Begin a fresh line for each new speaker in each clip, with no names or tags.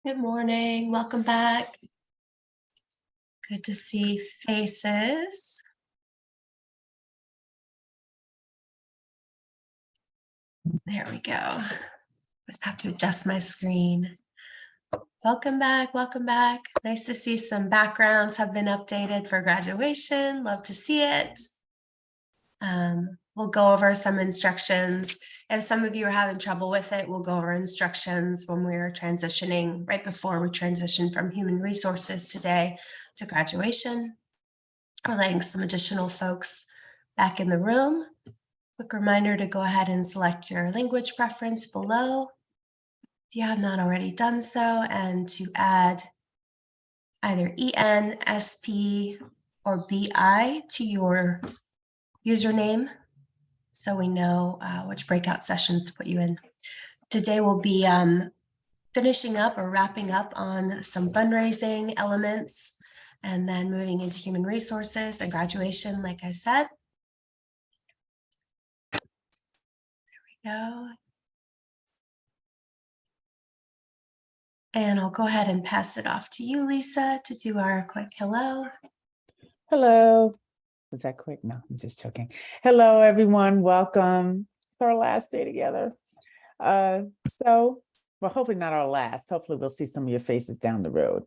Good morning. Welcome back. Good to see faces. There we go. Just have to adjust my screen. Welcome back. Welcome back. Nice to see some backgrounds have been updated for graduation. Love to see it. We'll go over some instructions. If some of you are having trouble with it, we'll go over instructions when we're transitioning, right before we transition from human resources today to graduation. We're letting some additional folks back in the room. Quick reminder to go ahead and select your language preference below if you have not already done so, and to add either EN, SP, or BI to your username so we know which breakout sessions to put you in. Today we'll be finishing up or wrapping up on some fundraising elements and then moving into human resources and graduation, like I said. Go. And I'll go ahead and pass it off to you, Lisa, to do our quick hello.
Hello. Was that quick? No, I'm just joking. Hello, everyone. Welcome to our last day together. Well, hopefully not our last. Hopefully we'll see some of your faces down the road.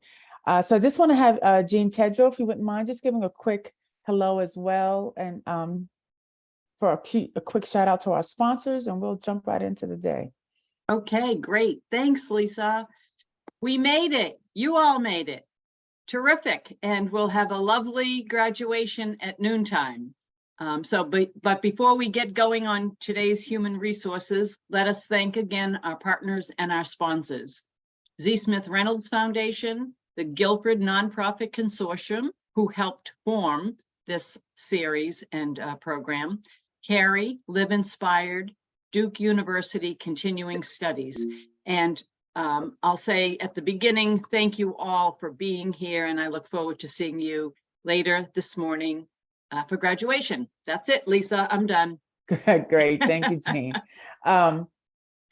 So I just want to have Jean Tedrow, if you wouldn't mind, just giving a quick hello as well. And for a quick shout out to our sponsors, and we'll jump right into the day.
Okay, great. Thanks, Lisa. We made it. You all made it. Terrific. And we'll have a lovely graduation at noontime. But before we get going on today's human resources, let us thank again our partners and our sponsors. Z. Smith Reynolds Foundation, the Guilford Nonprofit Consortium, who helped form this series and program, CARI, Live Inspired, Duke University Continuing Studies. And I'll say at the beginning, thank you all for being here, and I look forward to seeing you later this morning for graduation. That's it, Lisa, I'm done.
Great, thank you, Jean.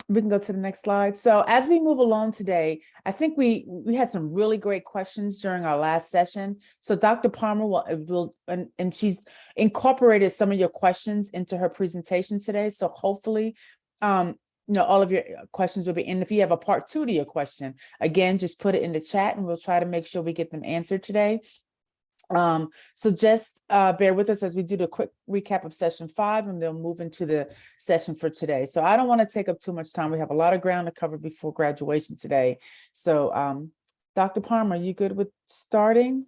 We can go to the next slide. So as we move along today, I think we had some really great questions during our last session. So Dr. Palmer will and she's incorporated some of your questions into her presentation today. So hopefully, all of your questions will be in. If you have a part 2 to your question, again, just put it in the chat and we'll try to make sure we get them answered today. So just bear with us as we do the quick recap of session 5, and they'll move into the session for today. So I don't want to take up too much time. We have a lot of ground to cover before graduation today. So Dr. Palmer, are you good with starting?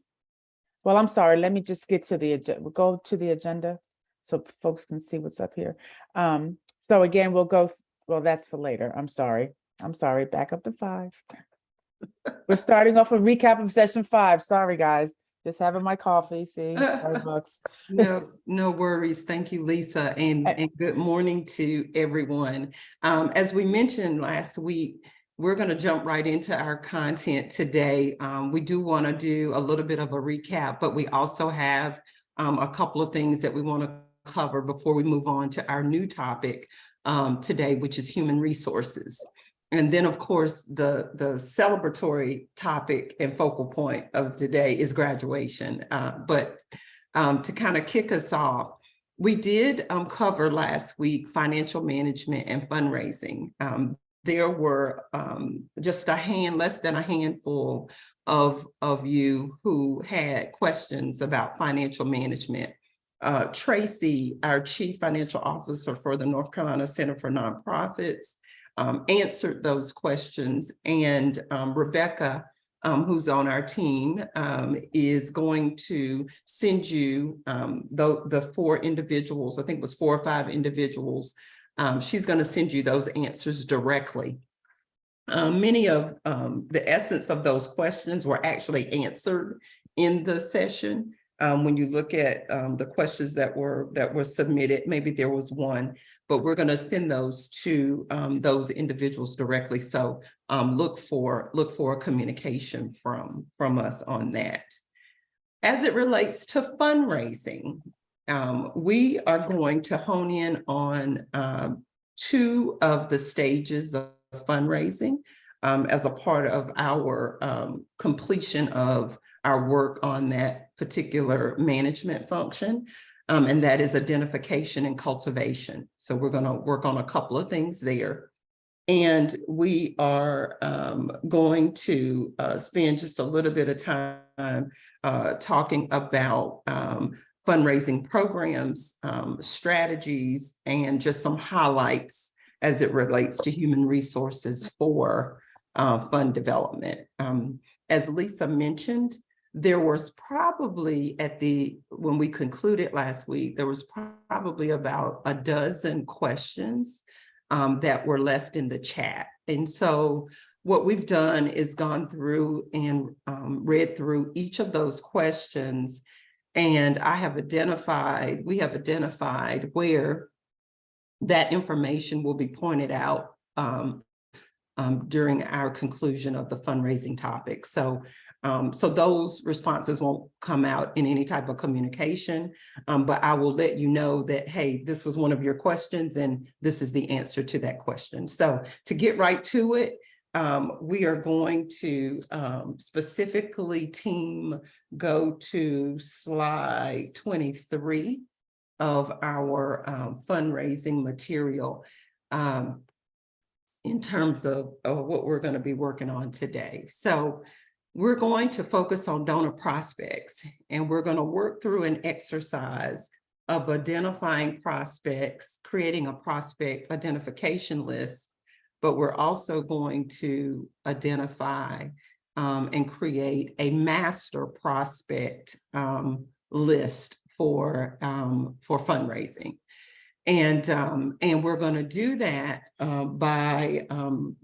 Well, I'm sorry. Let me just get to the agenda. We'll go to the agenda so folks can see what's up here. So again, we'll go. Well, that's for later. I'm sorry. Back up to 5. We're starting off a recap of session 5. Sorry, guys. Just having my coffee. See, Starbucks.
No worries. Thank you, Lisa, and good morning to everyone. As we mentioned last week, we're going to jump right into our content today. We do want to do a little bit of a recap, but we also have a couple of things that we want to cover before we move on to our new topic today, which is human resources. And then, of course, the celebratory topic and focal point of today is graduation. But to kind of kick us off, we did cover last week financial management and fundraising. There were just less than a handful of you who had questions about financial management. Tracy, our Chief Financial Officer for the North Carolina Center for Nonprofits, answered those questions, and Rebecca, who's on our team, is going to send you the 4 individuals, I think it was 4 or 5 individuals. She's going to send you those answers directly. Many of the essence of those questions were actually answered in the session. When you look at the questions that were submitted, maybe there was one, but we're going to send those to those individuals directly. So look for a communication from us on that. As it relates to fundraising, we are going to hone in on 2 of the stages of fundraising. as a part of our completion of our work on that particular management function. And that is identification and cultivation. So we're going to work on a couple of things there. And we are going to spend just a little bit of time talking about fundraising programs, strategies, and just some highlights as it relates to human resources for fund development. As Lisa mentioned, there was probably when we concluded last week, there was probably about a dozen questions that were left in the chat. And so what we've done is gone through and read through each of those questions. And we have identified where that information will be pointed out during our conclusion of the fundraising topic. So those responses won't come out in any type of communication, but I will let you know that, hey, this was one of your questions and this is the answer to that question. So to get right to it, we are going to specifically, team, go to slide 23 of our fundraising material in terms of what we're going to be working on today. So we're going to focus on donor prospects, and we're going to work through an exercise of identifying prospects, creating a prospect identification list, but we're also going to identify and create a master prospect list for fundraising. And we're going to do that by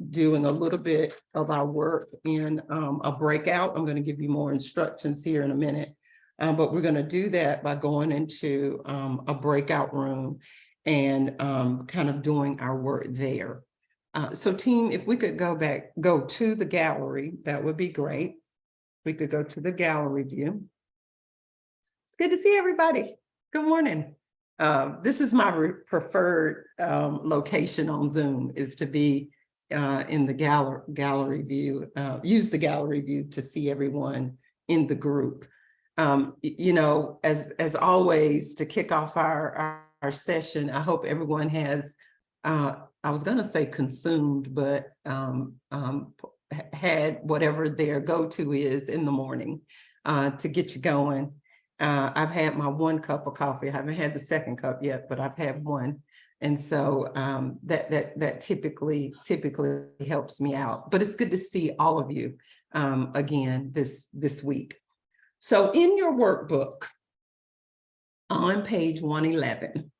doing a little bit of our work in a breakout. I'm going to give you more instructions here in a minute, but we're going to do that by going into a breakout room and kind of doing our work there. So team, if we could go to the gallery, that would be great. We could go to the gallery view. It's good to see everybody. Good morning. This is my preferred location on Zoom, is to be in the gallery view, use the gallery view to see everyone in the group. You know, as always, to kick off our session, I hope everyone has, I was going to say consumed, but had whatever their go-to is in the morning to get you going. I've had my 1 cup of coffee. I haven't had the 2nd cup yet, but I've had one. And so that typically helps me out. But it's good to see all of you again this week. So in your workbook on page 111,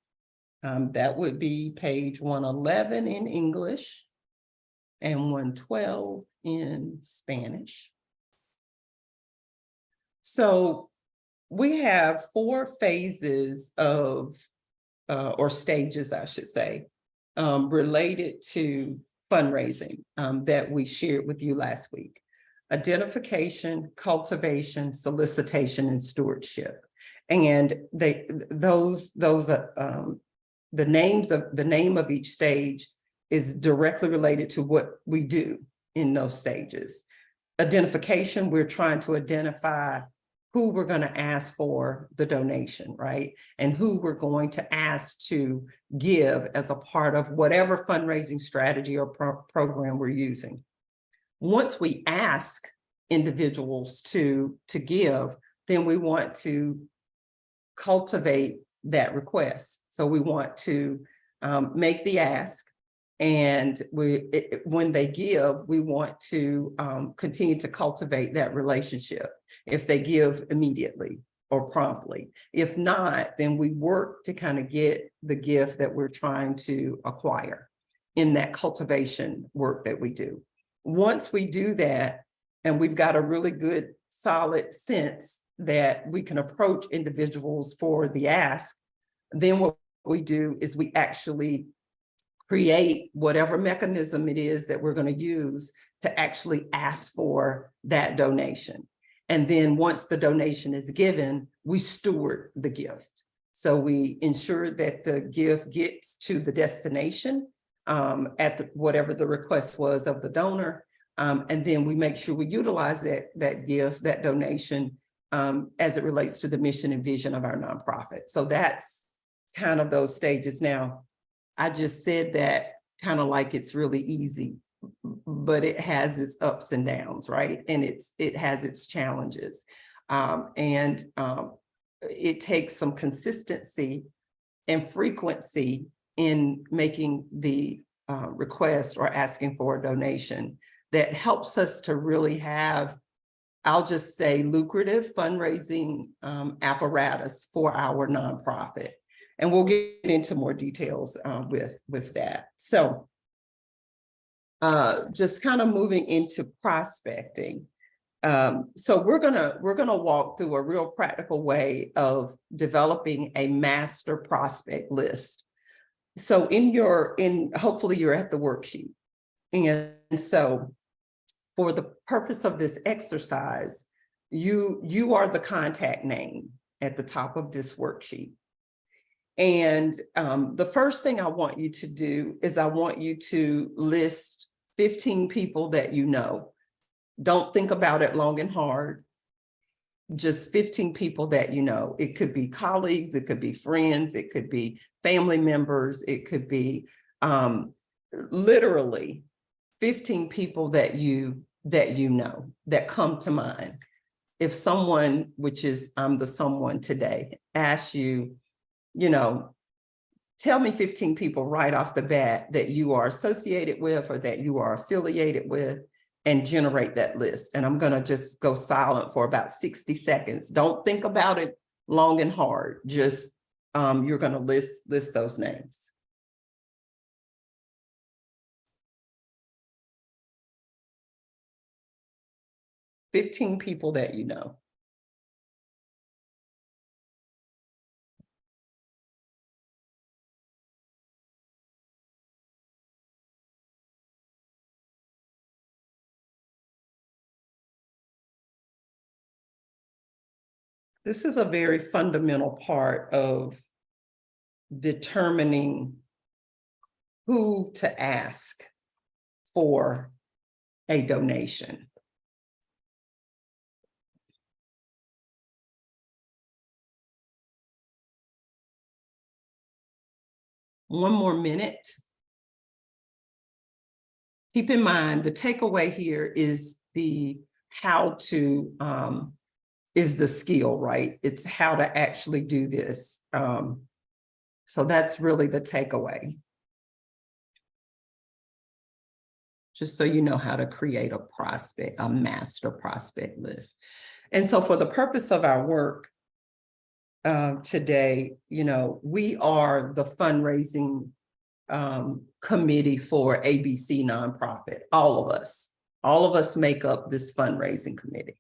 that would be page 111 in English and 112 in Spanish. So we have 4 phases of, or stages, I should say, related to fundraising that we shared with you last week: identification, cultivation, solicitation, and stewardship. And the name of each stage is directly related to what we do in those stages. Identification, we're trying to identify who we're going to ask for the donation, right? And who we're going to ask to give as a part of whatever fundraising strategy or program we're using. Once we ask individuals to give, then we want to cultivate that request. So we want to make the ask, and when they give, we want to continue to cultivate that relationship if they give immediately or promptly. If not, then we work to kind of get the gift that we're trying to acquire in that cultivation work that we do. Once we do that, and we've got a really good, solid sense that we can approach individuals for the ask, then what we do is we actually create whatever mechanism it is that we're going to use to actually ask for that donation. And then once the donation is given, we steward the gift. So we ensure that the gift gets to the destination at whatever the request was of the donor. And then we make sure we utilize that gift, that donation, as it relates to the mission and vision of our nonprofit. So that's kind of those stages. Now, I just said that kind of like it's really easy, but it has its ups and downs, right? And it has its challenges. It takes some consistency and frequency in making the request or asking for a donation that helps us to really have, I'll just say, lucrative fundraising apparatus for our nonprofit. And we'll get into more details with that. So just kind of moving into prospecting. So we're gonna walk through a real practical way of developing a master prospect list. So hopefully you're at the worksheet. And so for the purpose of this exercise, you are the contact name at the top of this worksheet. And the first thing I want you to do is I want you to list 15 people that you know. Don't think about it long and hard. Just 15 people that you know. It could be colleagues, it could be friends, it could be family members, it could be literally 15 people that you know that come to mind. If someone, which is I'm the someone today, asks you, tell me 15 people right off the bat that you are associated with or that you are affiliated with, and generate that list. And I'm gonna just go silent for about 60 seconds. Don't think about it long and hard. Just you're gonna list those names. "15 people that you know." This is a very fundamental part of determining who to ask for a donation. One more minute. Keep in mind, the takeaway here is the how to, is the skill, right? It's how to actually do this. So that's really the takeaway. Just so you know how to create a master prospect list. And so for the purpose of our work today, we are the fundraising committee for ABC nonprofit. All of us make up this fundraising committee.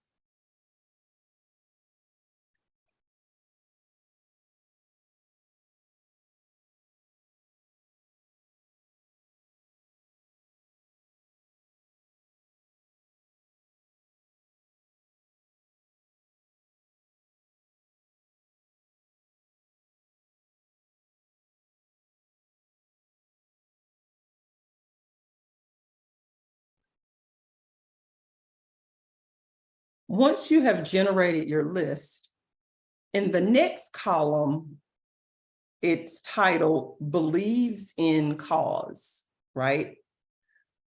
Once you have generated your list, in the next column, it's titled "Believes in Cause," right?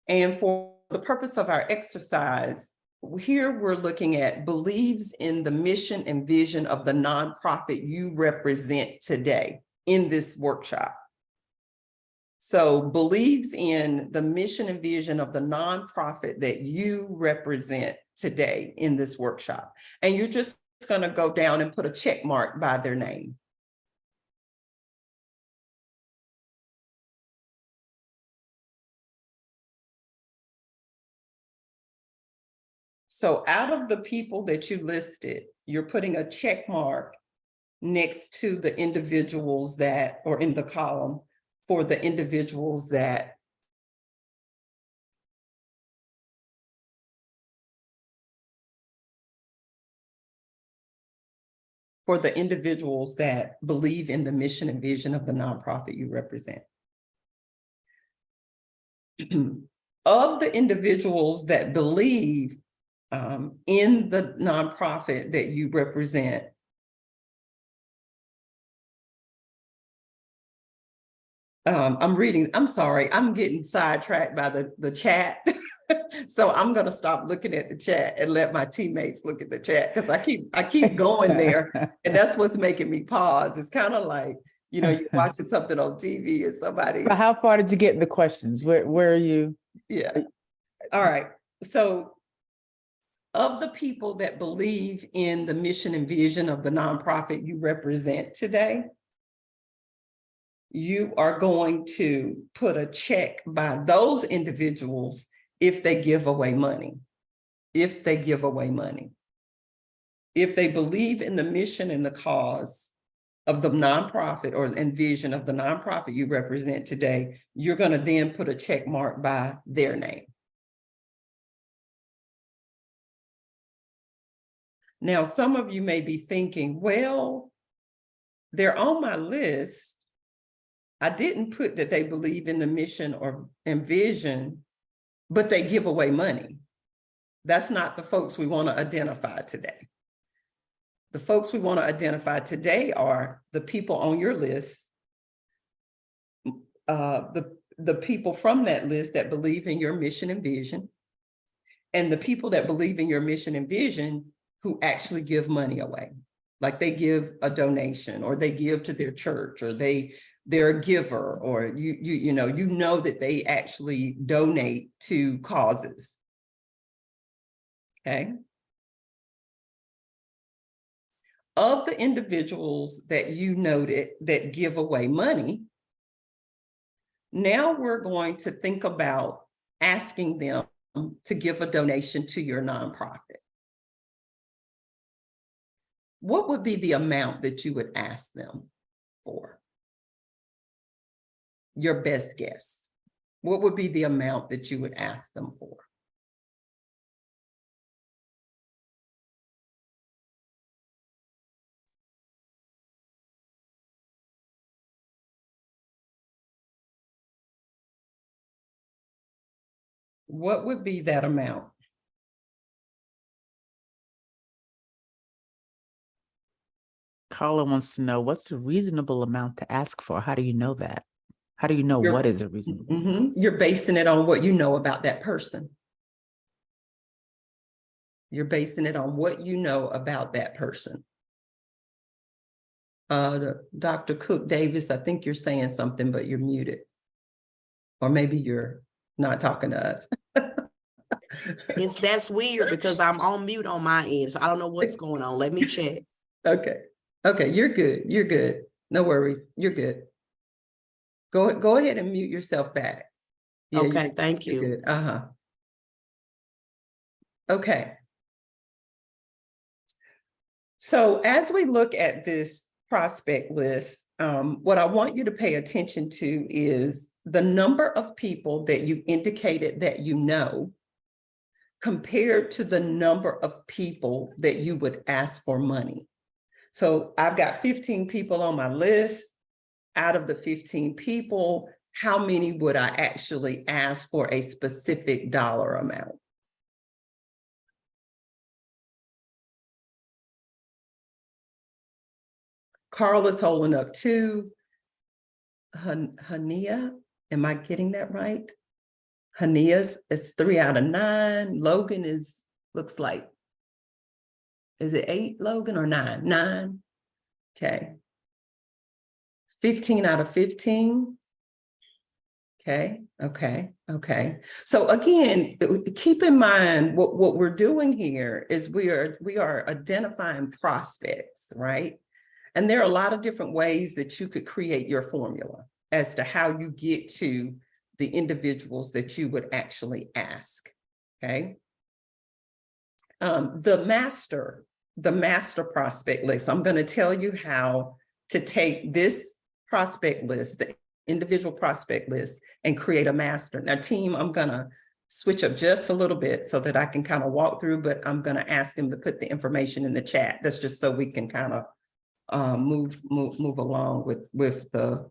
And for the purpose of our exercise, here we're looking at believes in the mission and vision of the nonprofit you represent today in this workshop. So believes in the mission and vision of the nonprofit that you represent today in this workshop. And you're just going to go down and put a check mark by their name. So out of the people that you listed, you're putting a check mark next to the individuals that, or in the column for the individuals that believe in the mission and vision of the nonprofit you represent. Of the individuals that believe in the nonprofit that you represent, I'm sorry, I'm getting sidetracked by the chat. So I'm gonna stop looking at the chat and let my teammates look at the chat, because I keep going there, and that's what's making me pause. It's kind of like, you're watching something on TV and somebody.
So how far did you get in the questions? Where are you?
Yeah. All right. So of the people that believe in the mission and vision of the nonprofit you represent today, you are going to put a check by those individuals if they give away money. If they give away money. If they believe in the mission and the cause of the nonprofit or and vision of the nonprofit you represent today, you're going to then put a check mark by their name. Now, some of you may be thinking, well, they're on my list. I didn't put that they believe in the mission and vision, but they give away money. That's not the folks we want to identify today. The folks we want to identify today are the people on your list, the people from that list that believe in your mission and vision, and the people that believe in your mission and vision who actually give money away. Like they give a donation, or they give to their church, or they're a giver, or you know that they actually donate to causes. Okay. Of the individuals that you noted that give away money, now we're going to think about asking them to give a donation to your nonprofit. What would be the amount that you would ask them for? Your best guess. What would be the amount that you would ask them for? What would be that amount?
Carla wants to know, what's a reasonable amount to ask for? How do you know that? How do you know
You're-
what is a reasonable?
You're basing it on what you know about that person. You're basing it on what you know about that person. Dr. Cook Davis, I think you're saying something, but you're muted. Or maybe you're not talking to us.
That's weird because I'm on mute on my end, so I don't know what's going on. Let me check.
Okay. Okay, you're good. You're good. No worries. You're good. Go ahead and mute yourself back. Yeah,
Okay, thank
you're
you.
good. Okay. So as we look at this prospect list, what I want you to pay attention to is the number of people that you indicated that you know compared to the number of people that you would ask for money. So I've got 15 people on my list. Out of the 15 people, how many would I actually ask for a specific dollar amount? Carla's holding up 2. Hania, am I getting that right? Hania's is 3 out of 9. Logan looks like, is it 8, Logan, or 9? 9. Okay. 15 out of 15. Okay, okay, okay. So again, keep in mind what we're doing here is we are identifying prospects, right? And there are a lot of different ways that you could create your formula as to how you get to the individuals that you would actually ask, okay? The master prospect list, I'm going to tell you how to take this prospect list, the individual prospect list, and create a master. Now, team, I'm going to switch up just a little bit so that I can kind of walk through, but I'm going to ask them to put the information in the chat. That's just so we can kind of move along with the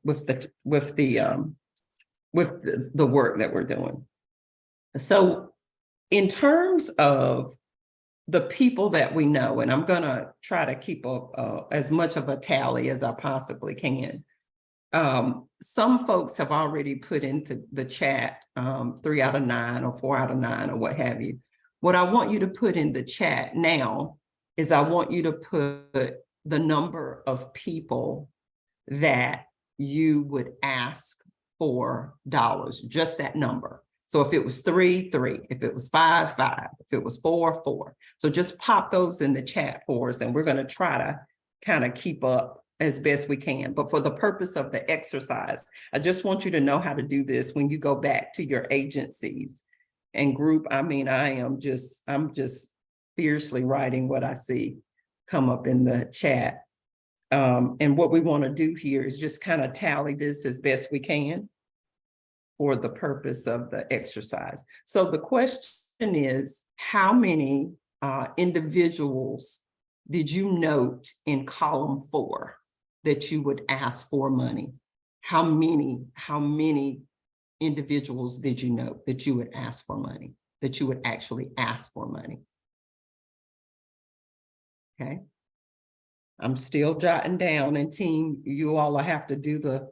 work that we're doing. So in terms of the people that we know, and I'm gonna try to keep as much of a tally as I possibly can. Some folks have already put into the chat 3 out of 9 or 4 out of 9 or what have you. What I want you to put in the chat now is I want you to put the number of people that you would ask for dollars, just that number. So if it was 3, 3, if it was 5, 5, if it was 4, 4. So just pop those in the chat for us, and we're going to try to kind of keep up as best we can. But for the purpose of the exercise, I just want you to know how to do this when you go back to your agencies and group. I mean, I'm just fiercely writing what I see come up in the chat. And what we want to do here is just kind of tally this as best we can for the purpose of the exercise. So the question is, how many individuals did you note in column 4 that you would ask for money? How many individuals did you note that you would ask for money, that you would actually ask for money? Okay. I'm still jotting down, and team, you all have to do the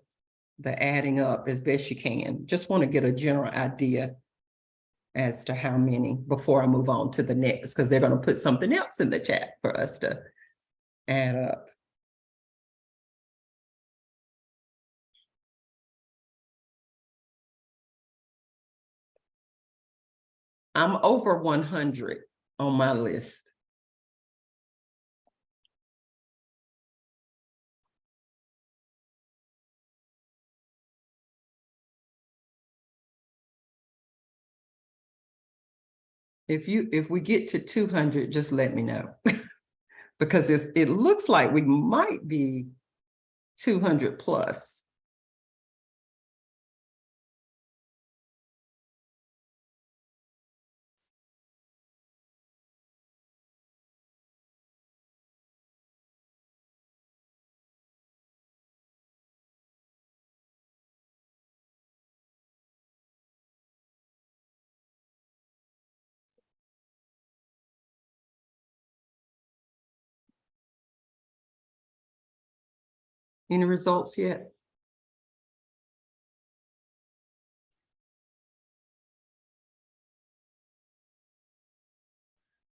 adding up as best you can. Just want to get a general idea as to how many before I move on to the next, because they're going to put something else in the chat for us to add up. I'm over 100 on my list. If we get to 200, just let me know. Because it looks like we might be 200 plus. Any results yet?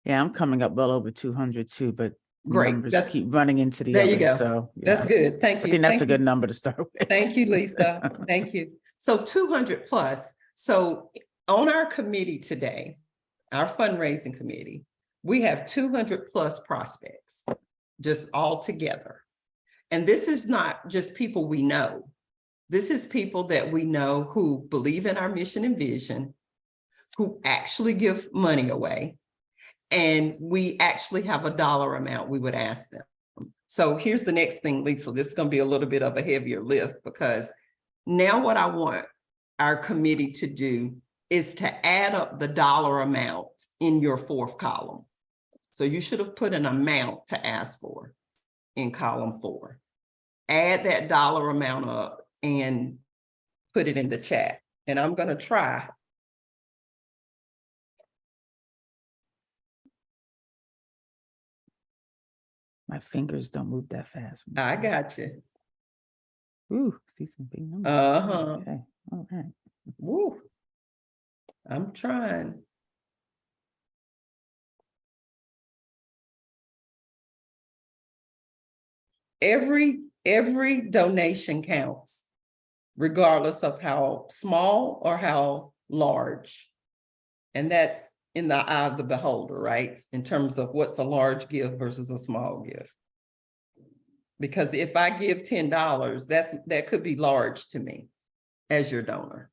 Yeah, I'm coming up well over 200 too, but
Great.
numbers keep running into the
There you
others.
go.
So
That's
yeah.
good. Thank you.
I think that's
Thank
a good
you.
number to start with.
Thank you, Lisa. Thank you. So 200 plus. So on our committee today, our fundraising committee, we have 200 plus prospects, just all together. And this is not just people we know. This is people that we know who believe in our mission and vision, who actually give money away. And we actually have a dollar amount we would ask them. So here's the next thing, Lisa. This is going to be a little bit of a heavier lift, because now what I want our committee to do is to add up the dollar amount in your 4th column. So you should have put an amount to ask for in column 4. Add that dollar amount up and put it in the chat. And I'm going to try.
My fingers don't move that fast.
I got you.
Ooh, see some big numbers.
Uh-huh.
Okay. All right.
Woo. I'm trying. Every donation counts, regardless of how small or how large. And that's in the eye of the beholder, right? In terms of what's a large gift versus a small gift. Because if I give $10, that could be large to me as your donor.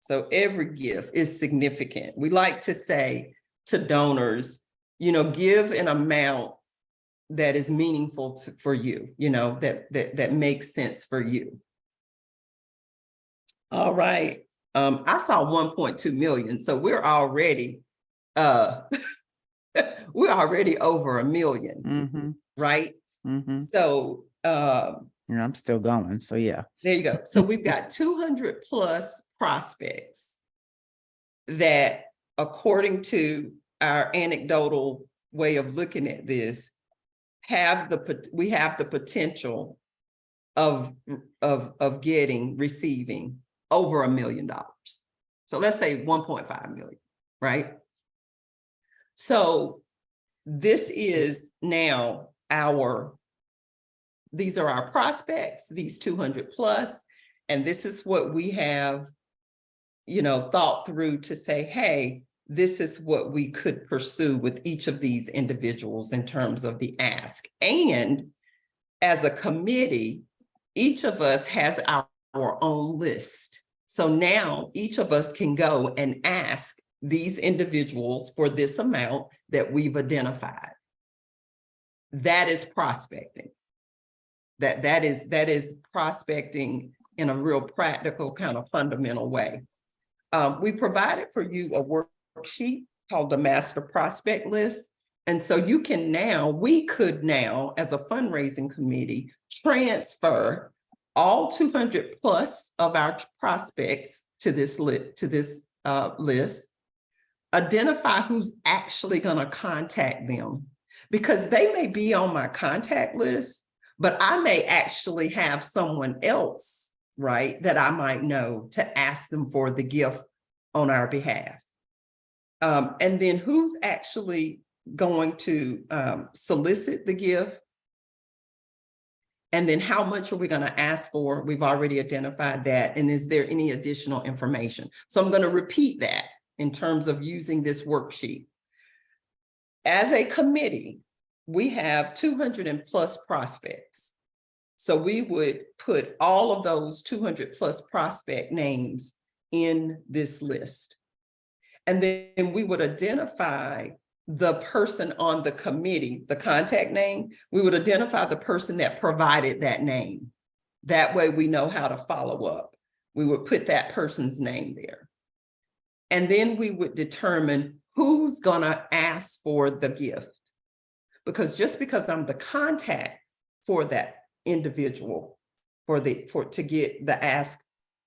So every gift is significant. We like to say to donors, give an amount that is meaningful for you, that makes sense for you. All right. I saw 1.2 million. So we're already over 1 million,
Mm-hmm.
right?
Mm-hmm.
So
I'm still going. So yeah.
there you go. So we've got 200 plus prospects. that according to our anecdotal way of looking at this, we have the potential of receiving over $1 million. So let's say 1.5 million, right? So this is now these are our prospects, these 200 plus, and this is what we have, thought through to say, hey, this is what we could pursue with each of these individuals in terms of the ask. And as a committee, each of us has our own list. So now each of us can go and ask these individuals for this amount that we've identified. That is prospecting. That is prospecting in a real practical kind of fundamental way. We provided for you a worksheet called the Master Prospect List. And so we could now, as a fundraising committee, transfer all 200 plus of our prospects to this list, identify who's actually going to contact them, because they may be on my contact list, but I may actually have someone else, right, that I might know to ask them for the gift on our behalf. And then who's actually going to solicit the gift? And then how much are we going to ask for? We've already identified that. And is there any additional information? So I'm going to repeat that in terms of using this worksheet. As a committee, we have 200 plus prospects. So we would put all of those 200 plus prospect names in this list. And then we would identify the person on the committee, the contact name. We would identify the person that provided that name. That way we know how to follow up. We would put that person's name there. And then we would determine who's gonna ask for the gift. Because just because I'm the contact for that individual, to get the ask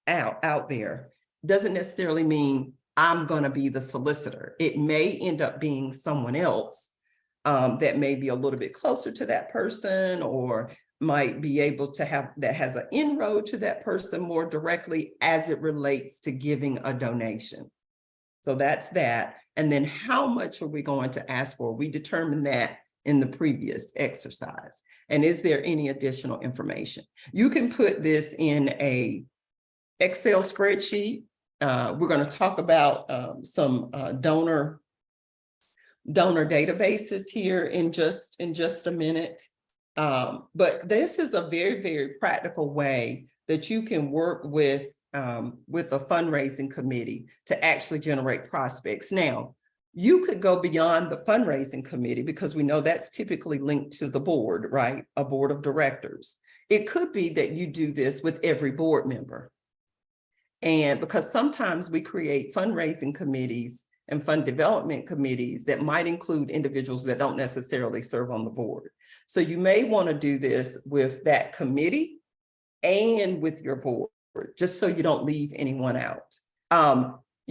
out there, doesn't necessarily mean I'm going to be the solicitor. It may end up being someone else that may be a little bit closer to that person, or might be able to have, that has an inroad to that person more directly as it relates to giving a donation. So that's that. And then how much are we going to ask for? We determined that in the previous exercise. And is there any additional information? You can put this in a Excel spreadsheet. We're going to talk about some donor databases here in just a minute. But this is a very, very practical way that you can work with a fundraising committee to actually generate prospects. Now, you could go beyond the fundraising committee, because we know that's typically linked to the board, right? A board of directors. It could be that you do this with every board member. And because sometimes we create fundraising committees and fund development committees that might include individuals that don't necessarily serve on the board. So you may want to do this with that committee and with your board, just so you don't leave anyone out.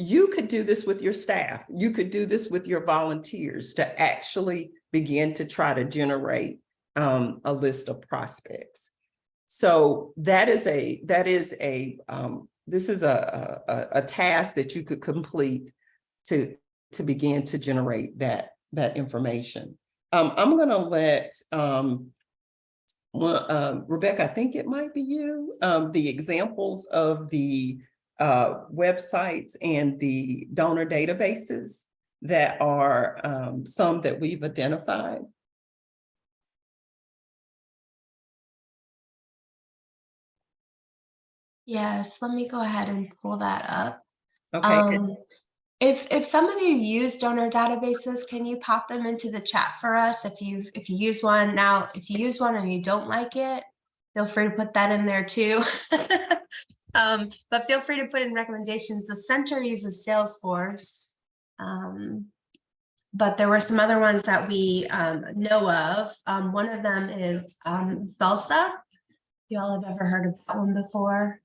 You could do this with your staff. You could do this with your volunteers to actually begin to try to generate a list of prospects. So this is a task that you could complete to begin to generate that information. I'm going to let Rebecca, I think it might be you, the examples of the websites and the donor databases that are some that we've identified.
Yes, let me go ahead and pull that up.
Okay.
If some of you use donor databases, can you pop them into the chat for us if you use one? Now, if you use one and you don't like it, feel free to put that in there too. But feel free to put in recommendations. The center uses Salesforce, but there were some other ones that we know of. One of them is Salsa. Y'all have ever heard of that one before?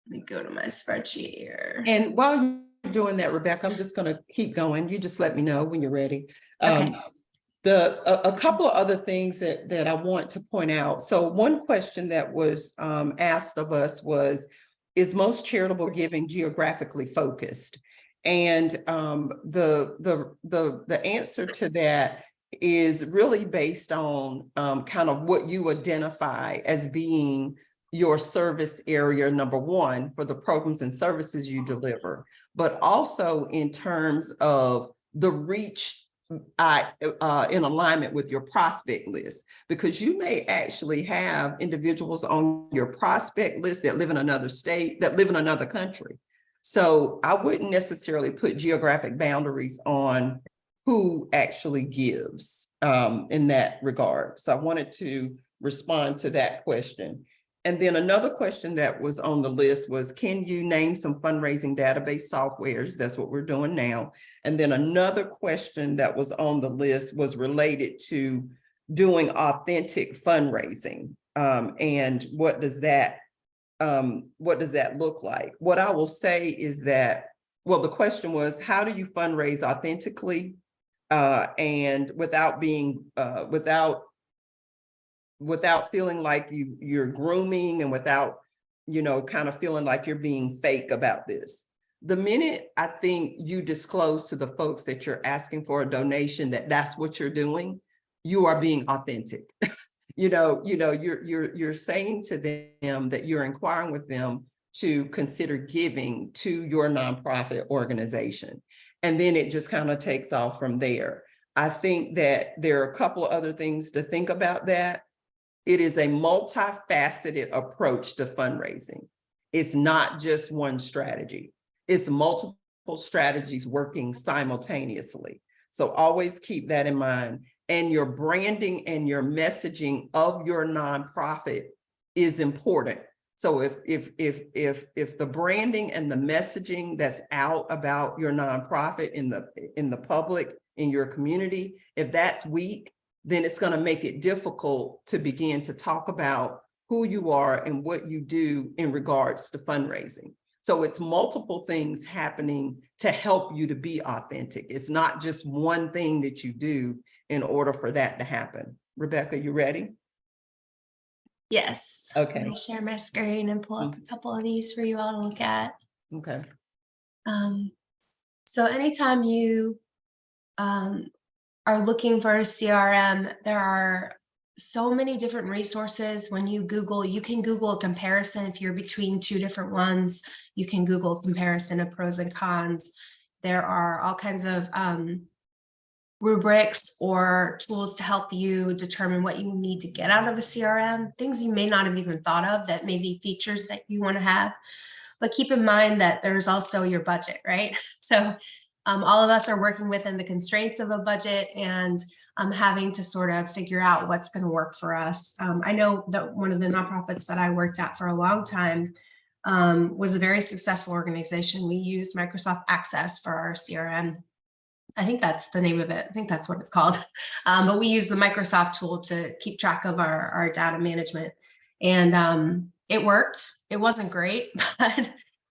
Let me go to my spreadsheet here.
And while you're doing that, Rebecca, I'm just gonna keep going. You just let me know when you're ready.
Okay.
A couple of other things that I want to point out. So one question that was asked of us was, is most charitable giving geographically focused? And the answer to that is really based on kind of what you identify as being your service area, number one, for the programs and services you deliver, but also in terms of the reach in alignment with your prospect list, because you may actually have individuals on your prospect list that live in another state, that live in another country. So I wouldn't necessarily put geographic boundaries on who actually gives in that regard. So I wanted to respond to that question. And then another question that was on the list was, can you name some fundraising database softwares? That's what we're doing now. And then another question that was on the list was related to doing authentic fundraising. And what does that look like? What I will say is that, well, the question was, how do you fundraise authentically and without being, without feeling like you're grooming and without, kind of feeling like you're being fake about this? The minute I think you disclose to the folks that you're asking for a donation, that's what you're doing, you are being authentic. You're saying to them that you're inquiring with them to consider giving to your nonprofit organization. And then it just kind of takes off from there. I think that there are a couple of other things to think about that. It is a multifaceted approach to fundraising. It's not just one strategy. It's multiple strategies working simultaneously. So always keep that in mind. And your branding and your messaging of your nonprofit is important. So if the branding and the messaging that's out about your nonprofit in the public, in your community, if that's weak, then it's going to make it difficult to begin to talk about who you are and what you do in regards to fundraising. So it's multiple things happening to help you to be authentic. It's not just one thing that you do in order for that to happen. Rebecca, you ready?
Yes.
Okay.
Let me share my screen and pull up a couple of these for you all to look at.
Okay.
So anytime you are looking for a CRM, there are so many different resources. When you Google, you can Google a comparison. If you're between two different ones, you can Google a comparison of pros and cons. There are all kinds of rubrics or tools to help you determine what you need to get out of a CRM, things you may not have even thought of that may be features that you want to have. But keep in mind that there's also your budget, right? So all of us are working within the constraints of a budget and having to sort of figure out what's going to work for us. I know that one of the nonprofits that I worked at for a long time was a very successful organization. We used Microsoft Access for our CRM. I think that's the name of it. I think that's what it's called. But we use the Microsoft tool to keep track of our data management. And it worked. It wasn't great,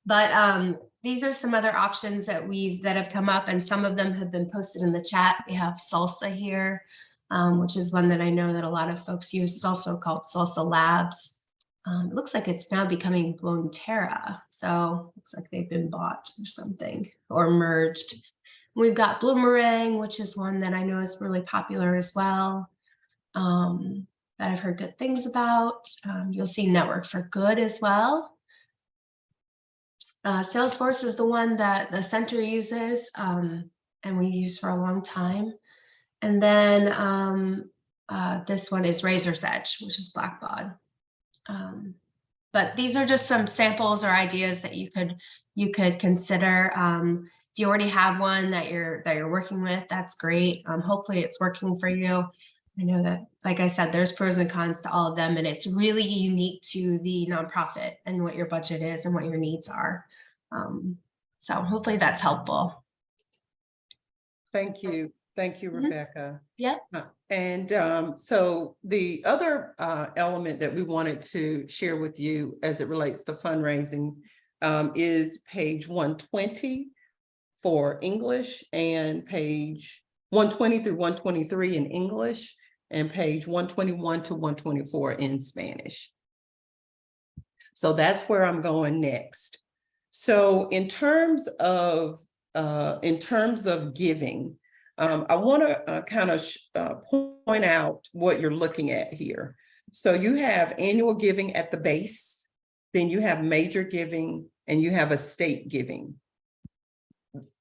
but these are some other options that have come up, and some of them have been posted in the chat. We have Salsa here, which is one that I know that a lot of folks use. It's also called Salsa Labs. It looks like it's now becoming Blonterra. So looks like they've been bought or something or merged. We've got Bloomerang, which is one that I know is really popular as well, that I've heard good things about. You'll see Network for Good as well. Salesforce is the one that the center uses, and we use for a long time. And then this one is Razor's Edge, which is Blackbaud. But these are just some samples or ideas that you could consider. If you already have one that you're working with, that's great. Hopefully it's working for you. I know that, like I said, there's pros and cons to all of them, and it's really unique to the nonprofit and what your budget is and what your needs are. So hopefully that's helpful.
Thank you. Thank you, Rebecca.
Yep.
And so the other element that we wanted to share with you as it relates to fundraising is page 120 for English and page 120 through 123 in English and page 121 to 124 in Spanish. So that's where I'm going next. So in terms of giving, I want to kind of point out what you're looking at here. So you have annual giving at the base, then you have major giving, and you have estate giving.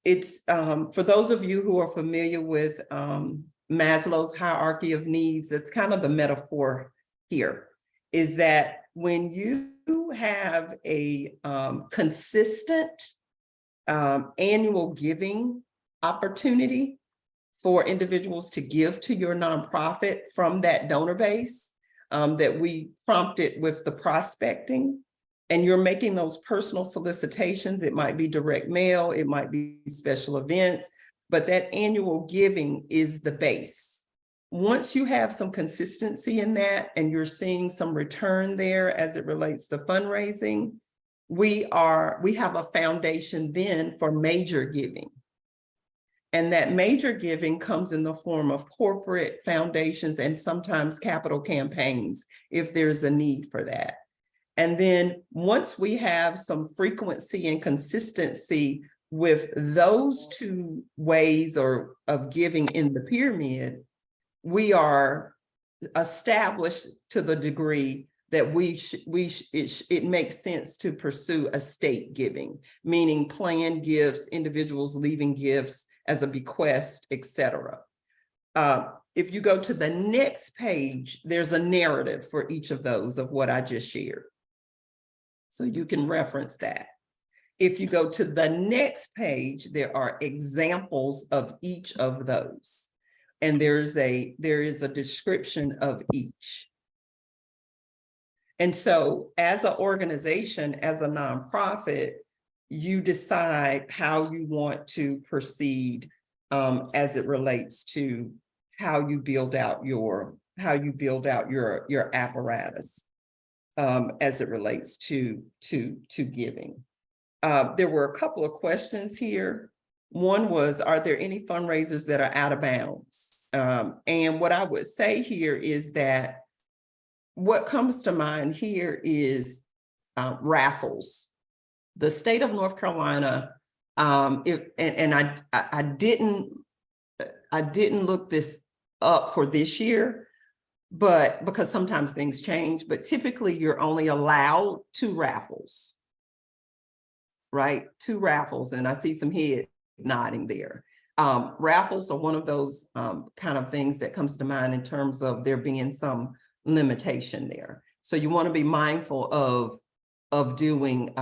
It's for those of you who are familiar with Maslow's hierarchy of needs, it's kind of the metaphor here, is that when you have a consistent annual giving opportunity for individuals to give to your nonprofit from that donor base that we prompted with the prospecting, and you're making those personal solicitations, it might be direct mail, it might be special events, but that annual giving is the base. Once you have some consistency in that and you're seeing some return there as it relates to fundraising, we have a foundation then for major giving. And that major giving comes in the form of corporate foundations and sometimes capital campaigns if there's a need for that. And then once we have some frequency and consistency with those two ways of giving in the pyramid, we are established to the degree that it makes sense to pursue estate giving, meaning planned gifts, individuals leaving gifts as a bequest, etc. If you go to the next page, there's a narrative for each of those of what I just shared. So you can reference that. If you go to the next page, there are examples of each of those. And there is a description of each. And so as an organization, as a nonprofit, you decide how you want to proceed as it relates to how you build out your apparatus as it relates to giving. There were a couple of questions here. One was, are there any fundraisers that are out of bounds? And what I would say here is that what comes to mind here is raffles. The state of North Carolina, I didn't look this up for this year, but because sometimes things change, but typically you're only allowed 2 raffles, right? 2 raffles, and I see some head nodding there. Raffles are one of those kind of things that comes to mind in terms of there being some limitation there. So you want to be mindful of doing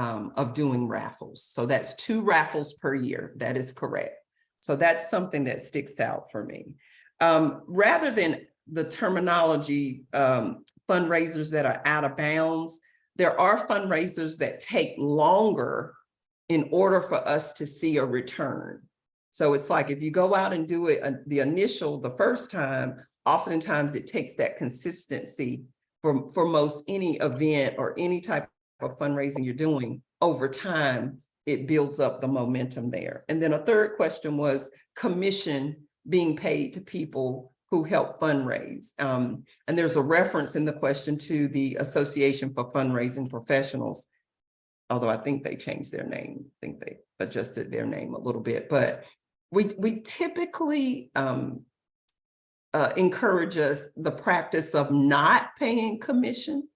raffles. So that's 2 raffles per year. That is correct. So that's something that sticks out for me. Rather than the terminology fundraisers that are out of bounds, there are fundraisers that take longer in order for us to see a return. So it's like if you go out and do it the first time, oftentimes it takes that consistency for most any event or any type of fundraising you're doing. Over time, it builds up the momentum there. And then a third question was commission being paid to people who help fundraise. And there's a reference in the question to the Association for Fundraising Professionals, although I think they changed their name. I think they adjusted their name a little bit, but we typically encourage the practice of not paying commission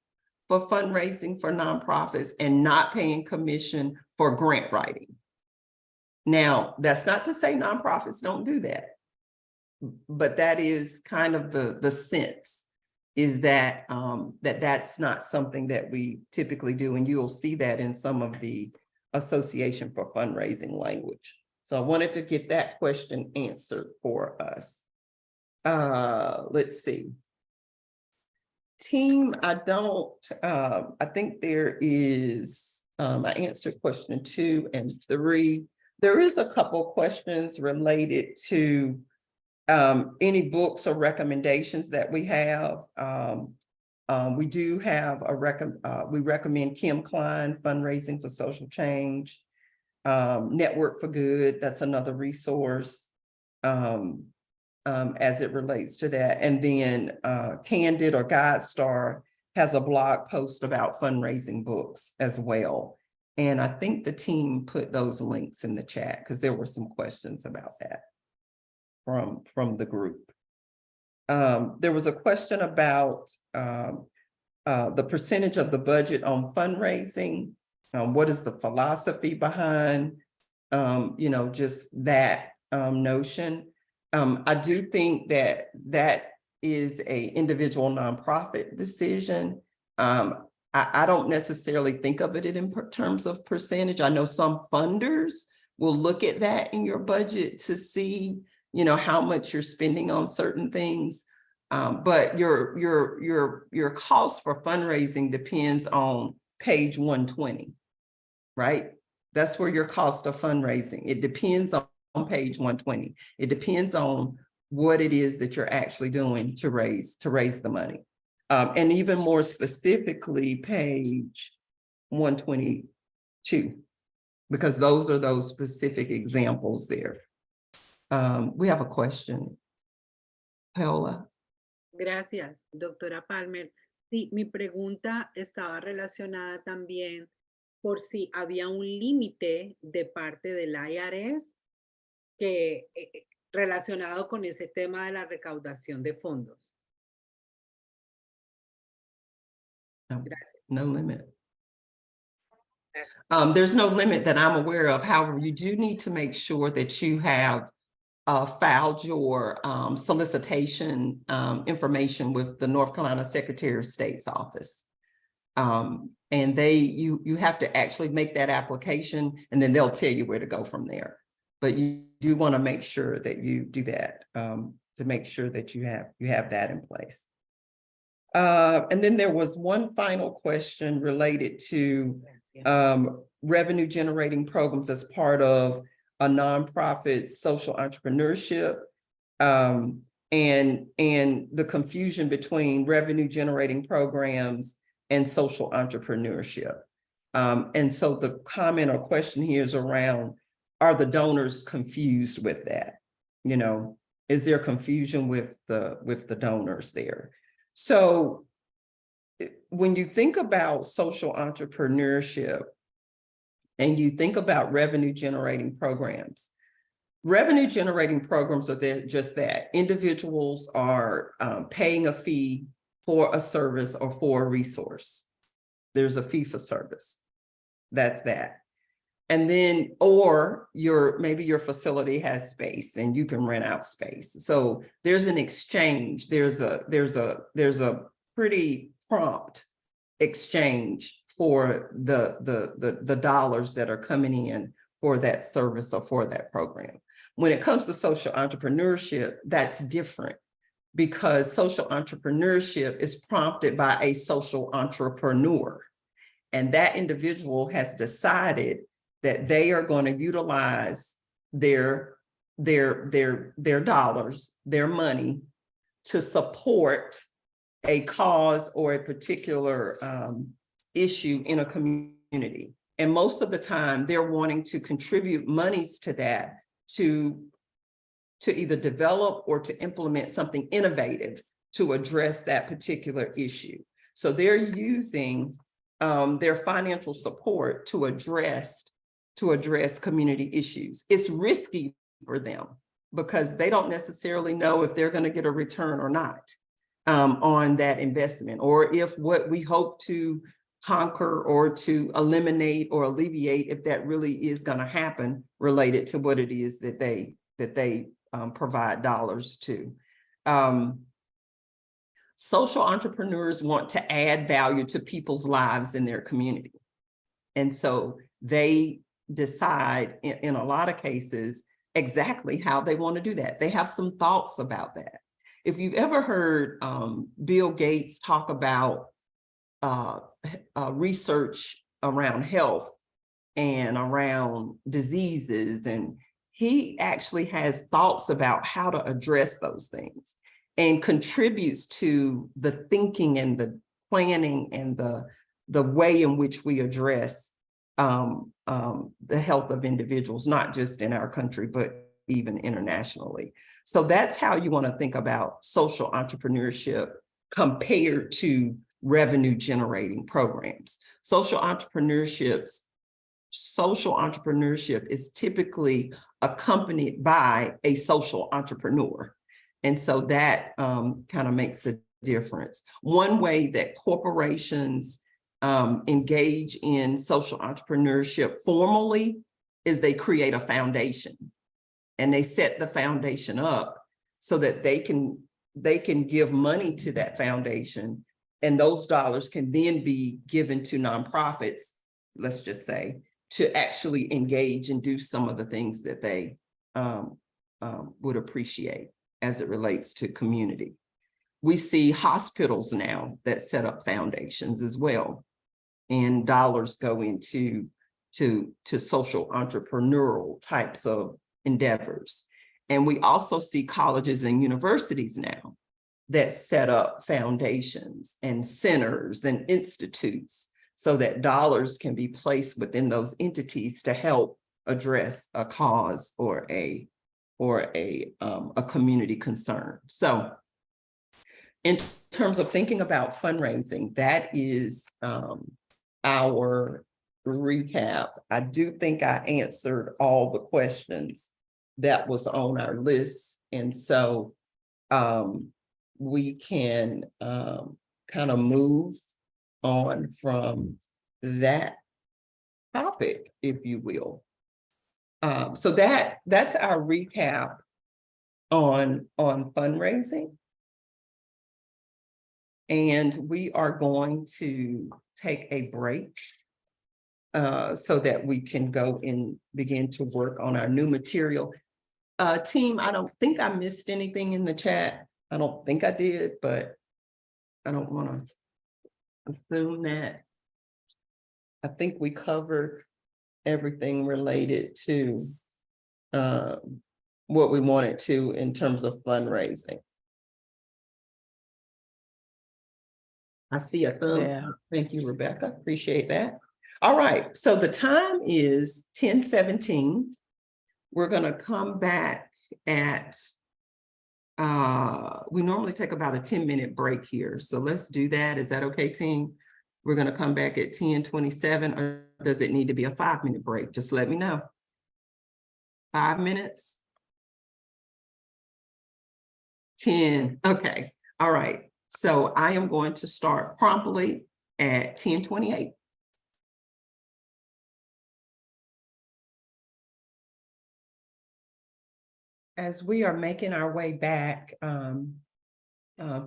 for fundraising for nonprofits and not paying commission for grant writing. Now, that's not to say nonprofits don't do that, but that is kind of the sense is that that's not something that we typically do, and you'll see that in some of the Association for Fundraising language. So I wanted to get that question answered for us. Let's see. Team, I think there is, I answered question 2 and 3. There is a couple questions related to any books or recommendations that we have. We do have we recommend Kim Klein Fundraising for Social Change. Network for Good, that's another resource as it relates to that. And then Candid or GuideStar has a blog post about fundraising books as well. And I think the team put those links in the chat because there were some questions about that from the group. There was a question about the percentage of the budget on fundraising. What is the philosophy behind, just that notion? I do think that that is a individual nonprofit decision. I don't necessarily think of it in terms of percentage. I know some funders will look at that in your budget to see, how much you're spending on certain things. But your cost for fundraising depends on page 120, right? That's where your cost of fundraising. It depends on page 120. It depends on what it is that you're actually doing to raise the money. And even more specifically, page 122, because those are those specific examples there. We have a question. Paola.
Gracias, doctora Palmer. Sí, mi pregunta estaba relacionada también por si había un límite de parte del IRS que relacionado con ese tema de la recaudación de fondos.
No,
Gracias.
no limit. There's no limit that I'm aware of. However, you do need to make sure that you have filed your solicitation information with the North Carolina Secretary of State's office. And you have to actually make that application, and then they'll tell you where to go from there. But you do want to make sure that you do that to make sure that you have that in place. And then there was one final question related to revenue generating programs as part of a nonprofit social entrepreneurship, and the confusion between revenue generating programs and social entrepreneurship. And so the comment or question here is around, are the donors confused with that? Is there confusion with the donors there? So when you think about social entrepreneurship and you think about revenue generating programs are just that. Individuals are paying a fee for a service or for a resource. There's a fee for service. That's that. And then, or maybe your facility has space and you can rent out space. So there's an exchange. There's a pretty prompt exchange for the dollars that are coming in for that service or for that program. When it comes to social entrepreneurship, that's different, because social entrepreneurship is prompted by a social entrepreneur. And that individual has decided that they are going to utilize their dollars, their money, to support a cause or a particular issue in a community. And most of the time, they're wanting to contribute monies to that to either develop or to implement something innovative to address that particular issue. So they're using their financial support to address community issues. It's risky for them because they don't necessarily know if they're going to get a return or not on that investment, or if what we hope to conquer or to eliminate or alleviate, if that really is going to happen related to what it is that they provide dollars to. Social entrepreneurs want to add value to people's lives in their community. And so they decide in a lot of cases exactly how they want to do that. They have some thoughts about that. If you've ever heard Bill Gates talk about research around health and around diseases, and he actually has thoughts about how to address those things and contributes to the thinking and planning and the way in which we address the health of individuals, not just in our country, but even internationally. So that's how you want to think about social entrepreneurship compared to revenue generating programs. Social entrepreneurship is typically accompanied by a social entrepreneur. And so that kind of makes the difference. One way that corporations engage in social entrepreneurship formally is they create a foundation, and they set the foundation up so that they can give money to that foundation, and those dollars can then be given to nonprofits, let's just say, to actually engage and do some of the things that they would appreciate as it relates to community. We see hospitals now that set up foundations as well, and dollars go into social entrepreneurial types of endeavors. And we also see colleges and universities now that set up foundations and centers and institutes so that dollars can be placed within those entities to help address a cause or a community concern. So in terms of thinking about fundraising, that is our recap. I do think I answered all the questions that was on our list. And so we can kind of move on from that topic, if you will. So that's our recap on fundraising. And we are going to take a break so that we can go and begin to work on our new material. Team, I don't think I missed anything in the chat. I don't think I did, but I don't want to assume that. I think we covered everything related to what we wanted to in terms of fundraising. I see a thumbs up. Thank you, Rebecca. Appreciate that. All right, so the time is 10:17. We're going to come back at, we normally take about a 10-minute break here. So let's do that. Is that okay, team? We're going to come back at 10:27, or does it need to be a 5-minute break? Just let me know. 5 minutes? 10, okay, all right. So I am going to start promptly at 10:28. As we are making our way back,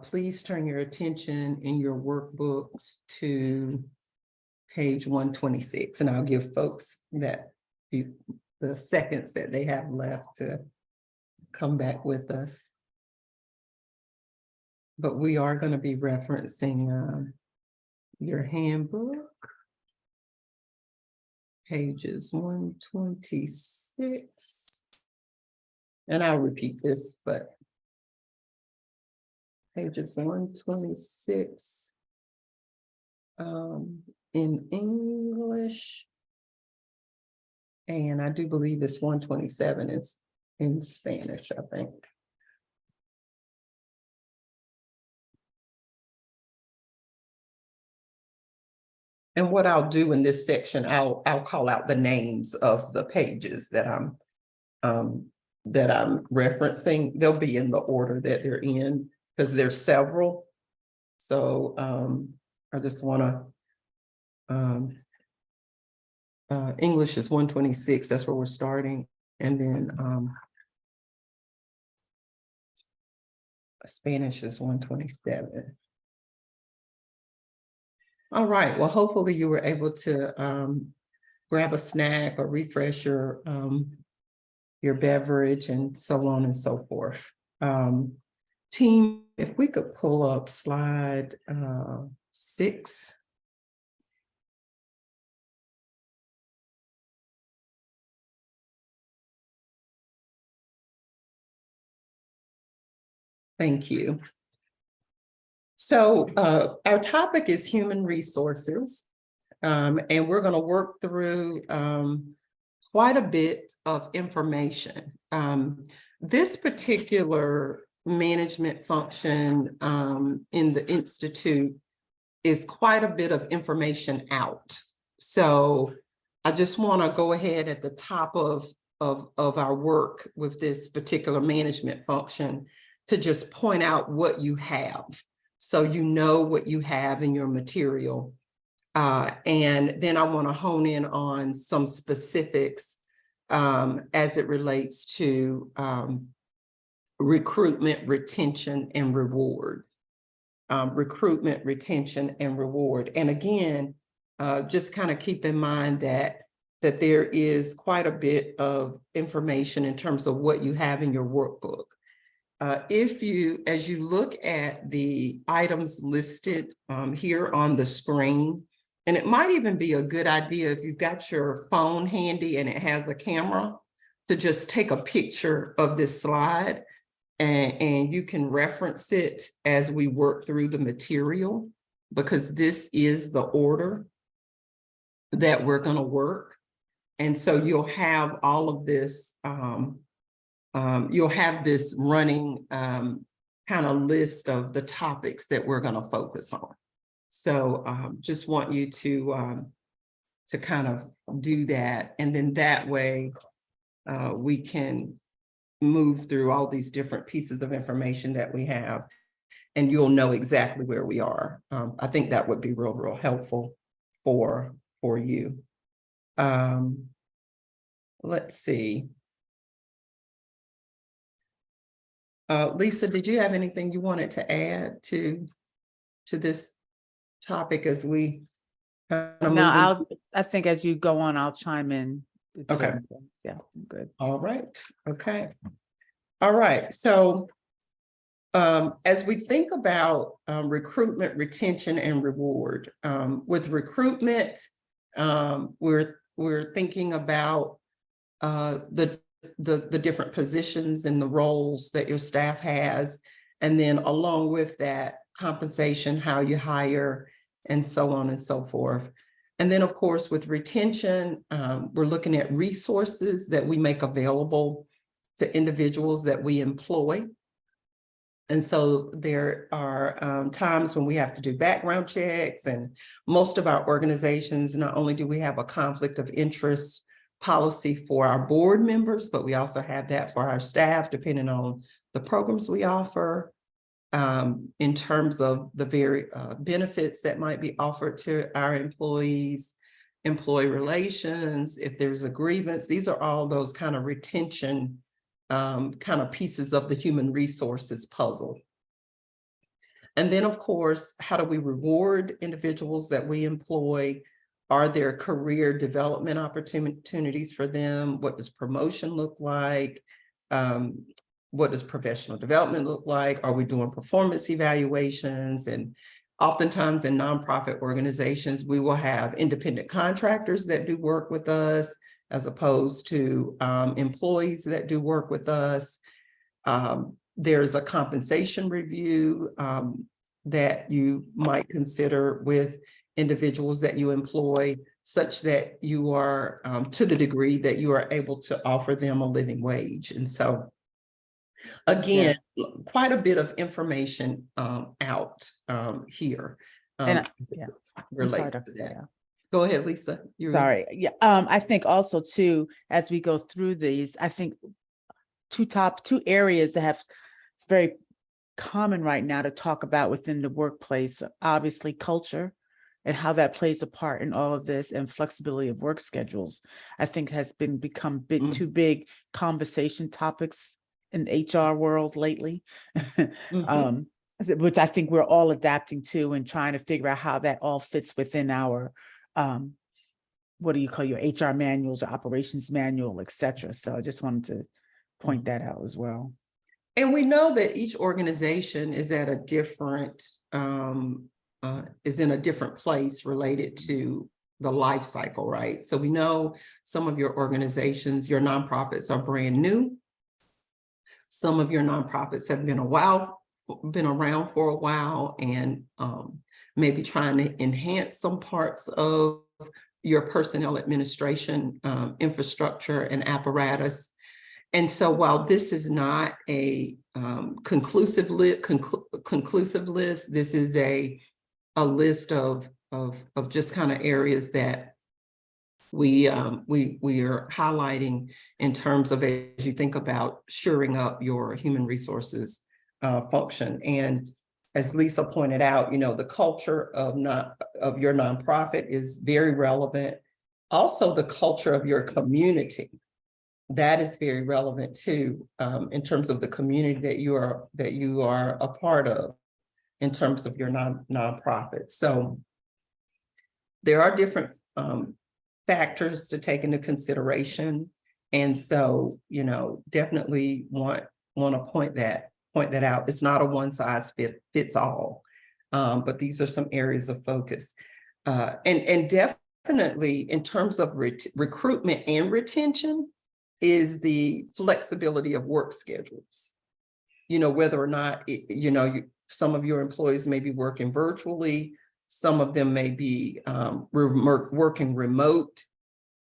please turn your attention in your workbooks to page 126, and I'll give folks that the seconds that they have left to come back with us. But we are going to be referencing your handbook, pages 126. And I'll repeat this, but pages 126 in English. And I do believe it's 127 is in Spanish, I think. And what I'll do in this section, I'll call out the names of the pages that I'm referencing. They'll be in the order that they're in because there's several. So I just want to, English is 126, that's where we're starting. And then Spanish is 127. All right, well, hopefully you were able to grab a snack or refresh your beverage and so on and so forth. Team, if we could pull up slide 6. Thank you. So our topic is human resources. And we're going to work through quite a bit of information. This particular management function in the Institute is quite a bit of information out. So I just want to go ahead at the top of our work with this particular management function to just point out what you have. So you know what you have in your material. And then I want to hone in on some specifics as it relates to recruitment, retention, and reward. Recruitment, retention, and reward. And again, just kind of keep in mind that there is quite a bit of information in terms of what you have in your workbook. As you look at the items listed here on the screen, and it might even be a good idea if you've got your phone handy and it has a camera to just take a picture of this slide and you can reference it as we work through the material, because this is the order that we're going to work. And so you'll have all of this, you'll have this running kind of list of the topics that we're going to focus on. So just want you to kind of do that. And then that way we can move through all these different pieces of information that we have, and you'll know exactly where we are. I think that would be real helpful for you. Let's see. Lisa, did you have anything you wanted to add to this topic as we kind of move
No, I think as you go on, I'll chime in. with
Okay.
certain things. Yeah, I'm good.
All right, okay. All right, so as we think about recruitment, retention, and reward, with recruitment, we're thinking about the different positions and the roles that your staff has, and then along with that, compensation, how you hire, and so on and so forth. And then, of course, with retention, we're looking at resources that we make available to individuals that we employ. And so there are times when we have to do background checks, and most of our organizations, not only do we have a conflict of interest policy for our board members, but we also have that for our staff, depending on the programs we offer. In terms of the very benefits that might be offered to our employees, employee relations, if there's a grievance, these are all those kind of retention kind of pieces of the human resources puzzle. And then, of course, how do we reward individuals that we employ? Are there career development opportunities for them? What does promotion look like? What does professional development look like? Are we doing performance evaluations? And oftentimes in nonprofit organizations, we will have independent contractors that do work with us, as opposed to employees that do work with us. There's a compensation review that you might consider with individuals that you employ, such that you are, to the degree that you are able to offer them a living wage. And so, again, quite a bit of information out here
And yeah, I'm sorry,
related to
Dr.
that.
Yeah.
Go ahead, Lisa.
Sorry. Yeah. I think also too, as we go through these, I think two areas that have it's very common right now to talk about within the workplace, obviously culture and how that plays a part in all of this, and flexibility of work schedules, I think has become a bit too big conversation topics in the HR world lately. Which I think we're all adapting to and trying to figure out how that all fits within our what do you call your HR manuals or operations manual, et cetera. So I just wanted to point that out as well.
And we know that each organization is at a different, is in a different place related to the life cycle, right? So we know some of your organizations, your nonprofits are brand new. Some of your nonprofits have been a while been around for a while and maybe trying to enhance some parts of your personnel administration infrastructure and apparatus. And so while this is not a conclusive list, this is a list of just kind of areas that we are highlighting in terms of, as you think about shoring up your human resources function. And as Lisa pointed out, you know, the culture of your nonprofit is very relevant. Also, the culture of your community, that is very relevant too, in terms of the community that you are a part of, in terms of your nonprofit. So there are different factors to take into consideration, and so, you know, definitely want to point that out. It's not a one size fits all, but these are some areas of focus, and definitely in terms of recruitment and retention is the flexibility of work schedules. You know, whether or not some of your employees may be working virtually, some of them may be working remote.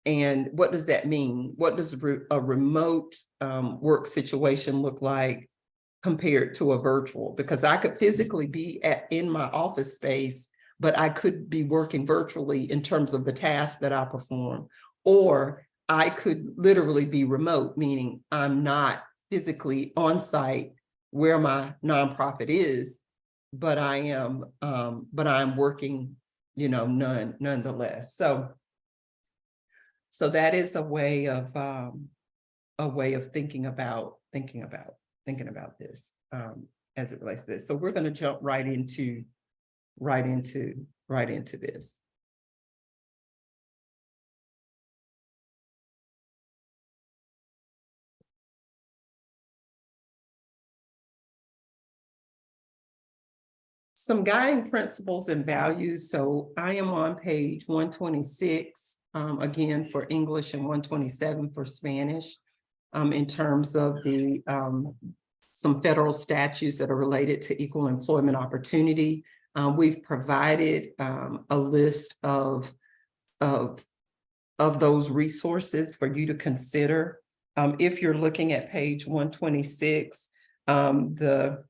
And what does that mean? What does a remote work situation look like compared to a virtual? Because I could physically be in my office space, but I could be working virtually in terms of the tasks that I perform. Or I could literally be remote, meaning I'm not physically on site where my nonprofit is, but I'm working, you know, nonetheless. So that is a way of thinking about this as it relates to this. So we're going to jump right into this. Some guiding principles and values. So I am on page 126, again for English, and 127 for Spanish, in terms of the some federal statutes that are related to equal employment opportunity. We've provided a list of those resources for you to consider. If you're looking at page 126, of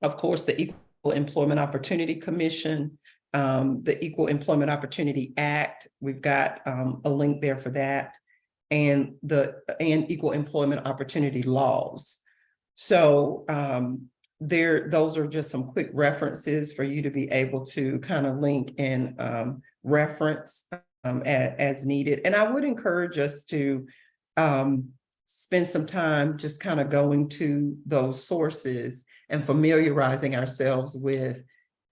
course, the Equal Employment Opportunity Commission, the Equal Employment Opportunity Act, we've got a link there for that, and Equal Employment Opportunity Laws. So those are just some quick references for you to be able to kind of link and reference as needed. And I would encourage us to spend some time just kind of going to those sources and familiarizing ourselves with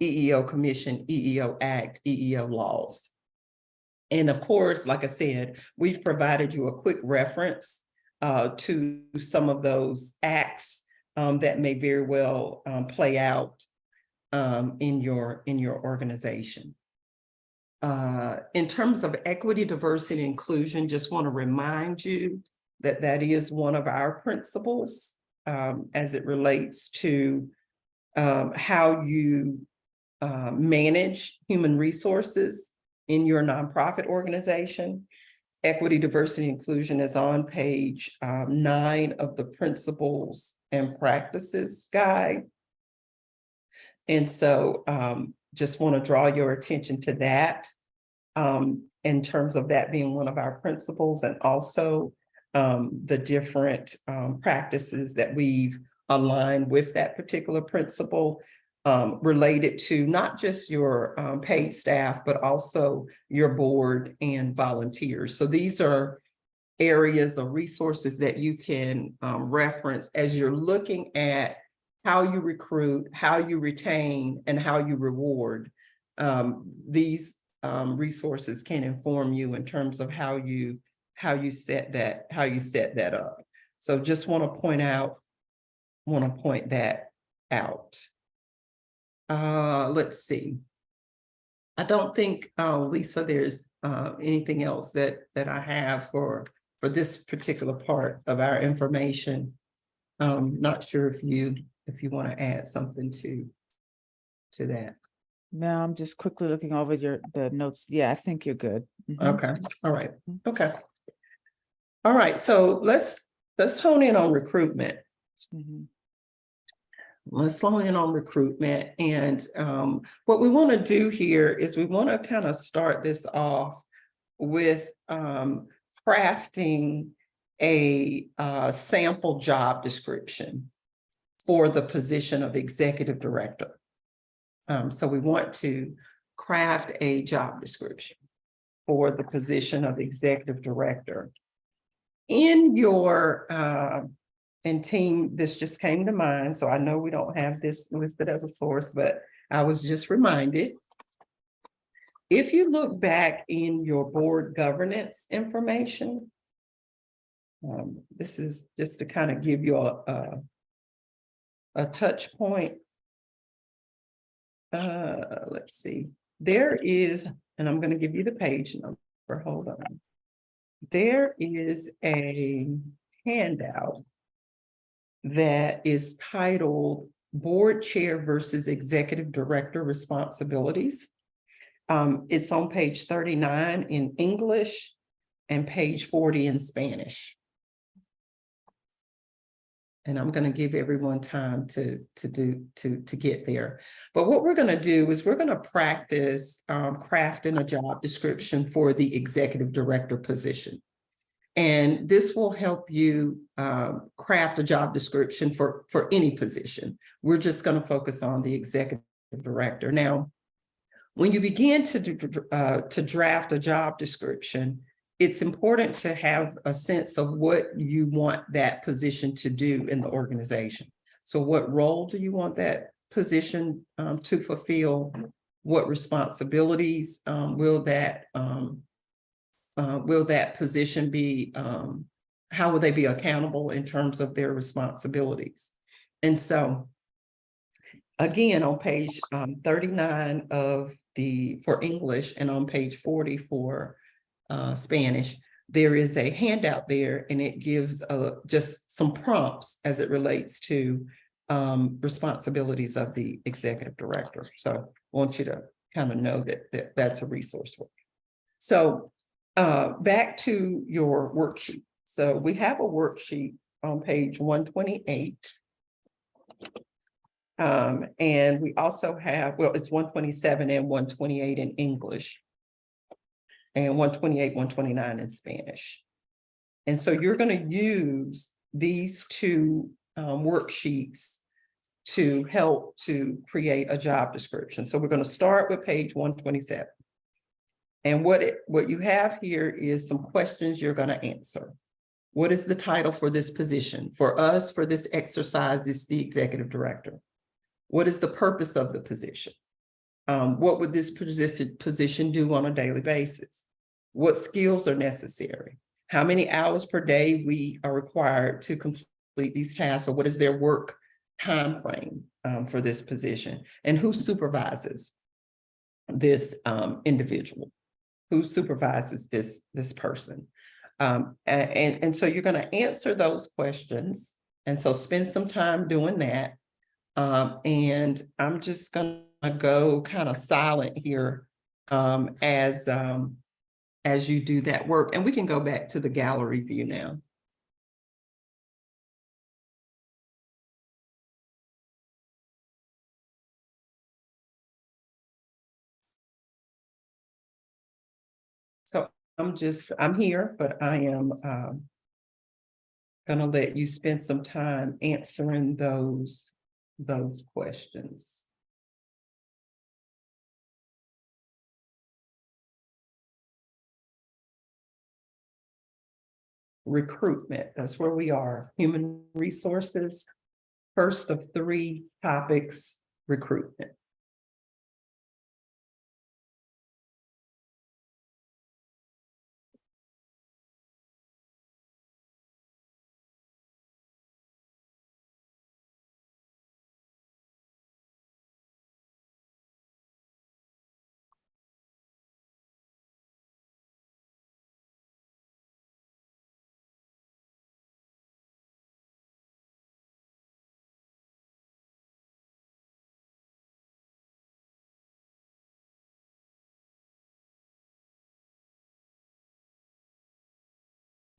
EEO Commission, EEO Act, EEO laws. And of course, like I said, we've provided you a quick reference to some of those acts that may very well play out in your organization. In terms of equity, diversity, and inclusion, just want to remind you that that is one of our principles as it relates to how you manage human resources in your nonprofit organization. Equity, diversity, inclusion is on page 9 of the Principles and Practices Guide. And so just want to draw your attention to that in terms of that being one of our principles, and also the different practices that we've aligned with that particular principle related to not just your paid staff, but also your board and volunteers. So these are areas of resources that you can reference as you're looking at how you recruit, how you retain, and how you reward. These resources can inform you in terms of how you set that up. So just want to point that out. Let's see. I don't think, Lisa, there's anything else that I have for this particular part of our information. Not sure if you if you want to add something to that.
No, I'm just quickly looking over the notes. Yeah, I think you're good. Mhm.
Okay, all right, okay. All right, so let's hone in on recruitment.
Mhm.
Let's hone in on recruitment. And what we want to do here is we want to kind of start this off with crafting a sample job description for the position of executive director. So we want to craft a job description for the position of executive director. In your and team, this just came to mind, so I know we don't have this listed as a source, but I was just reminded. If you look back in your board governance information, this is just to kind of give you a touch point. Let's see, there is, and I'm going to give you the page number, hold on. There is a handout that is titled Board Chair versus Executive Director Responsibilities. It's on page 39 in English and page 40 in Spanish. And I'm going to give everyone time to get there. But what we're going to do is we're going to practice crafting a job description for the executive director position. And this will help you craft a job description for any position. We're just going to focus on the executive director. Now, when you begin to draft a job description, it's important to have a sense of what you want that position to do in the organization. So what role do you want that position to fulfill? What responsibilities will that position be, how will they be accountable in terms of their responsibilities? And so, again, on page 39 for English and on page 40 for Spanish, there is a handout there, and it gives just some prompts as it relates to responsibilities of the executive director. So I want you to kind of know that that's a resource for you. So back to your worksheet. So we have a worksheet on page 128. And we also have, well, it's 127 and 128 in English, and 128, 129 in Spanish. And so you're going to use these two worksheets to help to create a job description. So we're going to start with page 127. And what you have here is some questions you're going to answer. What is the title for this position? For us, for this exercise, is the executive director. What is the purpose of the position? What would this position do on a daily basis? What skills are necessary? How many hours per day we are required to complete these tasks, or what is their work time frame for this position? And who supervises this individual? Who supervises this person? And so you're going to answer those questions. And so spend some time doing that. And I'm just going to go kind of silent here as you do that work. And we can go back to the gallery view now. So I'm here, but I am going to let you spend some time answering those questions. Recruitment, that's where we are. Human resources, first of 3 topics, recruitment.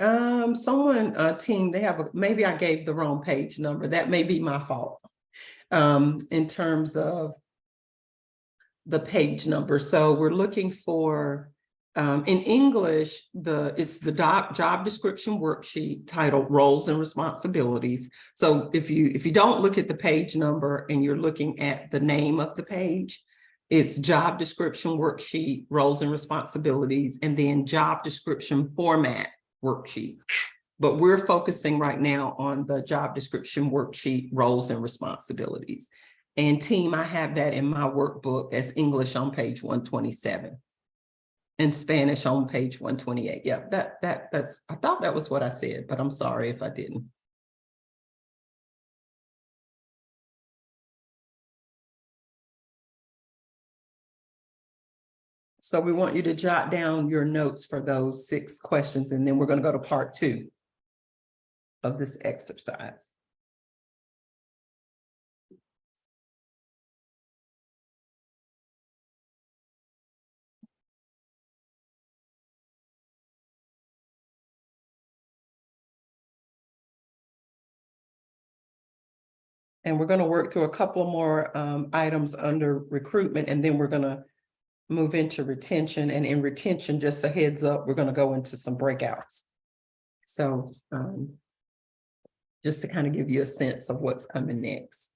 Someone, team, they have, maybe I gave the wrong page number. That may be my fault. In terms of the page number. So we're looking for, in English, it's the job description worksheet titled Roles and Responsibilities. So if you don't look at the page number and you're looking at the name of the page, it's job description worksheet, roles and responsibilities, and then job description format worksheet. But we're focusing right now on the job description worksheet, roles and responsibilities. And team, I have that in my workbook as English on page 127 and Spanish on page 128. Yeah, that's, I thought that was what I said, but I'm sorry if I didn't. So we want you to jot down your notes for those 6 questions, and then we're going to go to part 2 of this exercise. And we're going to work through a couple more items under recruitment, and then we're going to move into retention. And in retention, just a heads up, we're going to go into some breakouts. So just to kind of give you a sense of what's coming next.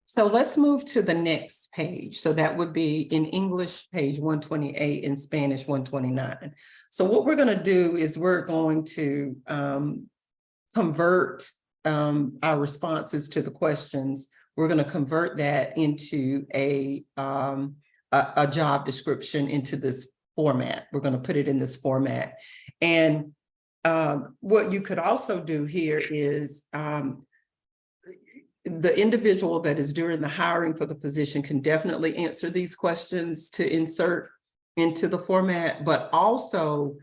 So let's move to the next page. So that would be in English, page 128, in Spanish, 129. So what we're going to do is we're going to convert our responses to the questions. We're going to convert that into a job description into this format. We're going to put it in this format. And what you could also do here is the individual that is doing the hiring for the position can definitely answer these questions to insert into the format, but also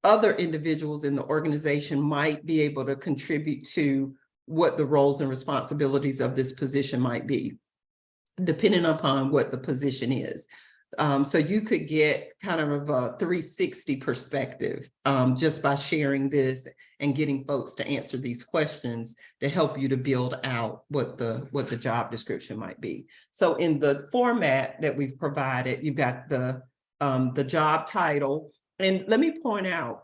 other individuals in the organization might be able to contribute to what the roles and responsibilities of this position might be, depending upon what the position is. So you could get kind of a 360 perspective just by sharing this and getting folks to answer these questions to help you to build out what the job description might be. So in the format that we've provided, you've got the job title. And let me point out,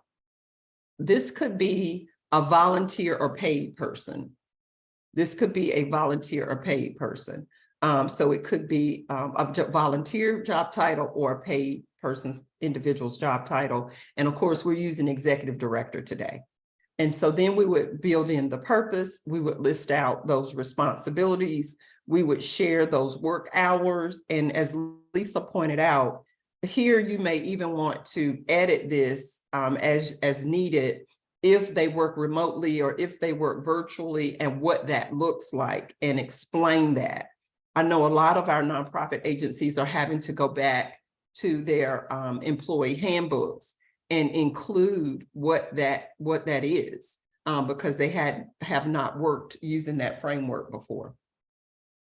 this could be a volunteer or paid person. This could be a volunteer or paid person. So it could be a volunteer job title or a paid person's individual's job title. And of course, we're using executive director today. And so then we would build in the purpose. We would list out those responsibilities. We would share those work hours. And as Lisa pointed out, here you may even want to edit this as needed if they work remotely or if they work virtually and what that looks like, and explain that. I know a lot of our nonprofit agencies are having to go back to their employee handbooks and include what that is, because they have not worked using that framework before.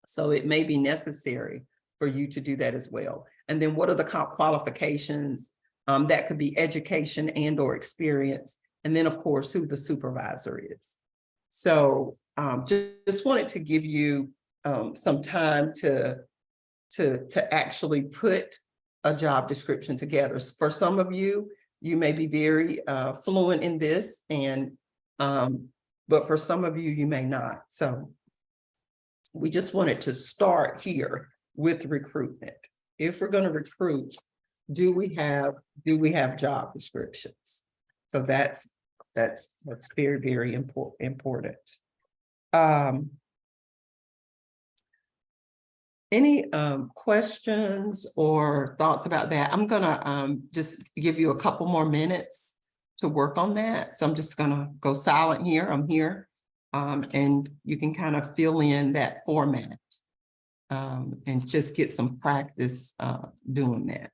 So it may be necessary for you to do that as well. And then what are the qualifications? That could be education and or experience. And then of course, who the supervisor is. So just wanted to give you some time to actually put a job description together. For some of you, you may be very fluent in this, and but for some of you, you may not. So we just wanted to start here with recruitment. If we're going to recruit, do we have job descriptions? So that's very, very important. Any questions or thoughts about that? I'm gonna just give you a couple more minutes to work on that. So I'm just gonna go silent here. I'm here. And you can kind of fill in that format and just get some practice doing that.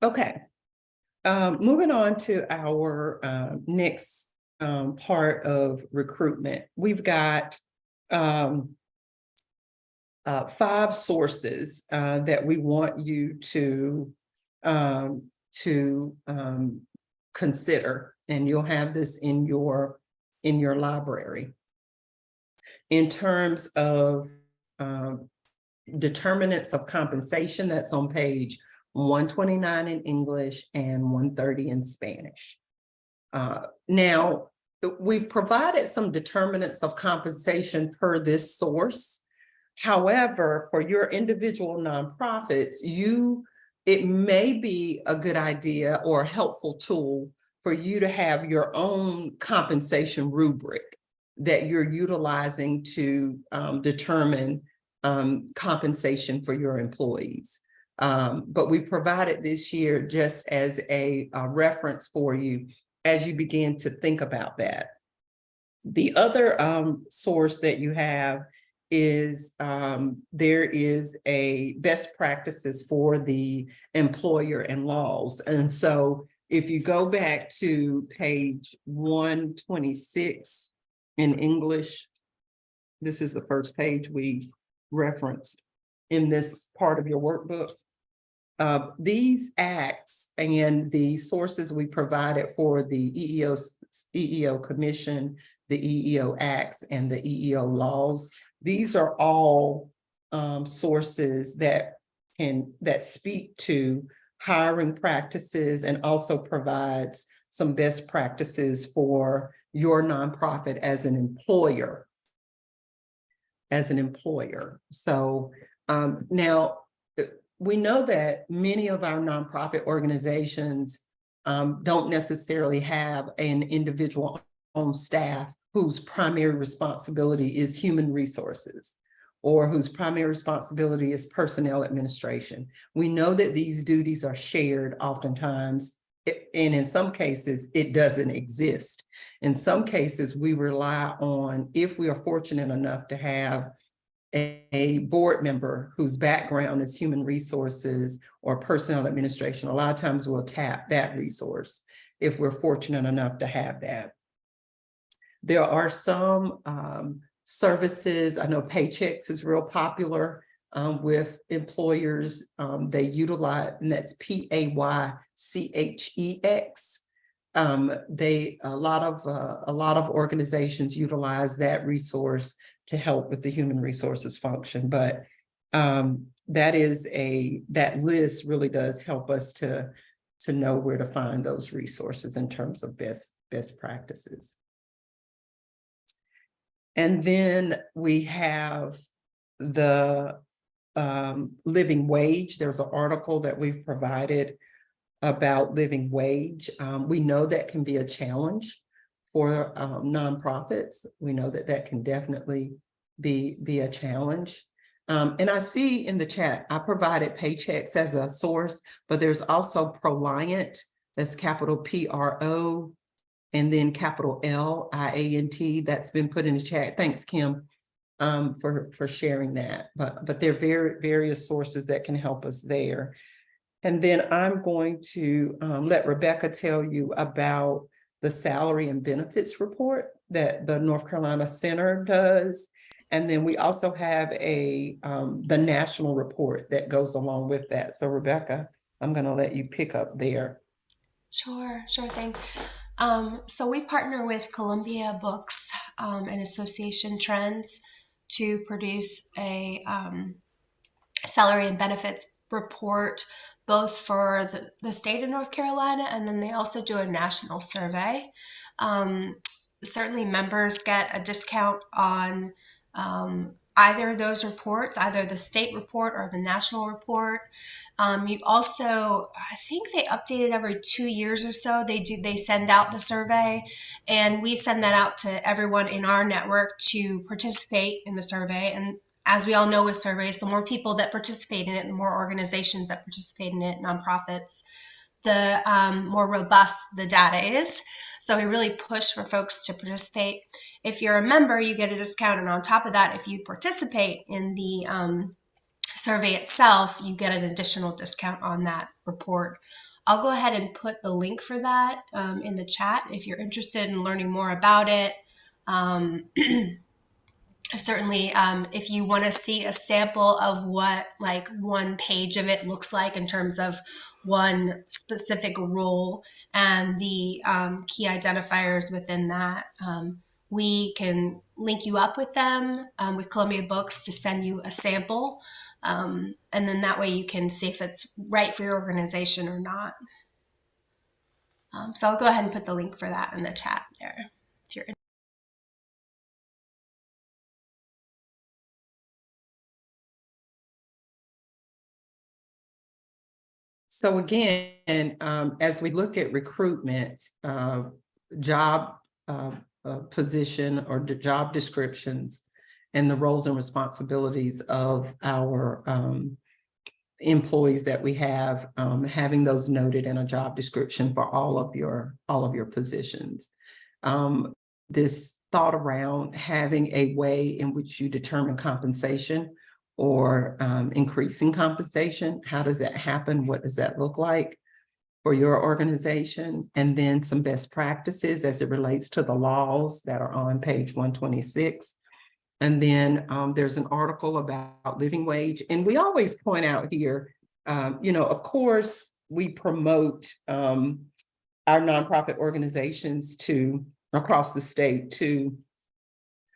Okay, moving on to our next part of recruitment. We've got 5 sources that we want you to consider, and you'll have this in your library. In terms of determinants of compensation, that's on page 129 in English and 130 in Spanish. Now, we've provided some determinants of compensation per this source. However, for your individual nonprofits, it may be a good idea or a helpful tool for you to have your own compensation rubric that you're utilizing to determine compensation for your employees. But we provided this year just as a reference for you as you begin to think about that. The other source that you have is there is a best practices for the employer and laws. And so if you go back to page 126 in English, this is the first page we referenced. in this part of your workbook. These acts and the sources we provided for the EEO Commission, the EEO Acts, and the EEO laws, these are all sources that speak to hiring practices and also provides some best practices for your nonprofit as an employer. So now we know that many of our nonprofit organizations don't necessarily have an individual on staff whose primary responsibility is human resources, or whose primary responsibility is personnel administration. We know that these duties are shared oftentimes, and in some cases, it doesn't exist. In some cases, we rely on, if we are fortunate enough to have a board member whose background is human resources or personnel administration, a lot of times we'll tap that resource if we're fortunate enough to have that. There are some services, I know Paychex is real popular with employers. They utilize, and that's Paychex. A lot of organizations utilize that resource to help with the human resources function, but that list really does help us to know where to find those resources in terms of best practices. And then we have the living wage. There's an article that we've provided about living wage. We know that can be a challenge for nonprofits. We know that can definitely be a challenge. And I see in the chat, I provided Paychex as a source, but there's also Proliant, that's capital P-R-O, and then capital L-I-A-N-T, that's been put in the chat. Thanks, Kim, for sharing that. But there are various sources that can help us there. And then I'm going to let Rebecca tell you about the salary and benefits report that the North Carolina Center does. And then we also have the national report that goes along with that. So Rebecca, I'm going to let you pick up there.
Sure thing. So we partner with Columbia Books and Association Trends to produce a salary and benefits report, both for the state of North Carolina, and then they also do a national survey. Certainly members get a discount on either of those reports, either the state report or the national report. You also, I think they update it every 2 years or so. They send out the survey, and we send that out to everyone in our network to participate in the survey. And as we all know with surveys, the more people that participate in it, the more organizations that participate in it, nonprofits, the more robust the data is. So we really push for folks to participate. If you're a member, you get a discount. And on top of that, if you participate in the survey itself, you get an additional discount on that report. I'll go ahead and put the link for that in the chat if you're interested in learning more about it. Certainly, if you want to see a sample of what like one page of it looks like in terms of one specific role and the key identifiers within that, we can link you up with them, with Columbia Books, to send you a sample. And then that way you can see if it's right for your organization or not. So I'll go ahead and put the link for that in the chat there if you're interested.
So again, as we look at recruitment, job position or job descriptions, and the roles and responsibilities of our employees that we have, having those noted in a job description for all of your positions. This thought around having a way in which you determine compensation or increasing compensation. How does that happen? What does that look like for your organization? And then some best practices as it relates to the laws that are on page 126. And then there's an article about living wage. And we always point out here, of course, we promote our nonprofit organizations across the state to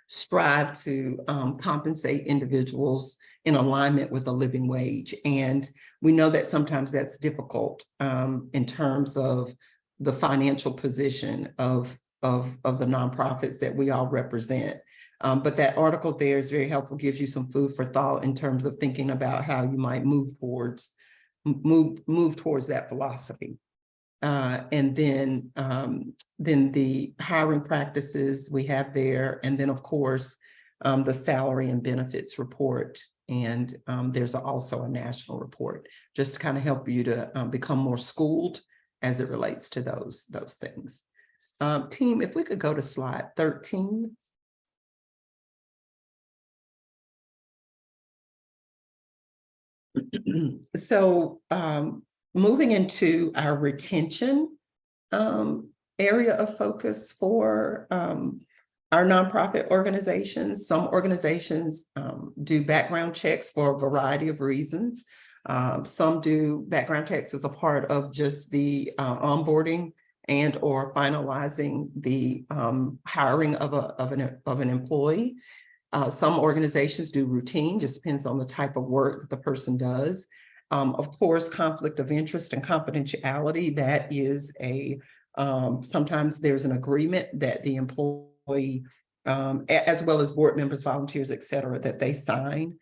strive to compensate individuals in alignment with a living wage. And we know that sometimes that's difficult in terms of the financial position of the nonprofits that we all represent. But that article there is very helpful, gives you some food for thought in terms of thinking about how you might move towards that philosophy. And then the hiring practices we have there, and then of course, the salary and benefits report. And there's also a national report, just to kind of help you to become more schooled as it relates to those things. Team, if we could go to slide 13. So moving into our retention area of focus for our nonprofit organizations. Some organizations do background checks for a variety of reasons. Some do background checks as a part of just the onboarding and or finalizing the hiring of an employee. Some organizations do routine, just depends on the type of work that the person does. Of course, conflict of interest and confidentiality, that is sometimes there's an agreement that the employee, as well as board members, volunteers, et cetera, that they sign.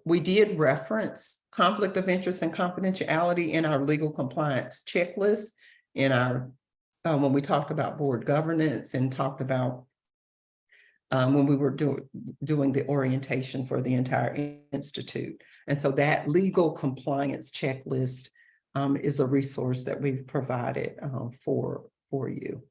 We did reference conflict of interest and confidentiality in our legal compliance checklist in our, when we talked about board governance and talked about when we were doing the orientation for the entire institute. And so that legal compliance checklist is a resource that we've provided for you.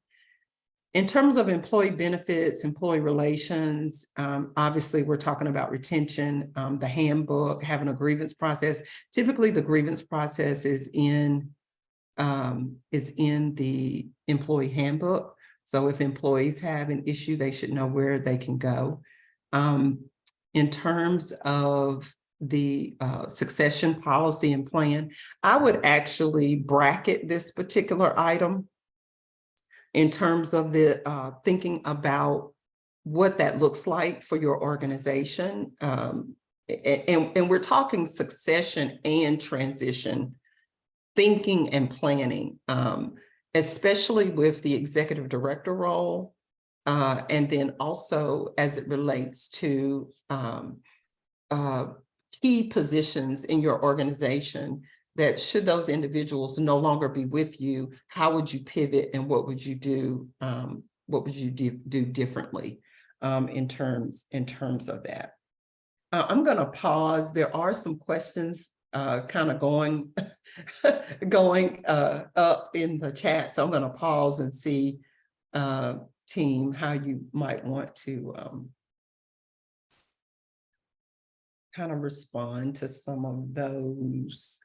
In terms of employee benefits, employee relations, obviously we're talking about retention, the handbook, having a grievance process. Typically the grievance process is in the employee handbook. So if employees have an issue, they should know where they can go. In terms of the succession policy and plan, I would actually bracket this particular item in terms of the thinking about what that looks like for your organization. And we're talking succession and transition thinking and planning. Especially with the executive director role, and then also as it relates to key positions in your organization, that should those individuals no longer be with you, how would you pivot and what would you do? What would you do differently in terms of that? I'm going to pause. There are some questions kind of going up in the chat. So I'm going to pause and see, team, how you might want to kind of respond to some of those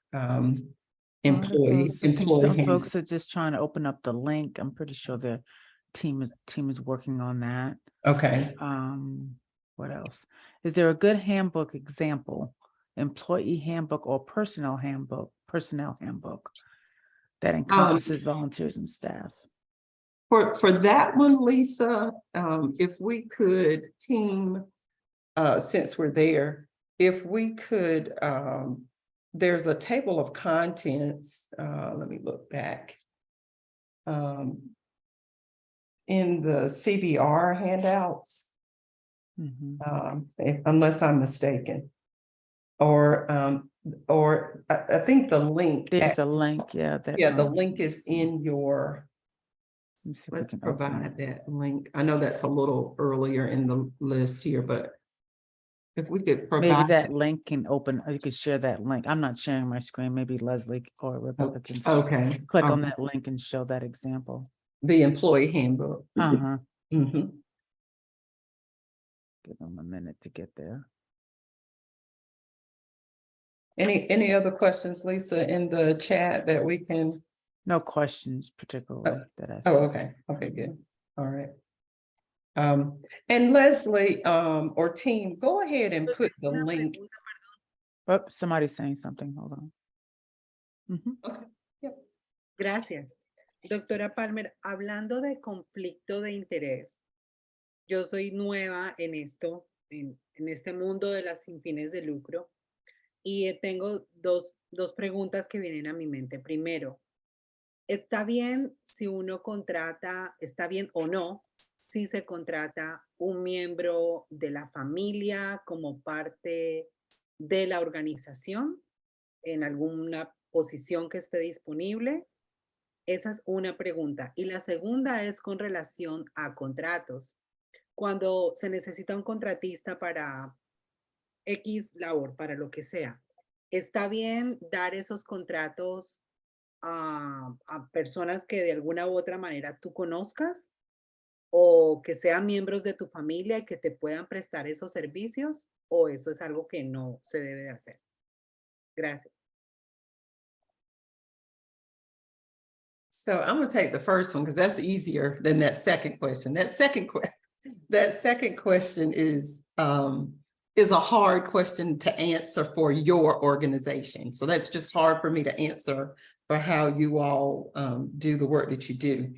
employee
Some
handbook.
folks are just trying to open up the link. I'm pretty sure the team is working on that.
Okay.
What else? Is there a good handbook example? Employee handbook or personnel handbook that encompasses volunteers and staff?
For that one, Lisa, if we could, team, since we're there, if we could, there's a table of contents, let me look back. In the CBR handouts, unless I'm mistaken. Or I think the link.
There's a link, yeah.
The link is in your, let's provide that link. I know that's a little earlier in the list here, but if we could provide.
Maybe that link can open, you could share that link. I'm not sharing my screen. Maybe Leslie or Rebecca can click on that link and show that example.
The employee handbook.
Give them a minute to get there.
Any other questions, Lisa, in the chat that we can?
No questions particularly that I see.
Oh, okay. Okay, good. All right. And Leslie, or team, go ahead and put the
Una
link.
pregunta.
Oh, somebody's saying something. Hold on. Mhm.
Okay, yep.
Gracias. Doctora Palmer, hablando de conflicto de interés, yo soy nueva en esto, en este mundo de las sin fines de lucro, y tengo dos preguntas que vienen a mi mente. Primero, ¿está bien si uno contrata, está bien o no, si se contrata un miembro de la familia como parte de la organización en alguna posición que esté disponible? Esa es una pregunta. Y la segunda es con relación a contratos. Cuando se necesita un contratista para X labor, para lo que sea, ¿está bien dar esos contratos a personas que de alguna u otra manera tú conozcas o que sean miembros de tu familia y que te puedan prestar esos servicios? ¿O eso es algo que no se debe de hacer? Gracias.
So I'm gonna take the first one because that's easier than that second question. That second question is a hard question to answer for your organization. So that's just hard for me to answer for how you all do the work that you do.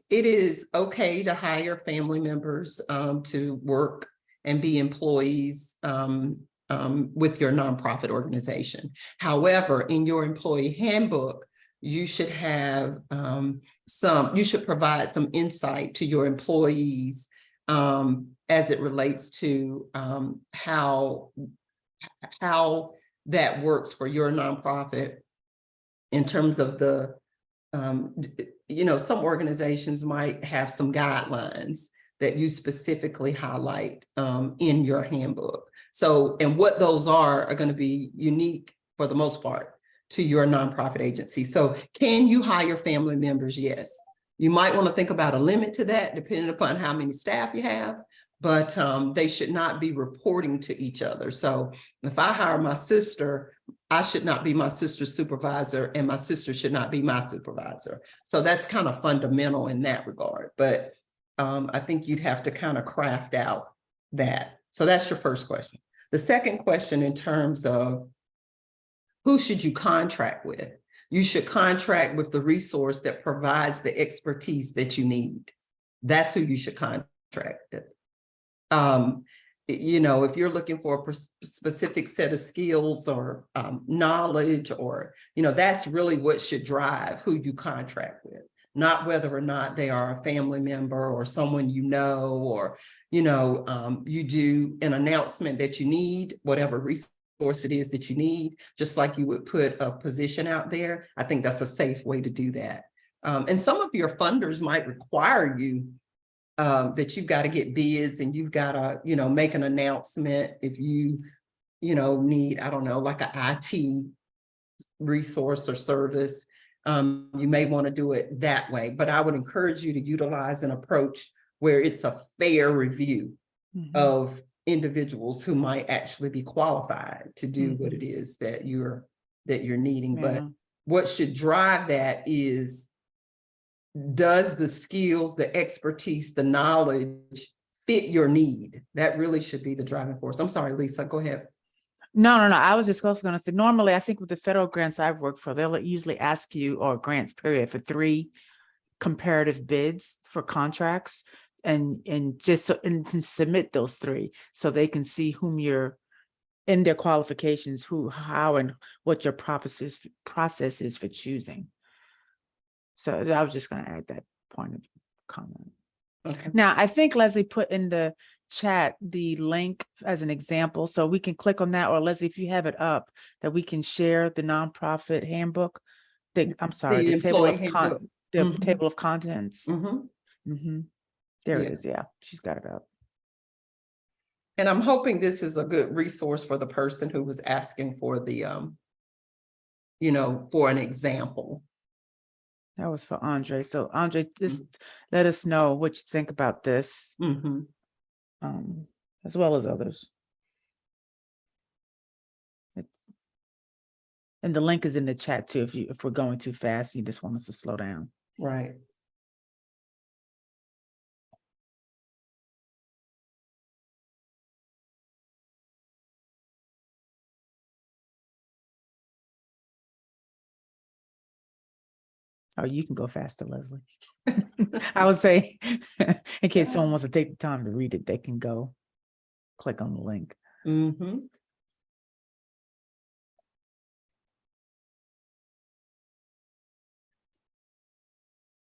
It is okay to hire family members to work and be employees with your nonprofit organization. However, in your employee handbook, you should have you should provide some insight to your employees as it relates to how that works for your nonprofit in terms of the, some organizations might have some guidelines that you specifically highlight in your handbook. So, and what those are going to be unique for the most part to your nonprofit agency. So can you hire family members? Yes. You might want to think about a limit to that depending upon how many staff you have, but they should not be reporting to each other. So if I hire my sister, I should not be my sister's supervisor and my sister should not be my supervisor. So that's kind of fundamental in that regard. But I think you'd have to kind of craft out that. So that's your first question. The second question in terms of who should you contract with? You should contract with the resource that provides the expertise that you need. That's who you should contract with. If you're looking for a specific set of skills or knowledge, or, that's really what should drive who you contract with, not whether or not they are a family member or someone or, you do an announcement that you need, whatever resource it is that you need, just like you would put a position out there. I think that's a safe way to do that. And some of your funders might require you that you've got to get bids and you've got to, make an announcement if you, need, I don't know, like an IT resource or service. You may want to do it that way, but I would encourage you to utilize an approach where it's a fair review of individuals who might actually be qualified to do what it is that you're needing.
Yeah.
But what should drive that is, does the skills, the expertise, the knowledge fit your need? That really should be the driving force. I'm sorry, Lisa, go ahead.
No. I was just also going to say, normally, I think with the federal grants I've worked for, they'll usually ask you, or grants period, for 3 comparative bids for contracts, and to submit those 3 so they can see whom you're in their qualifications, how and what your process is for choosing. So I was just going to add that point of comment.
Okay.
Now, I think Leslie put in the chat the link as an example, so we can click on that, or Leslie, if you have it up, that we can share the nonprofit handbook. The table of
handbook.
table of contents.
Mm-hmm.
There
Yeah.
it is. Yeah, she's got it up.
And I'm hoping this is a good resource for the person who was asking for the, for an example.
That was for Andre. So Andre, let us know what you think about this, as well as others. And the link is in the chat too. If we're going too fast, you just want us to slow down.
Right.
Oh, you can go faster, Leslie. I would say, in case someone wants to take the time to read it, they can go click on the link.
Mhm.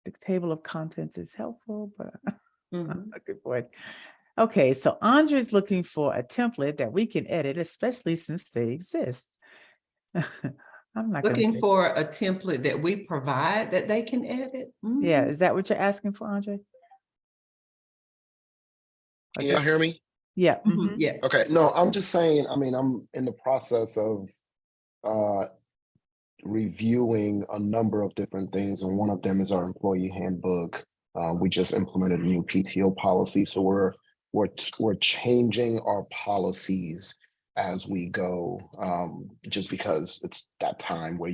The table of contents is helpful, but
Mhm.
good point. Okay, so Andre's looking for a template that we can edit, especially since they exist. I'm not gonna
Looking
say,
for a template that we provide that they can edit.
yeah,
Mm.
is that what you're asking for, Andre? Or
Can y'all
just,
hear me?
yeah.
Mhm. Yes.
Okay, no, I'm just saying, I mean, I'm in the process of uh reviewing a number of different things, and one of them is our employee handbook. We just implemented a new PTO policy, so we're changing our policies as we go, just because it's that time where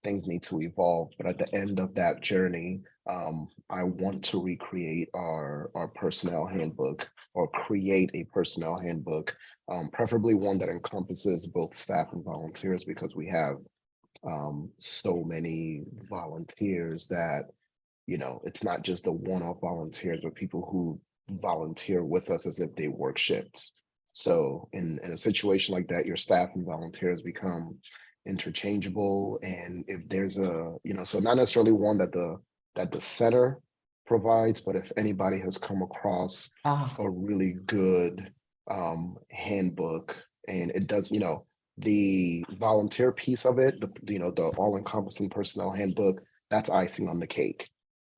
things need to evolve. But at the end of that journey, I want to recreate our personnel handbook, or create a personnel handbook, preferably one that encompasses both staff and volunteers, because we have so many volunteers that, it's not just the one-off volunteers, but people who volunteer with us as if they work shifts. So in a situation like that, your staff and volunteers become interchangeable. And if there's so not necessarily one that the center provides, but if anybody has come across
Ah,
a really good handbook, and it does, the volunteer piece of it, the all-encompassing personnel handbook, that's icing on the cake.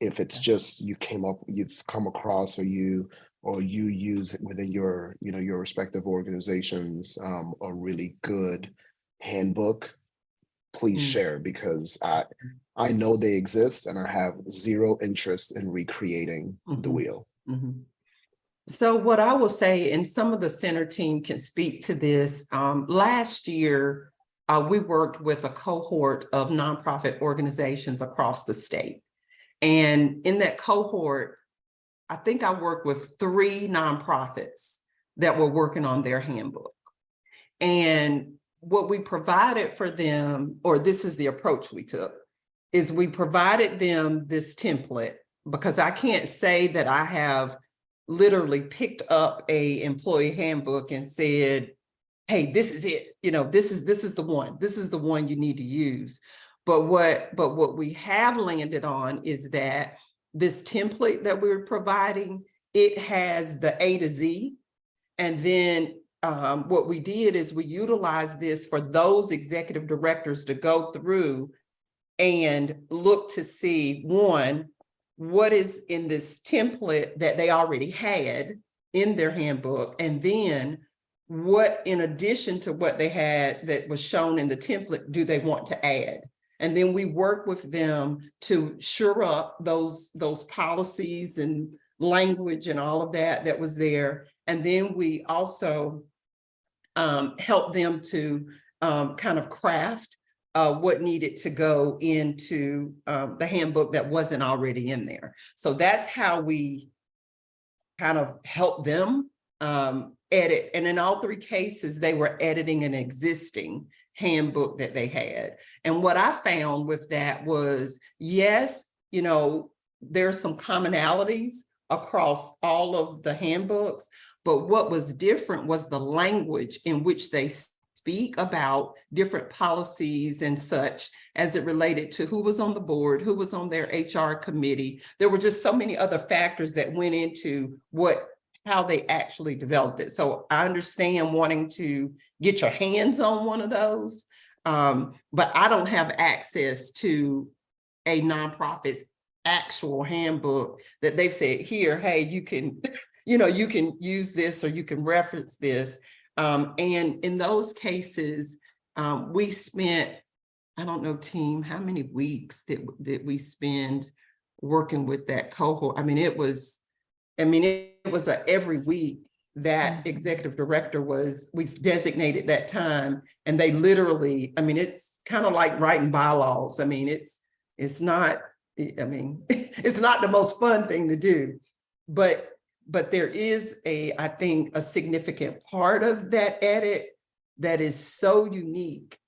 If it's just you've come across, or you use it within your respective organizations, a really good handbook, please
Mm.
share, because I know they exist, and I have zero interest in recreating the
Mhm.
wheel.
Mhm. So what I will say, and some of the center team can speak to this, last year, we worked with a cohort of nonprofit organizations across the state. And in that cohort, I think I worked with 3 nonprofits that were working on their handbook. And what we provided for them, or this is the approach we took, is we provided them this template, because I can't say that I have literally picked up a employee handbook and said, hey, this is it, this is the one you need to use. But what we have landed on is that this template that we're providing, it has the A to Z. And then what we did is we utilized this for those executive directors to go through and look to see, one, what is in this template that they already had in their handbook, and then what, in addition to what they had that was shown in the template, do they want to add? And then we work with them to shore up those policies and language and all of that was there. And then we also help them to kind of craft what needed to go into the handbook that wasn't already in there. So that's how we kind of help them edit. And in all 3 cases, they were editing an existing handbook that they had. And what I found with that was, yes, there's some commonalities across all of the handbooks, but what was different was the language in which they speak about different policies and such, as it related to who was on the board, who was on their HR committee. There were just so many other factors that went into how they actually developed it. So I understand wanting to get your hands on one of those, but I don't have access to a nonprofit's actual handbook that they've said, here, hey, you can, you can use this, or you can reference this. And in those cases, we spent, I don't know, team, how many weeks did we spend working with that cohort? I mean, it was every week that executive director we designated that time, and they literally, it's kind of like writing bylaws. It's not, it's not the most fun thing to do, but there is I think a significant part of that edit that is so unique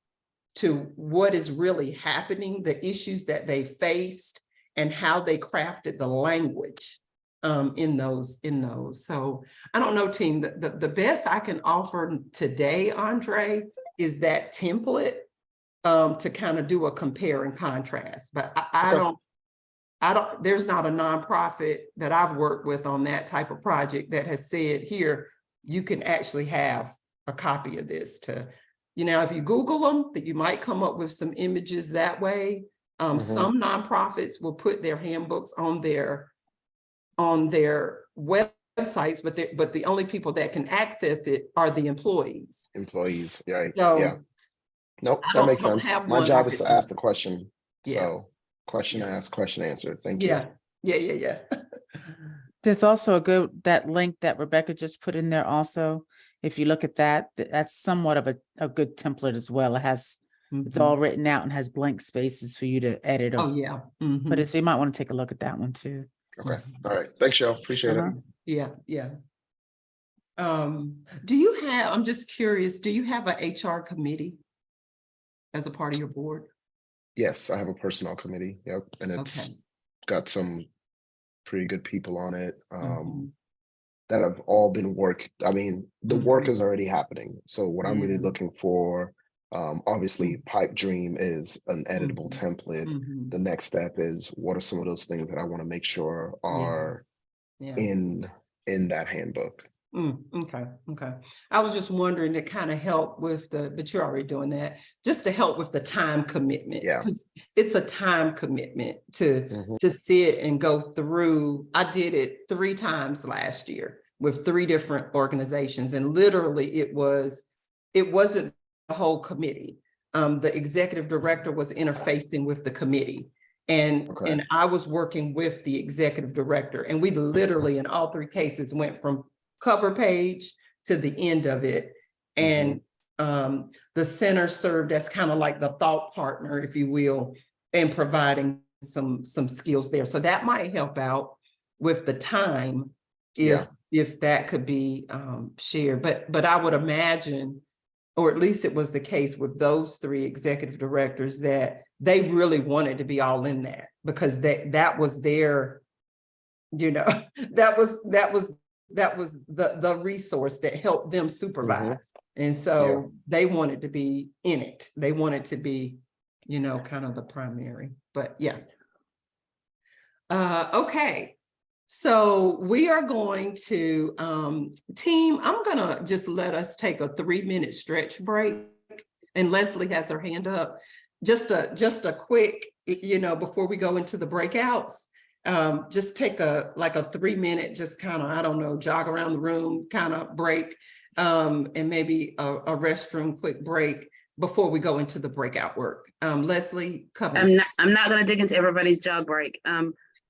what is really happening, the issues that they faced, and how they crafted the language in those. So I don't know, team, the best I can offer today, Andre, is that template to kind of do a compare and contrast. But I don't, there's not a nonprofit that I've worked with on that type of project that has said, here, you can actually have a copy of this to, if you Google them, that you might come up with some images that way. Some nonprofits will put their handbooks on their websites, but the only people that can access it are the employees.
Employees, right?
So
Yeah. Nope,
I
that makes
don't
sense.
have
My
one
job
I
is
could
to ask
do.
the question.
Yeah.
So question asked, question answered. Thank you.
Yeah.
There's also that link that Rebecca just put in there also. If you look at that, that's somewhat of a good template as well. It has, it's all written out and has blank spaces for you to edit.
Oh, yeah. Mhm.
But so you might want to take a look at that one too.
Okay. All right. Thanks, Cheryl. Appreciate it.
Yeah. Do you have, I'm just curious, do you have an HR committee as a part of your board?
Yes, I have a personnel committee. Yep. And it's
Okay.
got some pretty good people on it
Mhm.
that have all been the work
Mhm.
is already happening. So what I'm really
Yeah.
looking for, obviously Pipe Dream is an editable
Mhm.
template.
Mhm.
The next step is what are some of those things that I want to make sure are
Yeah.
in that handbook.
Okay. I was just wondering to kind of help with but you're already doing that, just to help with the time commitment.
Yeah.
'Cause it's a time commitment to
Mhm.
sit and go through. I did it 3 times last year with 3 different organizations, and literally it wasn't the whole committee. The executive director was interfacing with the committee. And
Okay.
I was working with the executive director, and we literally in all 3 cases went from cover page to the end of it. And the center served as kind of like the thought partner, if you will, in providing some skills there. So that might help out with the time if that could be shared. But I would imagine, or at least it was the case with those 3 executive directors, that they really wanted to be all in that, because that was their, that was the resource that helped them supervise. And so they wanted to be in it. They wanted to be, kind of the primary, but yeah. Okay. So we are going to, team, I'm gonna just let us take a 3-minute stretch break. And Leslie has her hand up. Just a quick, before we go into the breakouts, just take a 3-minute, just kind of, I don't know, jog around the room kind of break, and maybe a restroom quick break before we go into the breakout work. Leslie,
I'm not going to dig into everybody's jog break.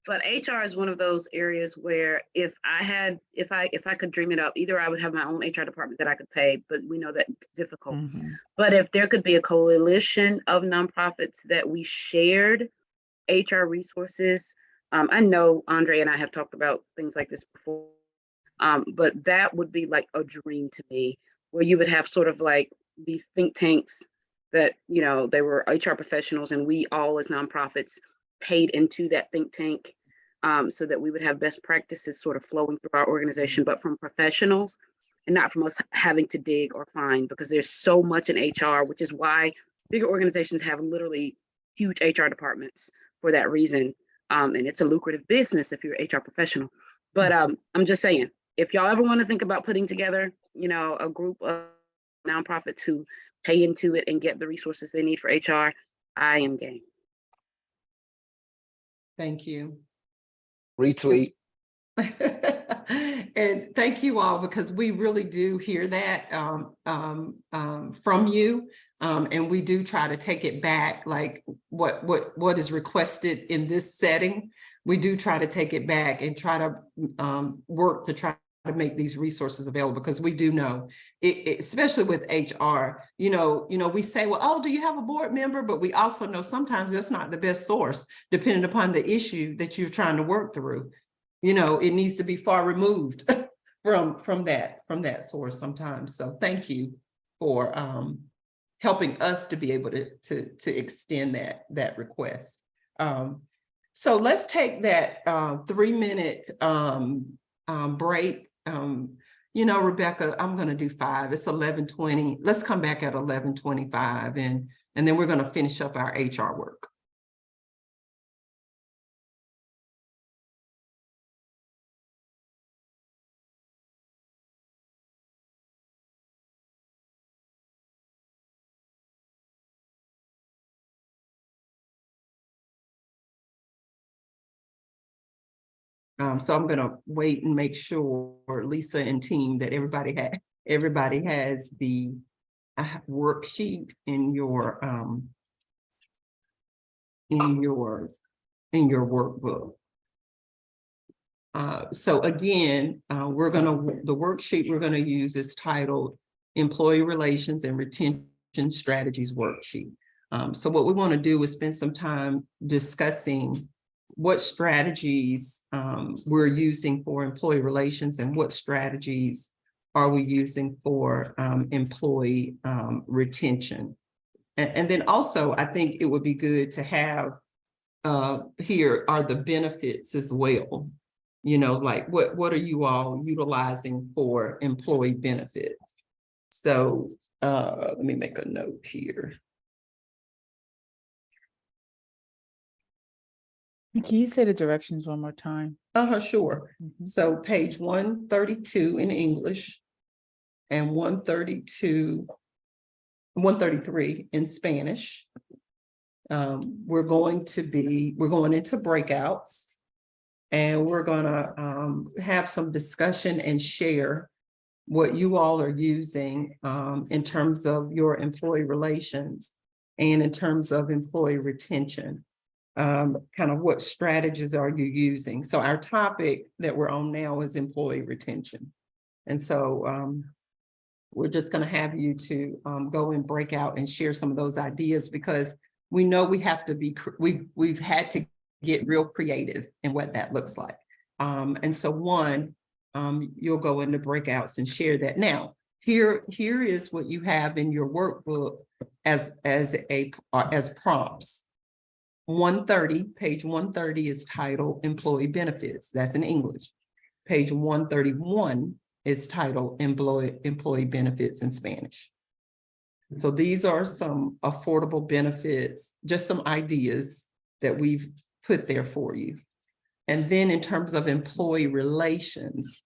But HR is one of those areas where if I could dream it up, either I would have my own HR department that I could pay, but we know that it's difficult. But if there could be a coalition of nonprofits that we shared HR resources, I know Andre and I have talked about things like this before, but that would be like a dream to me, where you would have sort of like these think tanks that, they were HR professionals, and we all as nonprofits paid into that think tank, so that we would have best practices sort of flowing through our organization, but from professionals and not from us having to dig or find, because there's so much in HR, which is why bigger organizations have literally huge HR departments for that reason. And it's a lucrative business if you're an HR professional. But I'm just saying, if y'all ever want to think about putting together, a group of nonprofits who pay into it and get the resources they need for HR, I am game.
Thank you.
Retweet.
And thank you all, because we really do hear that from you, and we do try to take it back, like what is requested in this setting. We do try to take it back and try to work to try to make these resources available, because we do know especially with HR, we say, well, oh, do you have a board member? But we also know sometimes that's not the best source, depending upon the issue that you're trying to work through. It needs to be far removed from that source sometimes. So thank you for helping us to be able to extend that request. So let's take that 3-minute break. You know, Rebecca, I'm going to do 5. It's 11:20. Let's come back at 11:25, and then we're going to finish up our HR work. So I'm gonna wait and make sure Lisa and team that everybody has the worksheet in your workbook. So again, the worksheet we're gonna use is titled Employee Relations and Retention Strategies Worksheet. So what we want to do is spend some time discussing what strategies we're using for employee relations and what strategies are we using for employee retention. And then also, I think it would be good to have here are the benefits as well. You know, like what are you all utilizing for employee benefits? So let me make a note here.
Can you say the directions one more time?
Sure.
Mhm.
So page 132 in English and 133 in Spanish. We're going into breakouts, and we're gonna have some discussion and share what you all are using in terms of your employee relations and in terms of employee retention. Kind of what strategies are you using? So our topic that we're on now is employee retention. And so we're just going to have you to go and break out and share some of those ideas, because we know we have to be, we've had to get real creative in what that looks like. And so you'll go into breakouts and share that. Now, here is what you have in your workbook as prompts. 130, page 130 is titled Employee Benefits. That's in English. Page 131 is titled Employee Benefits in Spanish. So these are some affordable benefits, just some ideas that we've put there for you. And then in terms of employee relations,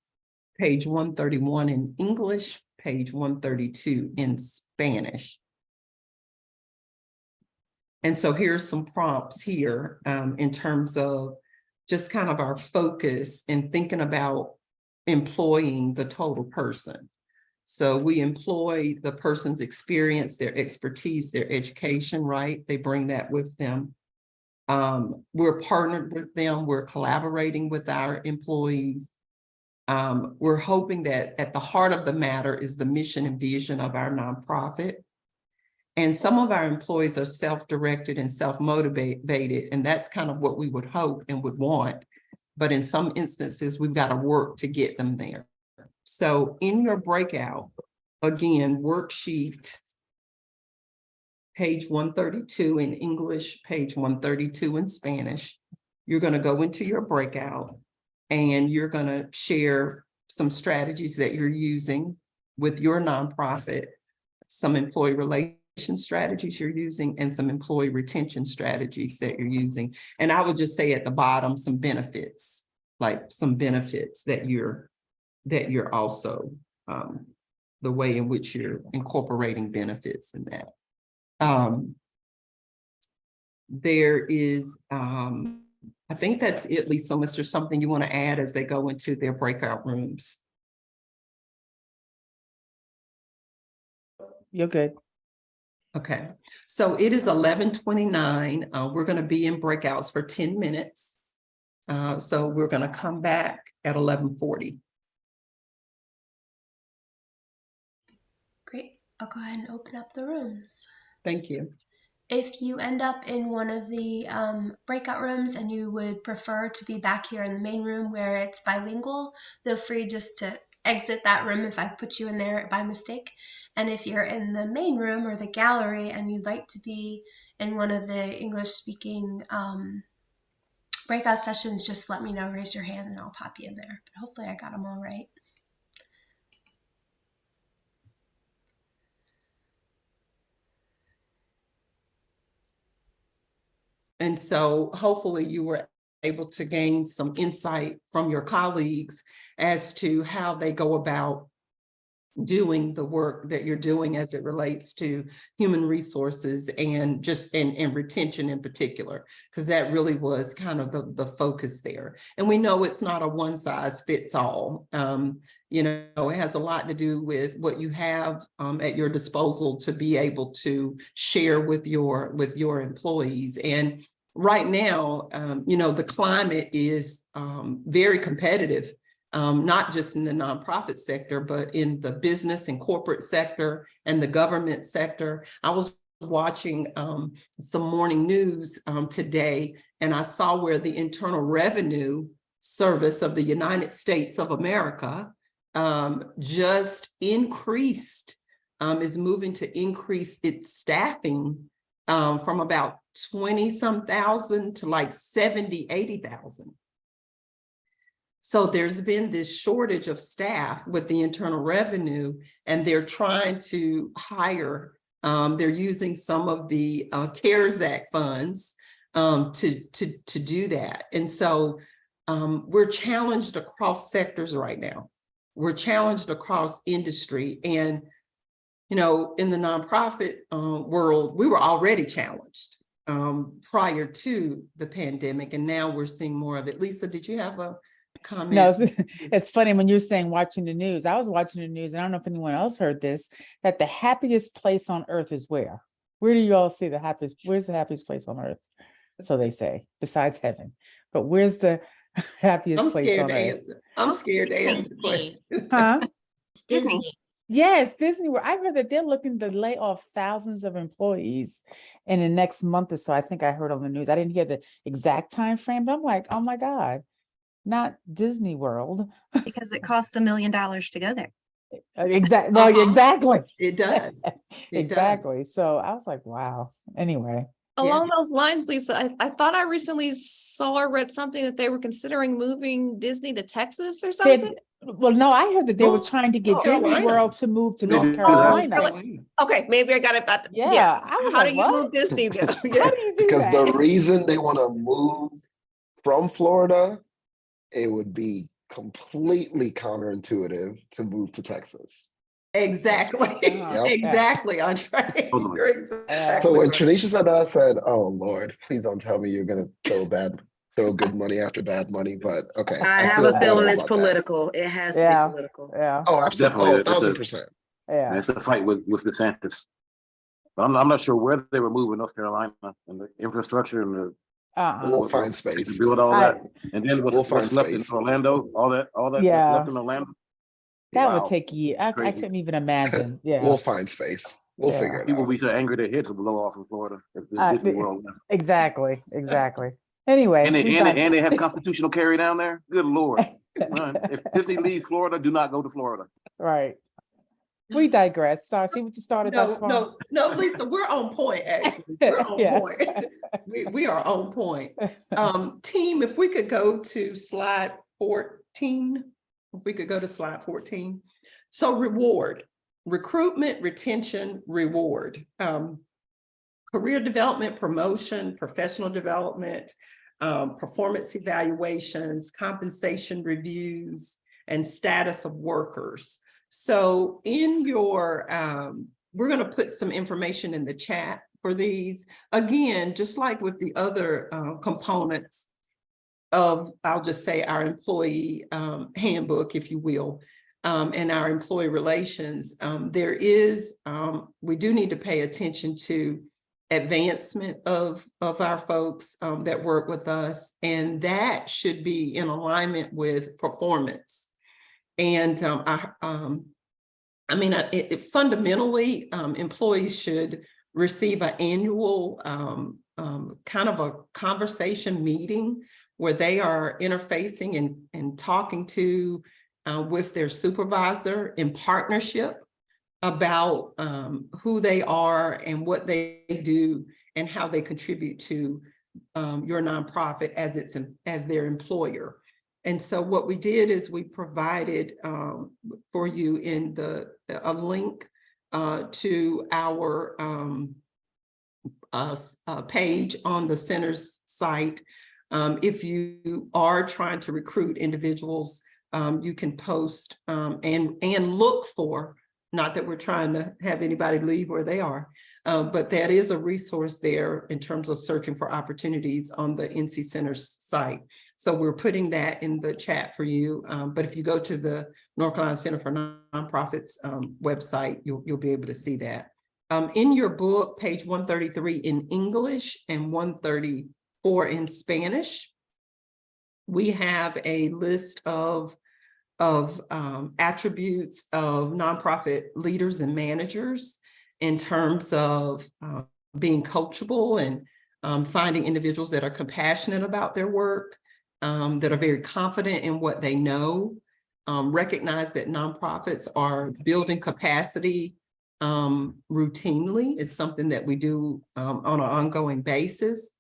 page 131 in English, page 132 in Spanish. And so here's some prompts here in terms of just kind of our focus in thinking about employing the total person. So we employ the person's experience, their expertise, their education, right? They bring that with them. We're partnered with them. We're collaborating with our employees. We're hoping that at the heart of the matter is the mission and vision of our nonprofit. And some of our employees are self-directed and self-motivated, and that's kind of what we would hope and would want. But in some instances, we've got to work to get them there. So in your breakout, again, worksheet, page 132 in English, page 132 in Spanish, you're going to go into your breakout and you're going to share some strategies that you're using with your nonprofit, some employee relations strategies you're using, and some employee retention strategies that you're using. And I would just say at the bottom, some benefits, like some benefits that you're also, the way in which you're incorporating benefits in that. There is, I think that's it, Lisa, unless there's something you want to add as they go into their breakout rooms.
You're good.
Okay, so it is 11:29. We're going to be in breakouts for 10 minutes. So we're going to come back at 11:40.
Great. I'll go ahead and open up the rooms.
Thank you.
If you end up in one of the breakout rooms and you would prefer to be back here in the main room where it's bilingual, feel free just to exit that room if I put you in there by mistake. And if you're in the main room or the gallery and you'd like to be in one of the English speaking breakout sessions, just let me know, raise your hand, and I'll pop you in there. But hopefully I got them all right.
And so hopefully you were able to gain some insight from your colleagues as to how they go about doing the work that you're doing as it relates to human resources and just and retention in particular, because that really was kind of the focus there. And we know it's not a one size fits all. You know, it has a lot to do with what you have at your disposal to be able to share with your employees. And right now, you know, the climate is very competitive. Not just in the nonprofit sector, but in the business and corporate sector and the government sector. I was watching some morning news today, and I saw where the Internal Revenue Service of the United States of America just increased, is moving to increase its staffing from about 20-some thousand to like 70, 80,000. So there's been this shortage of staff with the Internal Revenue, and they're trying to hire. They're using some of the CARES Act funds to do that. And so we're challenged across sectors right now. We're challenged across industry. And, you know, in the nonprofit world, we were already challenged prior to the pandemic, and now we're seeing more of it. Lisa, did you have a comment?
No, it's funny when you're saying watching the news. I was watching the news, and I don't know if anyone else heard this, that the happiest place on earth is where? Where do you all see the happiest? Where's the happiest place on earth? So they say, besides heaven. But where's the happiest place on earth?
I'm scared to answer the question.
Huh?
It's Disney.
Yes, Disney World. I heard that they're looking to lay off thousands of employees in the next month or so. I think I heard on the news. I didn't hear the exact time frame, but I'm like, oh my God. Not Disney World.
Because it costs $1 million to go there.
Exactly. Well, exactly.
It does.
Exactly. So I was like, wow. Anyway.
Along those lines, Lisa, I thought I recently saw or read something that they were considering moving Disney to Texas or something.
Well, no, I heard that they were trying to get Disney World to move to North Carolina.
Okay, maybe I got it.
Yeah. I was
How
like,
do you
what?
move Disney there?
How do you do
Because
that?
the reason they want to move from Florida, it would be completely counterintuitive to move to Texas.
Exactly.
Yep.
Exactly, Andre. You're exactly
So when
right.
Tranisha said that, I said, "Oh Lord, please don't tell me you're gonna throw good money after bad money." But okay,
I have
feel
a
better
feeling it's
about that.
political. It has to
Yeah.
be political.
Yeah.
Oh, absolutely.
Definitely.
Oh, 1,000%.
Yeah.
It's a fight with DeSantis. But I'm not sure where they were moving North Carolina and the infrastructure and the
We'll find
to
space.
build all
I-
that. And then
We'll find
what's left in
space.
Orlando, all that
Yeah.
what's left in Orlando.
That
Wow.
would take years. I
Crazy.
couldn't even imagine. Yeah.
We'll find space. We'll
Yeah.
figure it
People
out.
be so angry their heads will blow off in Florida. If
Uh,
Disney
the-
World.
Exactly. Exactly. Anyway.
And
we
they have constitutional carry down there. Good Lord. Man, if Disney leaves Florida, do not go to Florida.
Right. We digress. Sorry, see what you started. Dr. Palmer?
No, Lisa, we're on point, actually. We're on
Yeah.
point. We are on point. Team, if we could go to slide 14. If we could go to slide 14. So recruitment, retention, reward. Career development, promotion, professional development, performance evaluations, compensation reviews, and status of workers. So in your, we're going to put some information in the chat for these. Again, just like with the other components of, I'll just say, our employee handbook, if you will, and our employee relations, we do need to pay attention to advancement of our folks that work with us, and that should be in alignment with performance. And fundamentally, employees should receive an annual kind of a conversation meeting where they are interfacing and talking to with their supervisor in partnership about who they are and what they do and how they contribute to your nonprofit as their employer. And so what we did is we provided for you in a link to our page on the center's site. If you are trying to recruit individuals, you can post and look for, not that we're trying to have anybody leave where they are, but that is a resource there in terms of searching for opportunities on the NC Center's site. So we're putting that in the chat for you. But if you go to the North Carolina Center for Nonprofits website, you'll be able to see that. In your book, page 133 in English and 134 in Spanish, we have a list of attributes of nonprofit leaders and managers in terms of being coachable and finding individuals that are compassionate about their work, that are very confident in what they know, recognize that nonprofits are building capacity routinely. It's something that we do on an ongoing basis.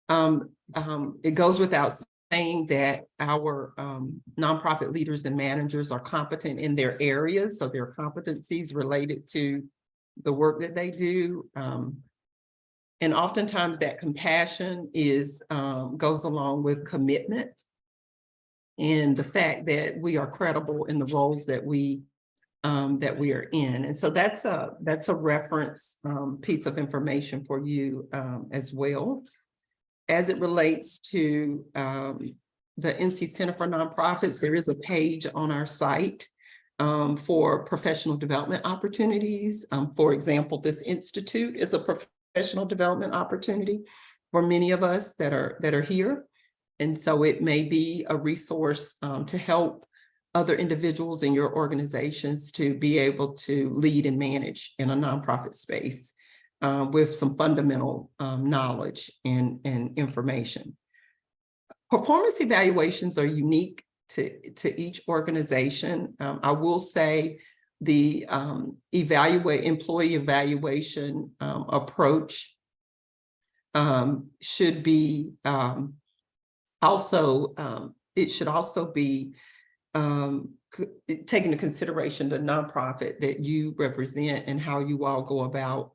It goes without saying that our nonprofit leaders and managers are competent in their areas, so their competencies related to the work that they do. And oftentimes that compassion goes along with commitment and the fact that we are credible in the roles that we are in. And so that's a reference piece of information for you as well. As it relates to the NC Center for Nonprofits, there is a page on our site for professional development opportunities. For example, this institute is a professional development opportunity for many of us that are here. And so it may be a resource to help other individuals in your organizations to be able to lead and manage in a nonprofit space with some fundamental knowledge and information. Performance evaluations are unique to each organization. I will say the employee evaluation approach should be it should also be taking into consideration the nonprofit that you represent and how you all go about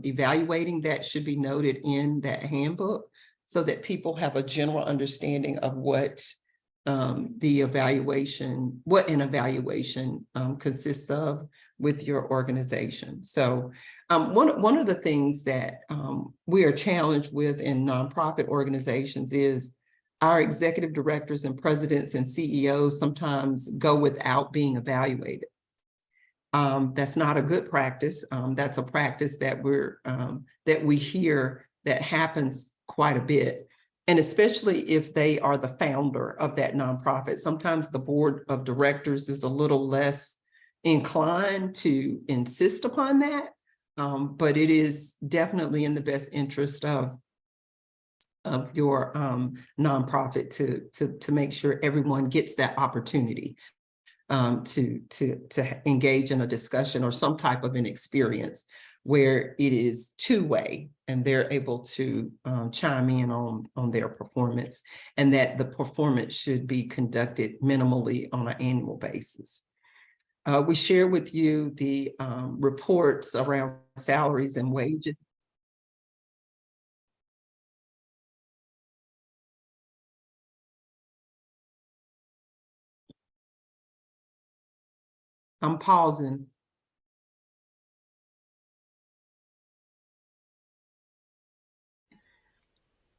evaluating. That should be noted in that handbook so that people have a general understanding of what an evaluation consists of with your organization. So one of the things that we are challenged with in nonprofit organizations is our executive directors and presidents and CEOs sometimes go without being evaluated. That's not a good practice. That's a practice that we hear that happens quite a bit. And especially if they are the founder of that nonprofit, sometimes the board of directors is a little less inclined to insist upon that. But it is definitely in the best interest of your nonprofit to make sure everyone gets that opportunity to engage in a discussion or some type of an experience where it is two-way and they're able to chime in on their performance, and that the performance should be conducted minimally on an annual basis. We share with you the reports around salaries and wages. I'm pausing.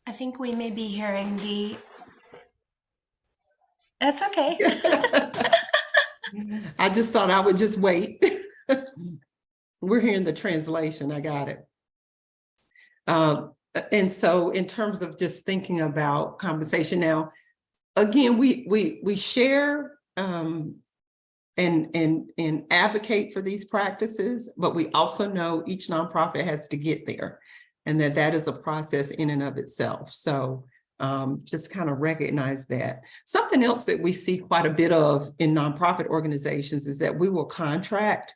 I think we may be hearing that's okay.
I just thought I would just wait. We're hearing the translation. I got it. And so in terms of just thinking about compensation now, again, we share and advocate for these practices, but we also know each nonprofit has to get there, and that is a process in and of itself. So just kind of recognize that. Something else that we see quite a bit of in nonprofit organizations is that we will contract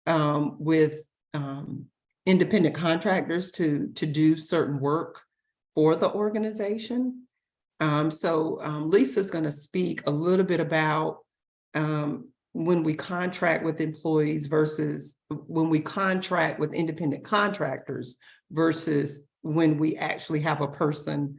with independent contractors to do certain work for the organization. Lisa's going to speak a little bit about when we contract with employees versus when we contract with independent contractors versus when we actually have a person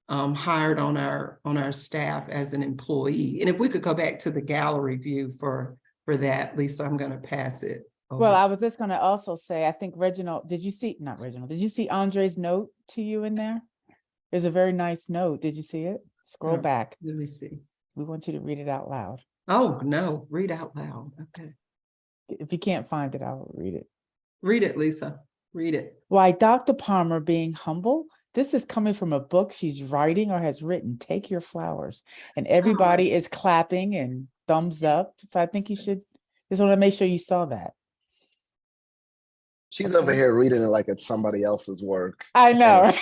hired on our staff as an employee. And if we could go back to the gallery view for that, Lisa, I'm going to pass it over.
Well, I was just gonna also say, I think Reginald, did you see Andre's note to you in there? There's a very nice note. Did you see it? Scroll
No.
back.
Let me see.
We want you to read it out loud.
Oh, no, read out loud. Okay.
If you can't find it, I'll read it.
Read it, Lisa. Read it.
Why Dr. Palmer being humble? This is coming from a book she's writing or has written, Take Your Flowers. And everybody is clapping and thumbs up. So I think you should, just want to make sure you saw that.
She's over here reading it like it's somebody else's work.
I know.
And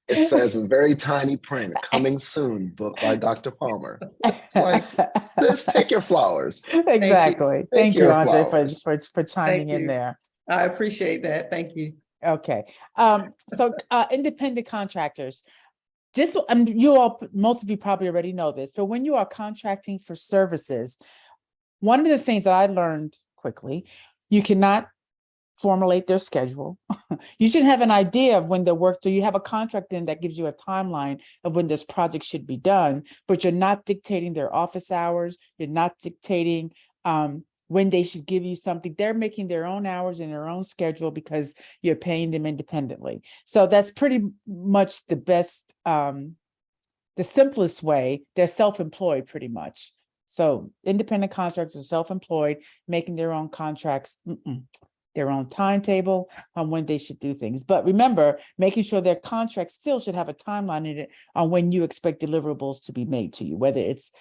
it says in very tiny print, coming soon, book by Dr. Palmer. It's like, just take your flowers.
Exactly. Thank you,
your
Andre,
flowers.
for chiming
Thank
in
you.
there.
I appreciate that. Thank you.
Okay. So independent contractors, just, most of you probably already know this, but when you are contracting for services, one of the things that I learned quickly, you cannot formulate their schedule. You should have an idea of when the work, so you have a contract in that gives you a timeline of when this project should be done, but you're not dictating their office hours. You're not dictating when they should give you something. They're making their own hours and their own schedule because you're paying them independently. So that's pretty much the best, the simplest way. They're self-employed pretty much. So independent contractors are self-employed, making their own contracts, their own timetable on when they should do things. But remember, making sure their contract still should have a timeline in it on when you expect deliverables to be made to you, whether it's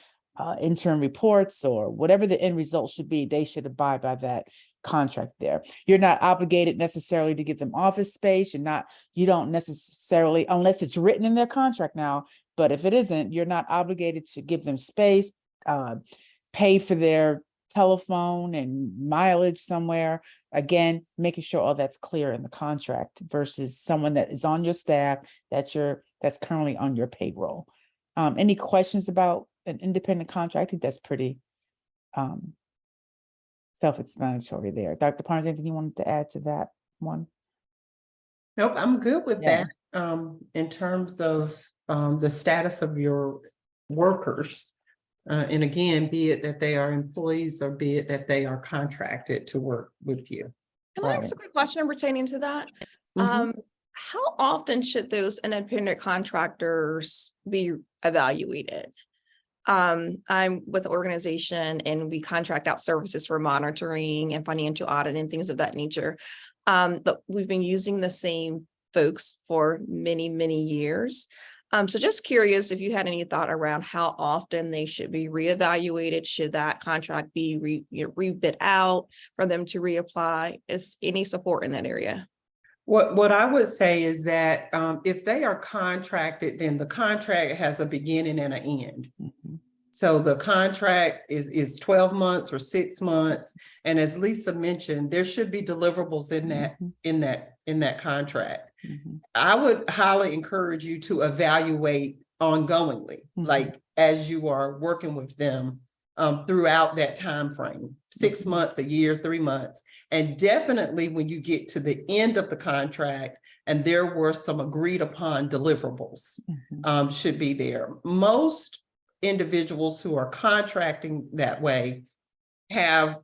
interim reports or whatever the end result should be, they should abide by that contract there. You're not obligated necessarily to give them office space. You don't necessarily, unless it's written in their contract now, but if it isn't, you're not obligated to give them space, pay for their telephone and mileage somewhere. Again, making sure all that's clear in the contract versus someone that is on your staff that's currently on your payroll. Any questions about an independent contract? I think that's pretty self-explanatory there. Dr. Parnes, anything you wanted to add to that one?
Nope, I'm good with
Yeah.
that. In terms of the status of your workers. And again, be it that they are employees or be it that they are contracted to work with you.
Can I ask a quick question pertaining to that?
Mhm.
How often should those independent contractors be evaluated? I'm with an organization and we contract out services for monitoring and financial audit and things of that nature. But we've been using the same folks for many, many years. So just curious if you had any thought around how often they should be reevaluated. Should that contract be rebid out for them to reapply? Is any support in that area?
What I would say is that if they are contracted, then the contract has a beginning and an end. So the contract is 12 months or 6 months. And as Lisa mentioned, there should be deliverables in that contract. I would highly encourage you to evaluate ongoingly, like as you are working with them throughout that time frame, 6 months, a year, 3 months. And definitely when you get to the end of the contract and there were some agreed upon deliverables should be there. Most individuals who are contracting that way have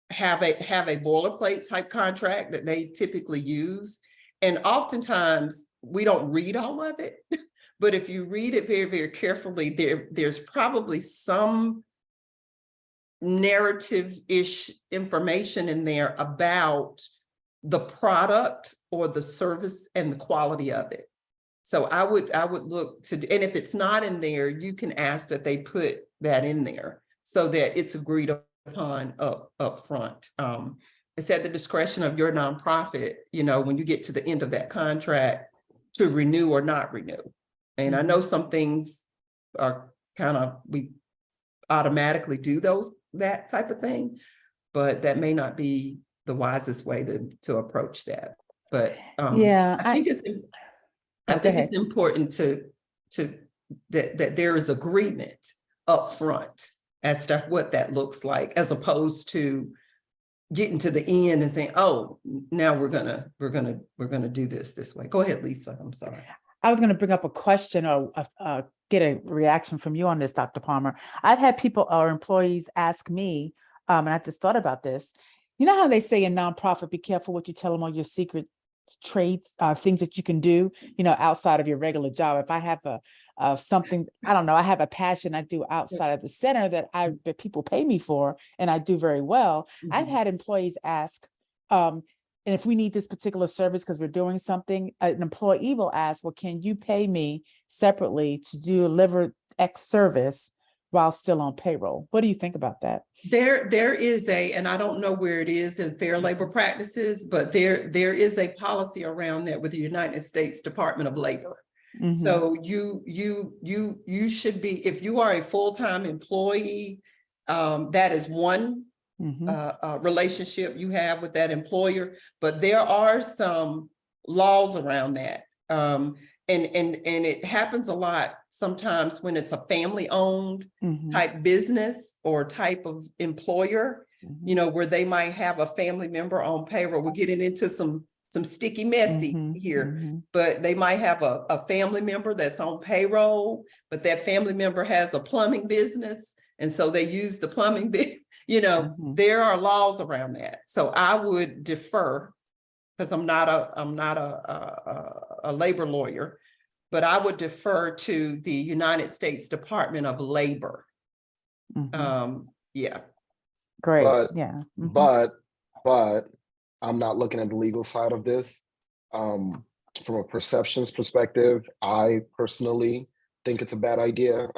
a boilerplate type contract that they typically use. And oftentimes we don't read all of it, but if you read it very, very carefully, there's probably some narrative-ish information in there about the product or the service and the quality of it. So I would look to, and if it's not in there, you can ask that they put that in there so that it's agreed upon up front. It's at the discretion of your nonprofit, when you get to the end of that contract to renew or not renew. And I know some things are kind of, we automatically do that type of thing, but that may not be the wisest way to approach that. But
Yeah,
I think I
go
think
ahead.
it's important to that there is agreement up front as to what that looks like, as opposed to getting to the end and saying, oh, now we're gonna do this way. Go ahead, Lisa. I'm sorry.
I was going to bring up a question or get a reaction from you on this, Dr. Palmer. I've had people or employees ask me, and I just thought about this. You know how they say in nonprofit, be careful what you tell them on your secret trades, things that you can do, outside of your regular job. If I have something, I don't know, I have a passion I do outside of the center that people pay me for, and I do very well. I've had employees ask, and if we need this particular service because we're doing something, an employee will ask, well, can you pay me separately to deliver X service while still on payroll? What do you think about that?
There is and I don't know where it is in fair labor practices, but there is a policy around that with the United States Department of Labor.
Mhm.
So you should be, if you are a full-time employee, that is one
Mhm.
relationship you have with that employer, but there are some laws around that. And it happens a lot sometimes when it's a family-owned
Mhm.
type business or type of employer,
Mhm.
where they might have a family member on payroll. We're getting into some sticky messy
Mhm.
here,
Mhm.
but they might have a family member that's on payroll, but that family member has a plumbing business. And so they use the plumbing
Mhm.
there are laws around that. So I would defer, because I'm not a labor lawyer, but I would defer to the United States Department of Labor.
Mhm.
Yeah.
Great.
But,
Yeah. Mhm.
but I'm not looking at the legal side of this. From a perceptions perspective, I personally think it's a bad idea.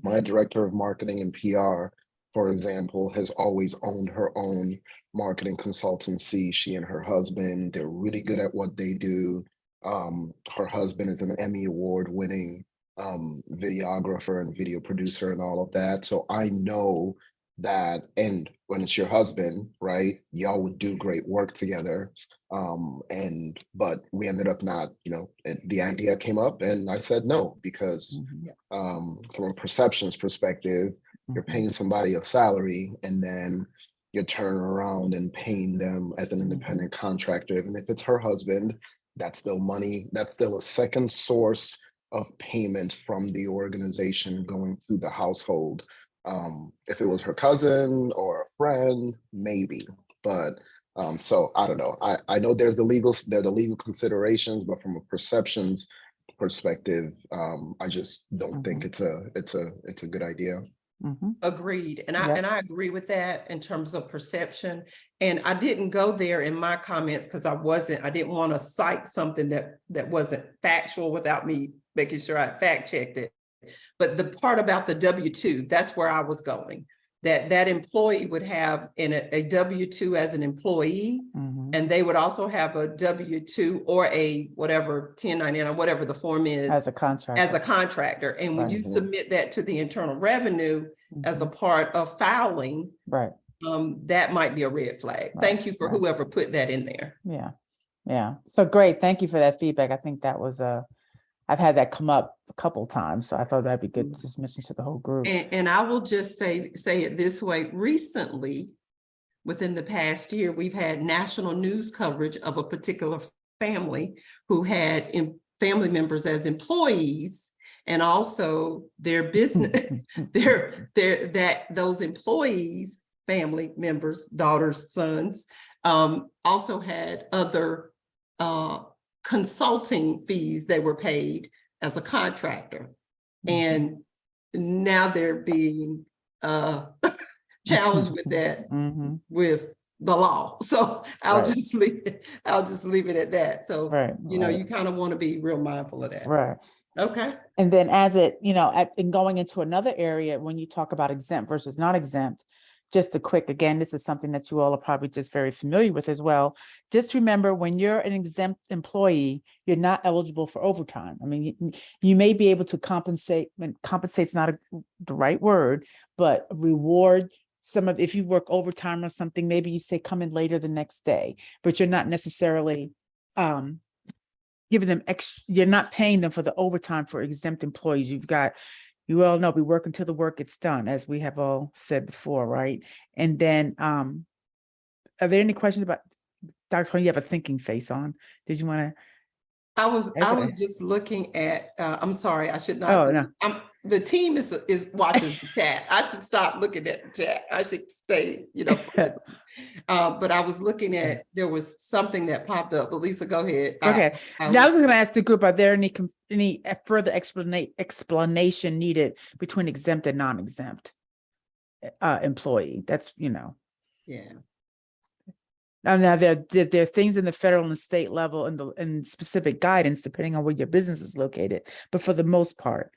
My director of marketing and PR, for example, has always owned her own marketing consultancy. She and her husband, they're really good at what they do. Her husband is an Emmy Award winning videographer and video producer and all of that. So I know that, and when it's your husband, right, y'all would do great work together. But we ended up not, the idea came up and I said no, because from a perceptions perspective, you're paying somebody a salary and then you're turning around and paying them as an independent contractor. And if it's her husband, that's still money, that's still a second source of payment from the organization going to the household. If it was her cousin or a friend, maybe, but so I don't know. I know there are the legal considerations, but from a perceptions perspective, I just don't think it's a good idea.
Mhm.
Agreed. And
Yep.
I agree with that in terms of perception. And I didn't go there in my comments because I didn't want to cite something that wasn't factual without me making sure I fact checked it. But the part about the W-2, that's where I was going. That employee would have a W-2 as an employee,
Mhm.
and they would also have a W-2 or a whatever 1099 or whatever the form is
As a contractor.
as a contractor. And when
Right.
you submit that to the Internal Revenue as a
Mhm.
part of filing,
Right.
that might be a red flag.
Right,
Thank you for
right.
whoever put that in there.
Yeah. Yeah. So great. Thank you for that feedback. I think that was I've had that come up a couple times, so I thought that'd be good to just mention to the whole group.
And I will just say it this way. Recently, within the past year, we've had national news coverage of a particular family who had family members as employees, and also their business, those employees, family members, daughters, sons, also had other consulting fees they were paid as a contractor. And now they're being challenged with that with the law. So I'll just leave it at that. So
Right,
you kind of want to be real mindful of that.
right.
Okay.
And then as it, in going into another area, when you talk about exempt versus not exempt, just a quick, again, this is something that you all are probably just very familiar with as well. Just remember, when you're an exempt employee, you're not eligible for overtime. I mean, you may be able to compensate, and compensate's not the right word, but reward some of, if you work overtime or something, maybe you say come in later the next day, but you're not necessarily giving them extra, you're not paying them for the overtime for exempt employees. You all know we work until the work gets done, as we have all said before, right? And then, are there any questions about, Dr. Tony, you have a thinking face on. Did you want to?
I was just looking at, I'm sorry, I should not.
Oh, no.
The team is watching the chat. I should stop looking at the chat. I should say, but I was looking at, there was something that popped up, but Lisa, go ahead.
Okay, now I was going to ask the group, are there any further explanation needed between exempt and non-exempt employee? That's,
Yeah.
Now there are things in the federal and state level and specific guidance depending on where your business is located. But for the most part,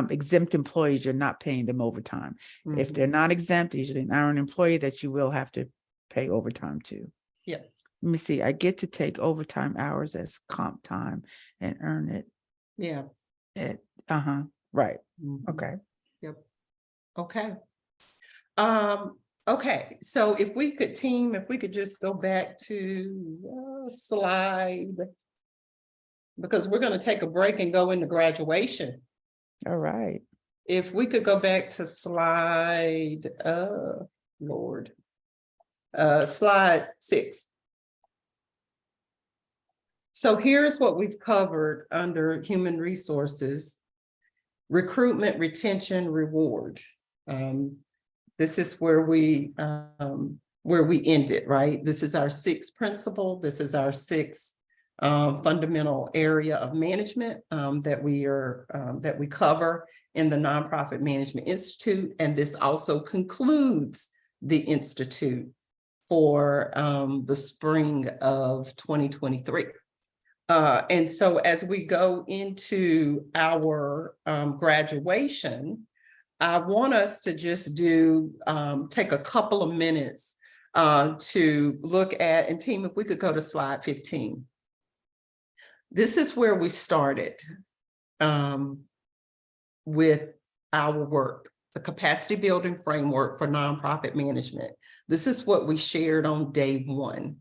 exempt employees, you're not paying them overtime. If they're not exempt, usually an hourly employee that you will have to pay overtime to.
Yeah.
Let me see. I get to take overtime hours as comp time and earn it.
Yeah.
Right.
Mhm.
Okay.
Yep. Okay. Okay, so if we could just go back to slide, because we're going to take a break and go into graduation.
All right.
If we could go back to slide, slide 6. So here's what we've covered under human resources: recruitment, retention, reward. This is where we ended, right? This is our 6th principle. This is our 6th fundamental area of management that we cover in the Nonprofit Management Institute. And this also concludes the Institute for the spring of 2023. And so as we go into our graduation, I want us to just take a couple of minutes to look at, and team, if we could go to slide 15. This is where we started with our work, the capacity building framework for nonprofit management. This is what we shared on day 1.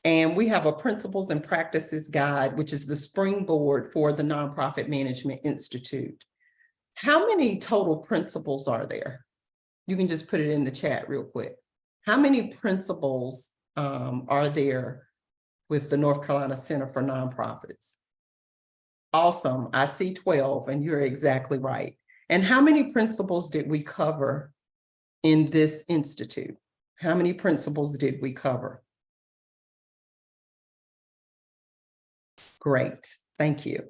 And we have a principles and practices guide, which is the springboard for the Nonprofit Management Institute. How many total principles are there? You can just put it in the chat real quick. How many principles are there with the North Carolina Center for Nonprofits? Awesome. I see 12, and you're exactly right. And how many principles did we cover in this institute? How many principles did we cover? Great. Thank you.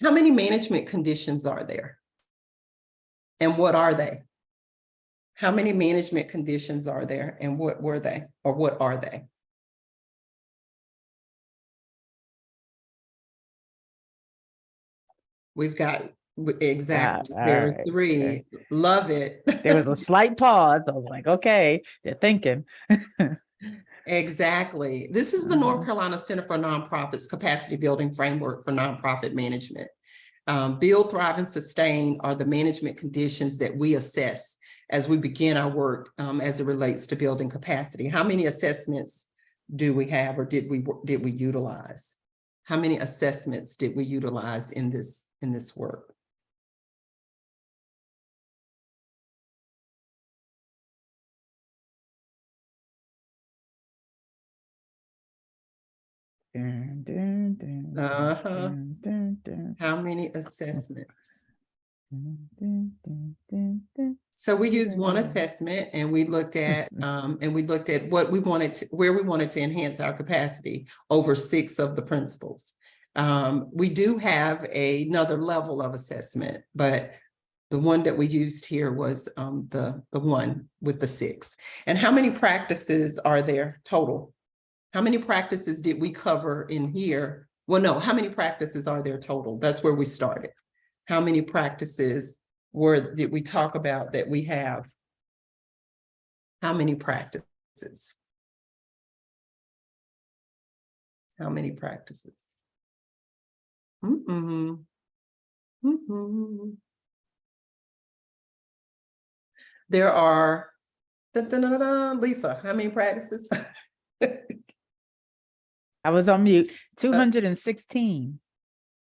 How many management conditions are there? And what are they? How many management conditions are there, and what were they, or what are they? We've got, exactly, there are 3.
Okay.
Love it.
There was a slight pause. I was like, okay, they're thinking.
Exactly. This is the North Carolina Center for Nonprofits Capacity Building Framework for Nonprofit Management. Build, thrive, and sustain are the management conditions that we assess as we begin our work as it relates to building capacity. How many assessments do we have, or did we utilize? How many assessments did we utilize in this work? How many assessments? So we used one assessment, and we looked at what we wanted to, where we wanted to enhance our capacity over 6 of the principles. We do have another level of assessment, but the one that we used here was the one with the 6. And how many practices are there total? How many practices did we cover in here? Well, no, how many practices are there total? That's where we started. How many practices did we talk about that we have? How many practices? How many practices? Mm-mm. Mm-mm. There are, Lisa, how many practices?
I was on mute. 216.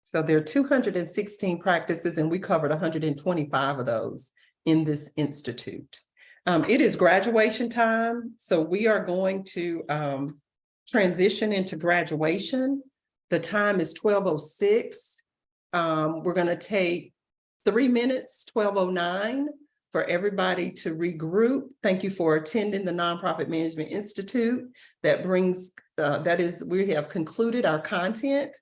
So there are 216 practices, and we covered 125 of those in this institute. It is graduation time, so we are going to transition into graduation. The time is 12:06. We're going to take 3 minutes, 12:09, for everybody to regroup. Thank you for attending the Nonprofit Management Institute. That brings, we have concluded our content,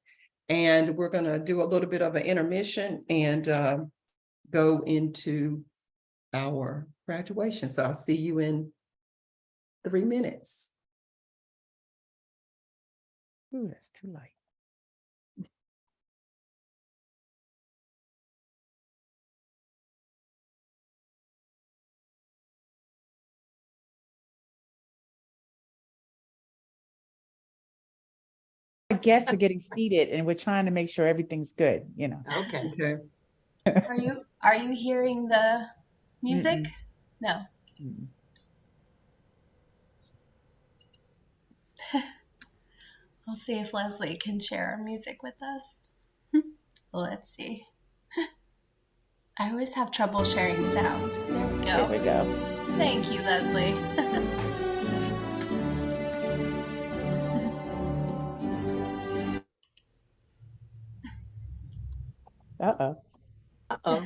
and we're going to do a little bit of an intermission and go into our graduation. So I'll see you in 3 minutes.
Ooh, that's too light. Guests are getting seated and we're trying to make sure everything's good, you know.
Okay.
Okay.
Are you hearing the music?
Mm-mm.
No.
Mm-mm.
I'll see if Leslie can share our music with us. Let's see. I always have trouble sharing sound. There we
There
go.
we go.
Thank you, Leslie.
Uh-oh.
Uh-oh.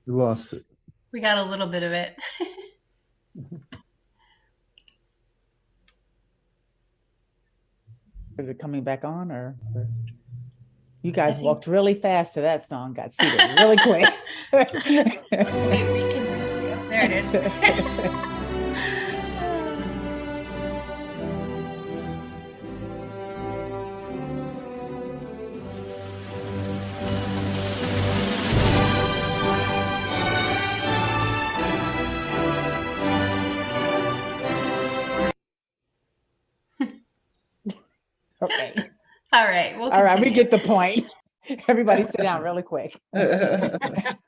You lost it.
We got a little bit of it.
Is it coming back on or? You guys
think-
walked really fast to that song, got seated really quick.
Wait, we can just see. Oh, there it is.
Okay.
All right. We'll
All right, we
continue.
get the point. Everybody sit down really quick. That's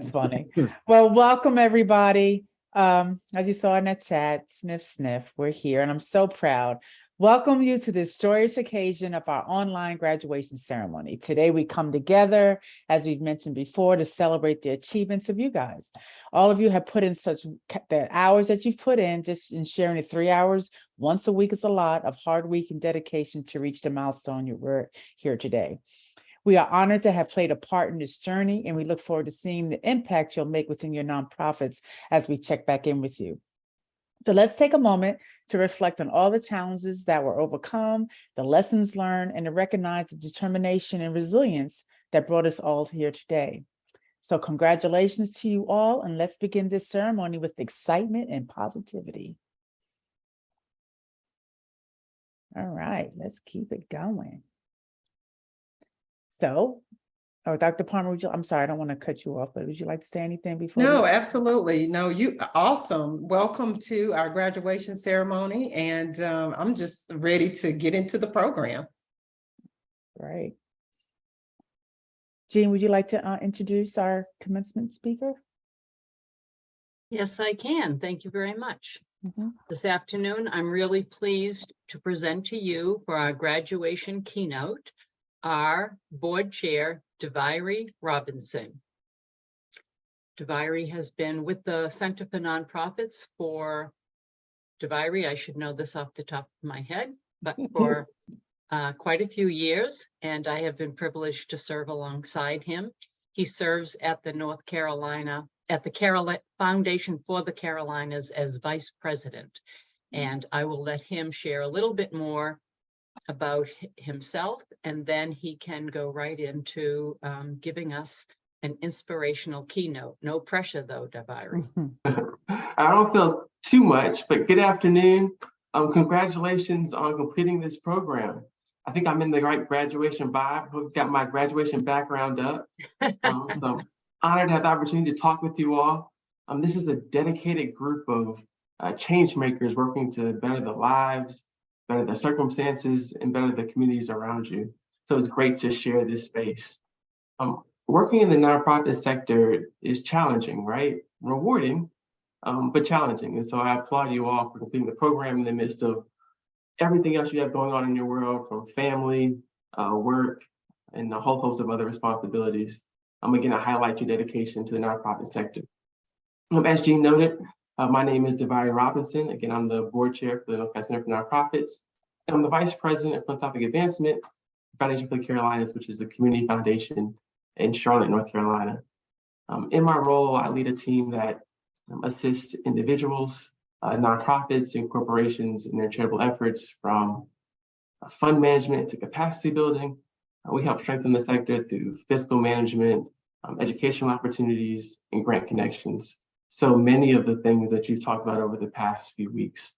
funny. Well, welcome everybody. As you saw in that chat, sniff, sniff, we're here and I'm so proud. Welcome you to this joyous occasion of our online graduation ceremony. Today we come together, as we've mentioned before, to celebrate the achievements of you guys. All of you have put in the hours that you've put in, just in sharing the 3 hours once a week is a lot of hard work and dedication to reach the milestone you were here today. We are honored to have played a part in this journey, and we look forward to seeing the impact you'll make within your nonprofits as we check back in with you. So let's take a moment to reflect on all the challenges that were overcome, the lessons learned, and to recognize the determination and resilience that brought us all here today. So congratulations to you all, and let's begin this ceremony with excitement and positivity. All right, let's keep it going. So, Dr. Palmer, I'm sorry, I don't want to cut you off, but would you like to say anything before?
No, absolutely. No, you awesome. Welcome to our graduation ceremony. And I'm just ready to get into the program.
Right. Jean, would you like to introduce our commencement speaker?
Yes, I can. Thank you very much.
Mhm.
This afternoon, I'm really pleased to present to you for our graduation keynote, our board chair, Deviri Robinson. Deviri has been with the Center for Nonprofits for, Deviri, I should know this off the top of my head, but for quite a few years, and I have been privileged to serve alongside him. He serves at the Foundation for the Carolinas as vice president, and I will let him share a little bit more about himself, and then he can go right into giving us an inspirational keynote. No pressure though, Deviri.
I don't feel too much, but good afternoon. Congratulations on completing this program. I think I'm in the right graduation vibe. I've got my graduation background up. So honored to have the opportunity to talk with you all. This is a dedicated group of change makers working to better the lives, better the circumstances, and better the communities around you. So it's great to share this space. Working in the nonprofit sector is challenging, right? Rewarding, but challenging. And so I applaud you all for completing the program in the midst of everything else you have going on in your world, from family, work, and a whole host of other responsibilities. Again, I highlight your dedication to the nonprofit sector. As Jean noted, my name is Devary Robinson. Again, I'm the board chair for the North Carolina Center for Nonprofits. And I'm the vice president of philanthropic advancement, Foundation for the Carolinas, which is a community foundation in Charlotte, North Carolina. In my role, I lead a team that assists individuals, nonprofits, and corporations in their charitable efforts, from fund management to capacity building. We help strengthen the sector through fiscal management, educational opportunities, and grant connections. So many of the things that you've talked about over the past few weeks.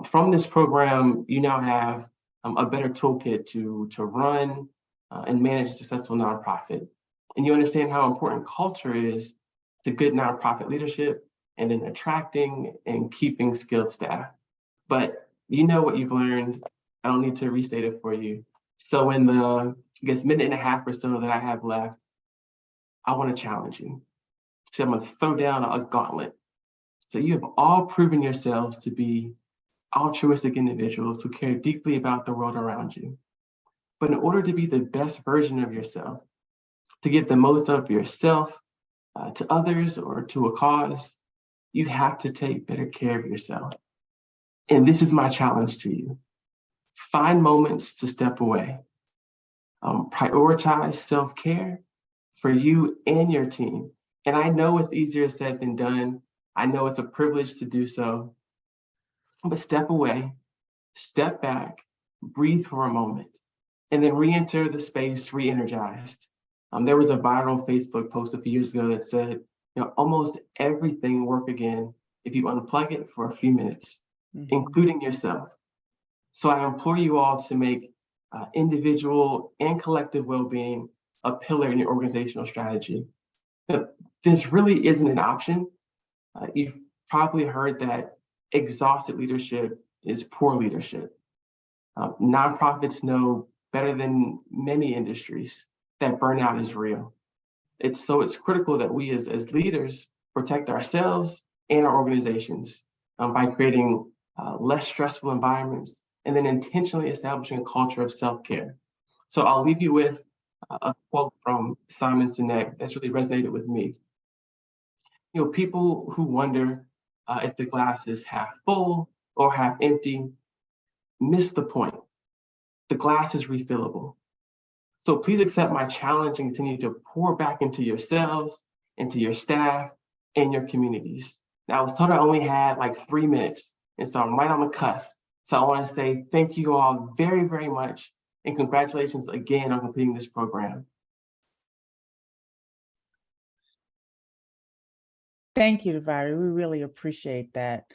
From this program, you now have a better toolkit to run and manage a successful nonprofit. And you understand how important culture is to good nonprofit leadership and in attracting and keeping skilled staff. But you know what you've learned. I don't need to restate it for you. So in the, I guess, minute and a half or so that I have left, I want to challenge you. So I'm going to throw down a gauntlet. So you have all proven yourselves to be altruistic individuals who care deeply about the world around you. But in order to be the best version of yourself, to give the most of yourself to others or to a cause, you have to take better care of yourself. And this is my challenge to you. Find moments to step away. Prioritize self-care for you and your team. And I know it's easier said than done. I know it's a privilege to do so. But step away, step back, breathe for a moment, and then re-enter the space re-energized. There was a viral Facebook post a few years ago that said, almost everything work again if you unplug it for a few minutes, including yourself. So I implore you all to make individual and collective well-being a pillar in your organizational strategy. This really isn't an option. You've probably heard that exhausted leadership is poor leadership. Nonprofits know better than many industries that burnout is real. It's critical that we as leaders protect ourselves and our organizations by creating less stressful environments and then intentionally establishing a culture of self-care. So I'll leave you with a quote from Simon Sinek that's really resonated with me. People who wonder if the glass is half full or half empty miss the point. The glass is refillable. So please accept my challenge and continue to pour back into yourselves, into your staff, and your communities. Now, I was told I only had like 3 minutes, and so I'm right on the cusp. So I want to say thank you all very, very much, and congratulations again on completing this program.
Thank you, Devary. We really appreciate that,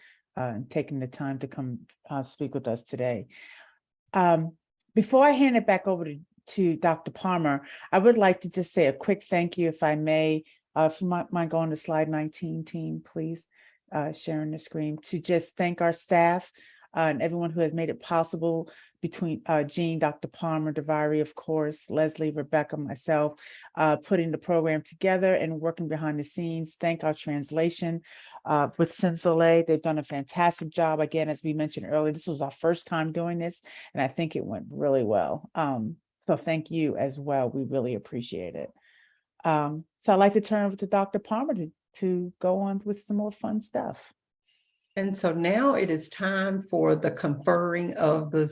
taking the time to come speak with us today. Before I hand it back over to Dr. Palmer, I would like to just say a quick thank you, if I may. If you mind going to slide 19, team, please, sharing the screen, to just thank our staff and everyone who has made it possible, between Jean, Dr. Palmer, Devary, of course, Leslie, Rebecca, myself, putting the program together and working behind the scenes. Thank our translation with Simsole. They've done a fantastic job. Again, as we mentioned earlier, this was our first time doing this, and I think it went really well. So thank you as well. We really appreciate it. So I'd like to turn over to Dr. Palmer to go on with some more fun stuff.
And so now it is time for the conferring of the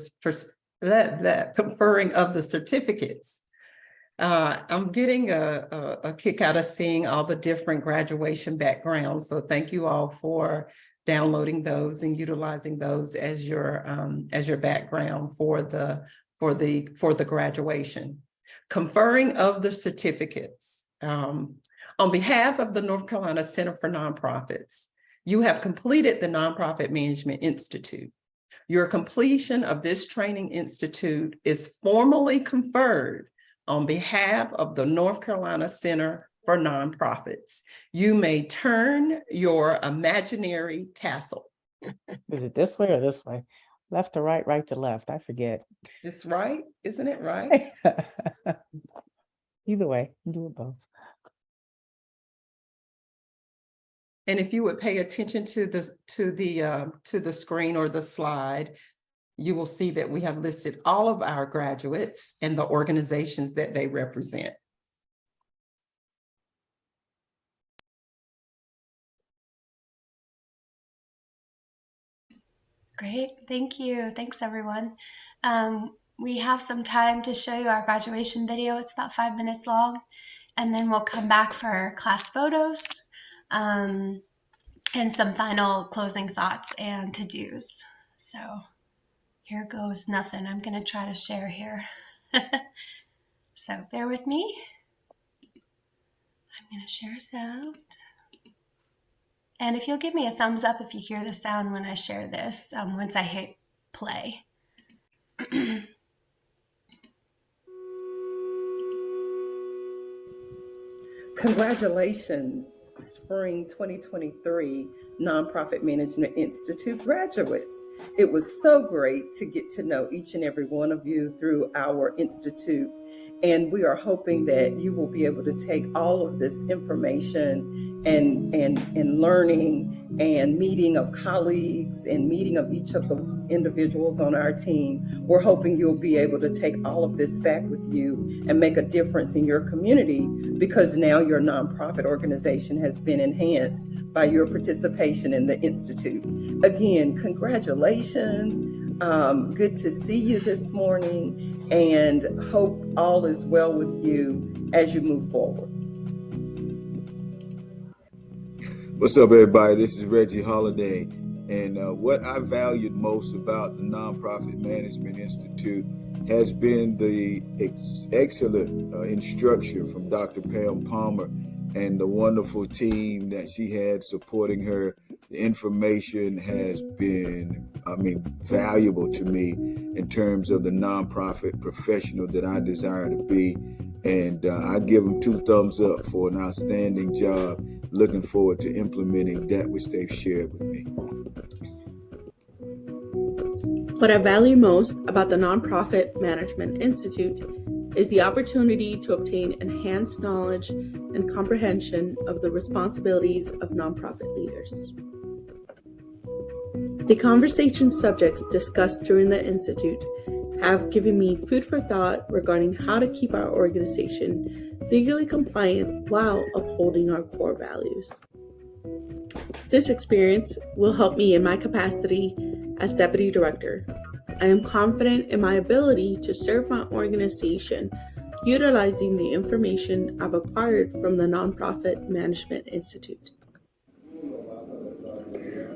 certificates. I'm getting a kick out of seeing all the different graduation backgrounds. So thank you all for downloading those and utilizing those as your background for the graduation. Conferring of the certificates. On behalf of the North Carolina Center for Nonprofits, you have completed the Nonprofit Management Institute. Your completion of this training institute is formally conferred on behalf of the North Carolina Center for nonprofits. You may turn your imaginary tassel.
Is it this way or this way? Left to right, right to left. I forget.
It's right, isn't it right?
Either way, do it both.
And if you would pay attention to the screen or the slide, you will see that we have listed all of our graduates and the organizations that they represent.
Great, thank you. Thanks, everyone. We have some time to show you our graduation video. It's about 5 minutes long, and then we'll come back for class photos and some final closing thoughts and to-dos. So here goes nothing. I'm going to try to share here. So bear with me. I'm going to share sound. And if you'll give me a thumbs up if you hear the sound when I share this, once I hit play.
Congratulations, Spring 2023 Nonprofit Management Institute graduates. It was so great to get to know each and every one of you through our institute. And we are hoping that you will be able to take all of this information and learning and meeting of colleagues and meeting of each of the individuals on our team. We're hoping you'll be able to take all of this back with you and make a difference in your community, because now your nonprofit organization has been enhanced by your participation in the Institute. Again, congratulations. Good to see you this morning, and hope all is well with you as you move forward.
What's up, everybody? This is Reggie Holiday. And what I valued most about the Nonprofit Management Institute has been the excellent instruction from Dr. Pam Palmer and the wonderful team that she had supporting her. The information has been, valuable to me in terms of the nonprofit professional that I desire to be. And I give them 2 thumbs up for an outstanding job. Looking forward to implementing that which they've shared with me.
What I value most about the Nonprofit Management Institute is the opportunity to obtain enhanced knowledge and comprehension of the responsibilities of nonprofit leaders. The conversation subjects discussed during the Institute have given me food for thought regarding how to keep our organization legally compliant while upholding our core values. This experience will help me in my capacity as Deputy Director. I am confident in my ability to serve my organization utilizing the information I've acquired from the Nonprofit Management Institute.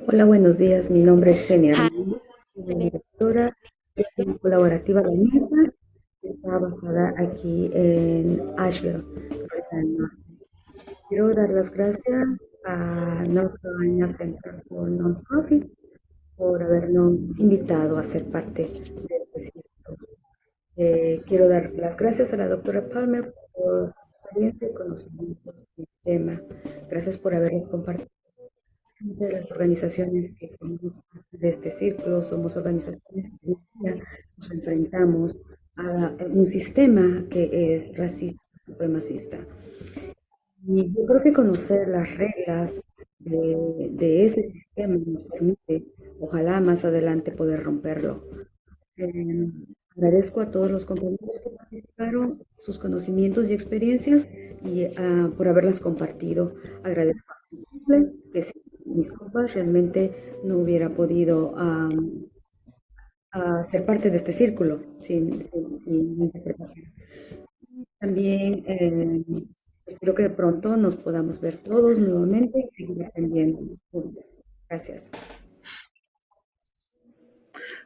Hola, buenos días. Mi nombre es Genia Ramírez. Soy la directora de la colaborativa La Mesa, que está basada aquí en Asheville, Carolina del Norte. Quiero dar las gracias a North Carolina Center for Nonprofit por habernos invitado a ser parte de este ciclo. Quiero dar las gracias a la doctora Palmer por su experiencia y conocimientos en el tema. Gracias por haberles compartido. De las organizaciones que formamos parte de este círculo, somos organizaciones que nos enfrentamos a un sistema que es racista, supremacista. Y yo creo que conocer las reglas de ese sistema nos permite, ojalá más adelante, poder romperlo. Agradezco a todos los compañeros que participaron, sus conocimientos y experiencias, y por haberlas compartido. Agradezco a que sin mis compas realmente no hubiera podido ser parte de este círculo sin interpretación. También espero que de pronto nos podamos ver todos nuevamente y seguir aprendiendo. Gracias.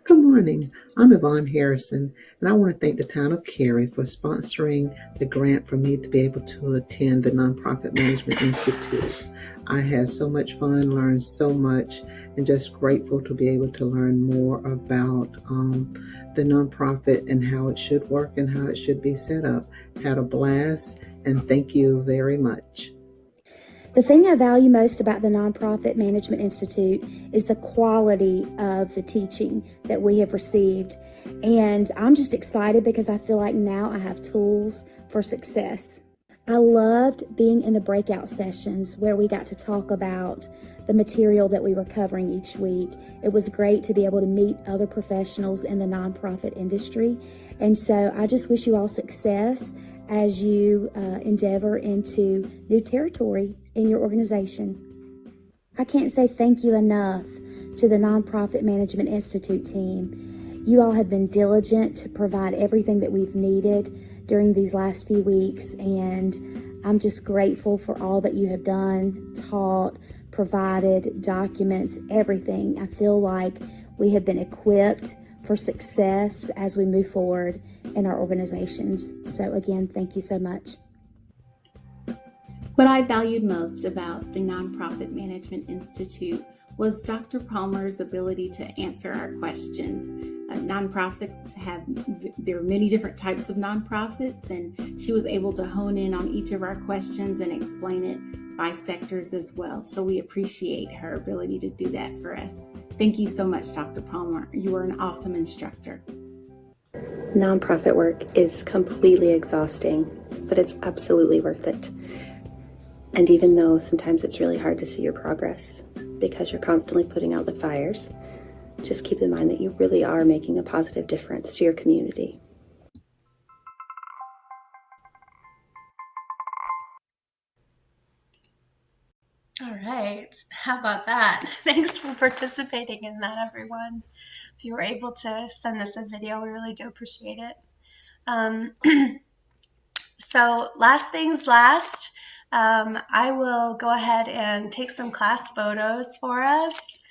Good morning. I'm Yvonne Harrison, and I want to thank the town of Cary for sponsoring the grant for me to be able to attend the Nonprofit Management Institute. I had so much fun, learned so much, and just grateful to be able to learn more about the nonprofit and how it should work and how it should be set up. Had a blast, And thank you very much.
The thing I value most about the Nonprofit Management Institute is the quality of the teaching that we have received. And I'm just excited because I feel like now I have tools for success. I loved being in the breakout sessions where we got to talk about the material that we were covering each week. It was great to be able to meet other professionals in the nonprofit industry. And so I just wish you all success as you endeavor into new territory in your organization. I can't say thank you enough to the Nonprofit Management Institute team. You all have been diligent to provide everything that we've needed during these last few weeks, and I'm just grateful for all that you have done, taught, provided, documents, everything. I feel like we have been equipped for success as we move forward in our organizations. So again, thank you so much.
What I valued most about the Nonprofit Management Institute was Dr. Palmer's ability to answer our questions. Nonprofits there are many different types of nonprofits, and she was able to hone in on each of our questions and explain it by sectors as well. So we appreciate her ability to do that for us. Thank you so much, Dr. Palmer. You are an awesome instructor.
Nonprofit work is completely exhausting, but it's absolutely worth it. And even though sometimes it's really hard to see your progress because you're constantly putting out the fires, just keep in mind that you really are making a positive difference to your community.
All right, how about that? Thanks for participating in that, everyone. If you were able to send us a video, we really do appreciate it. So last things last, I will go ahead and take some class photos for us.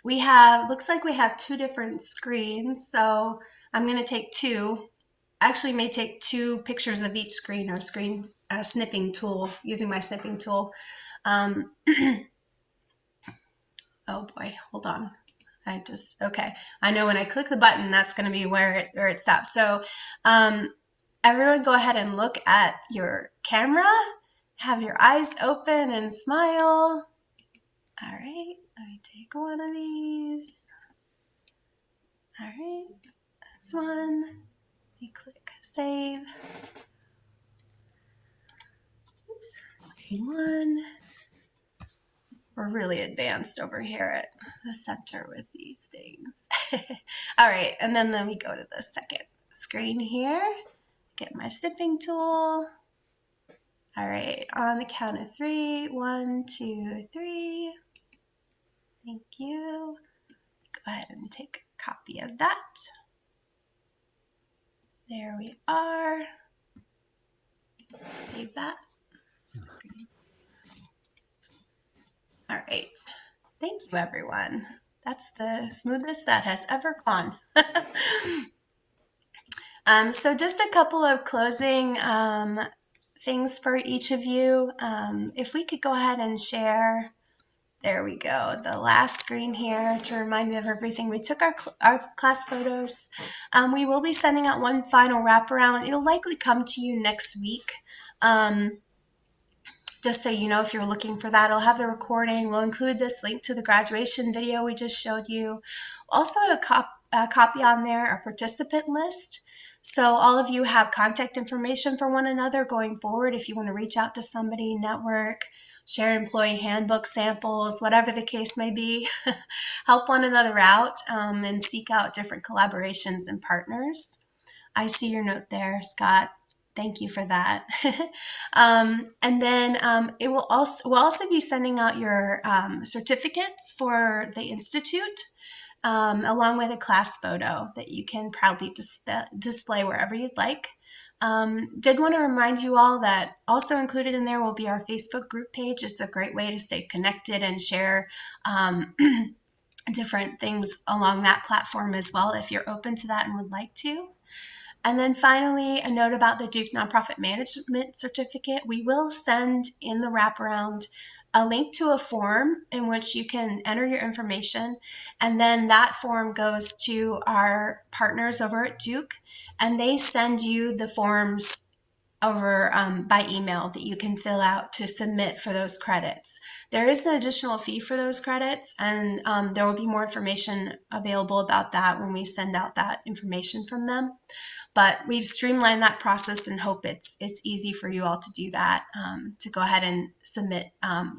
Looks like we have two different screens, so I'm going to take two. Actually, may take two pictures of each screen or screen snipping tool, using my snipping tool. Oh boy, hold on. Okay. I know when I click the button, that's going to be where it stops. So everyone go ahead and look at your camera. Have your eyes open and smile. All right, let me take one of these. All right, that's one. Let me click save. Okay, one. We're really advanced over here at the center with these things. All right, and then let me go to the second screen here. Get my snipping tool. All right, on the count of 3, 1, 2, 3. Thank you. Go ahead and take a copy of that. There we are. Save that. All right. Thank you, everyone. That's the smoothest that has ever gone. So just a couple of closing things for each of you. If we could go ahead and share, there we go, the last screen here to remind me of everything. We took our class photos. We will be sending out one final wraparound. It'll likely come to you next week. Just so you know, if you're looking for that, I'll have the recording. We'll include this link to the graduation video we just showed you. Also a copy on there, a participant list. So all of you have contact information for one another going forward if you want to reach out to somebody, network, share employee handbook samples, whatever the case may be. Help one another out and seek out different collaborations and partners. I see your note there, Scott. Thank you for that. And then we'll also be sending out your certificates for the Institute, along with a class photo that you can proudly display wherever you'd like. Did want to remind you all that also included in there will be our Facebook group page. It's a great way to stay connected and share different things along that platform as well if you're open to that and would like to. And then finally, a note about the Duke Nonprofit Management Certificate. We will send in the wraparound a link to a form in which you can enter your information, and then that form goes to our partners over at Duke, and they send you the forms over by email that you can fill out to submit for those credits. There is an additional fee for those credits, and there will be more information available about that when we send out that information from them. But we've streamlined that process and hope it's easy for you all to do that, to go ahead and submit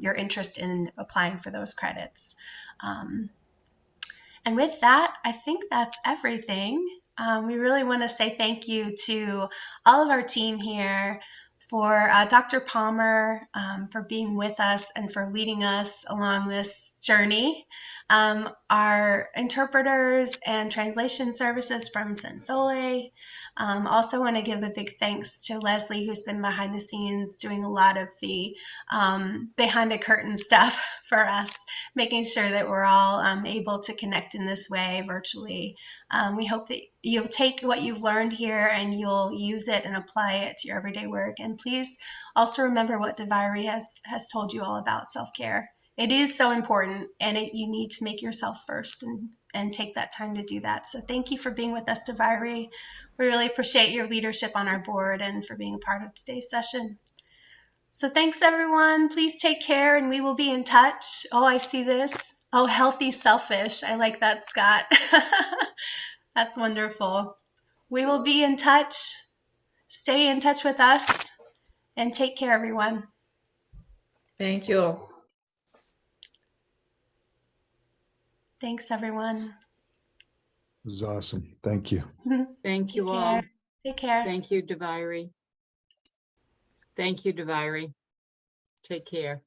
your interest in applying for those credits. And with that, I think that's everything. We really want to say thank you to all of our team here, for Dr. Palmer for being with us and for leading us along this journey. Our interpreters and translation services from Sensole. Also want to give a big thanks to Leslie, who's been behind the scenes doing a lot of the behind the curtain stuff for us, making sure that we're all able to connect in this way virtually. We hope that you'll take what you've learned here and you'll use it and apply it to your everyday work. And please also remember what Deviri has told you all about self-care. It is so important, and you need to make yourself first and take that time to do that. So thank you for being with us, Deviri. We really appreciate your leadership on our board and for being a part of today's session. So thanks, everyone. Please take care, and we will be in touch. Oh, I see this. Oh, healthy selfish. I like that, Scott. That's wonderful. We will be in touch. Stay in touch with us, and take care, everyone.
Thank you.
Thanks, everyone.
It was awesome. Thank you.
Thank you
Take
all.
care. Take care.
Thank you, Deviri. Thank you, Deviri. Take care.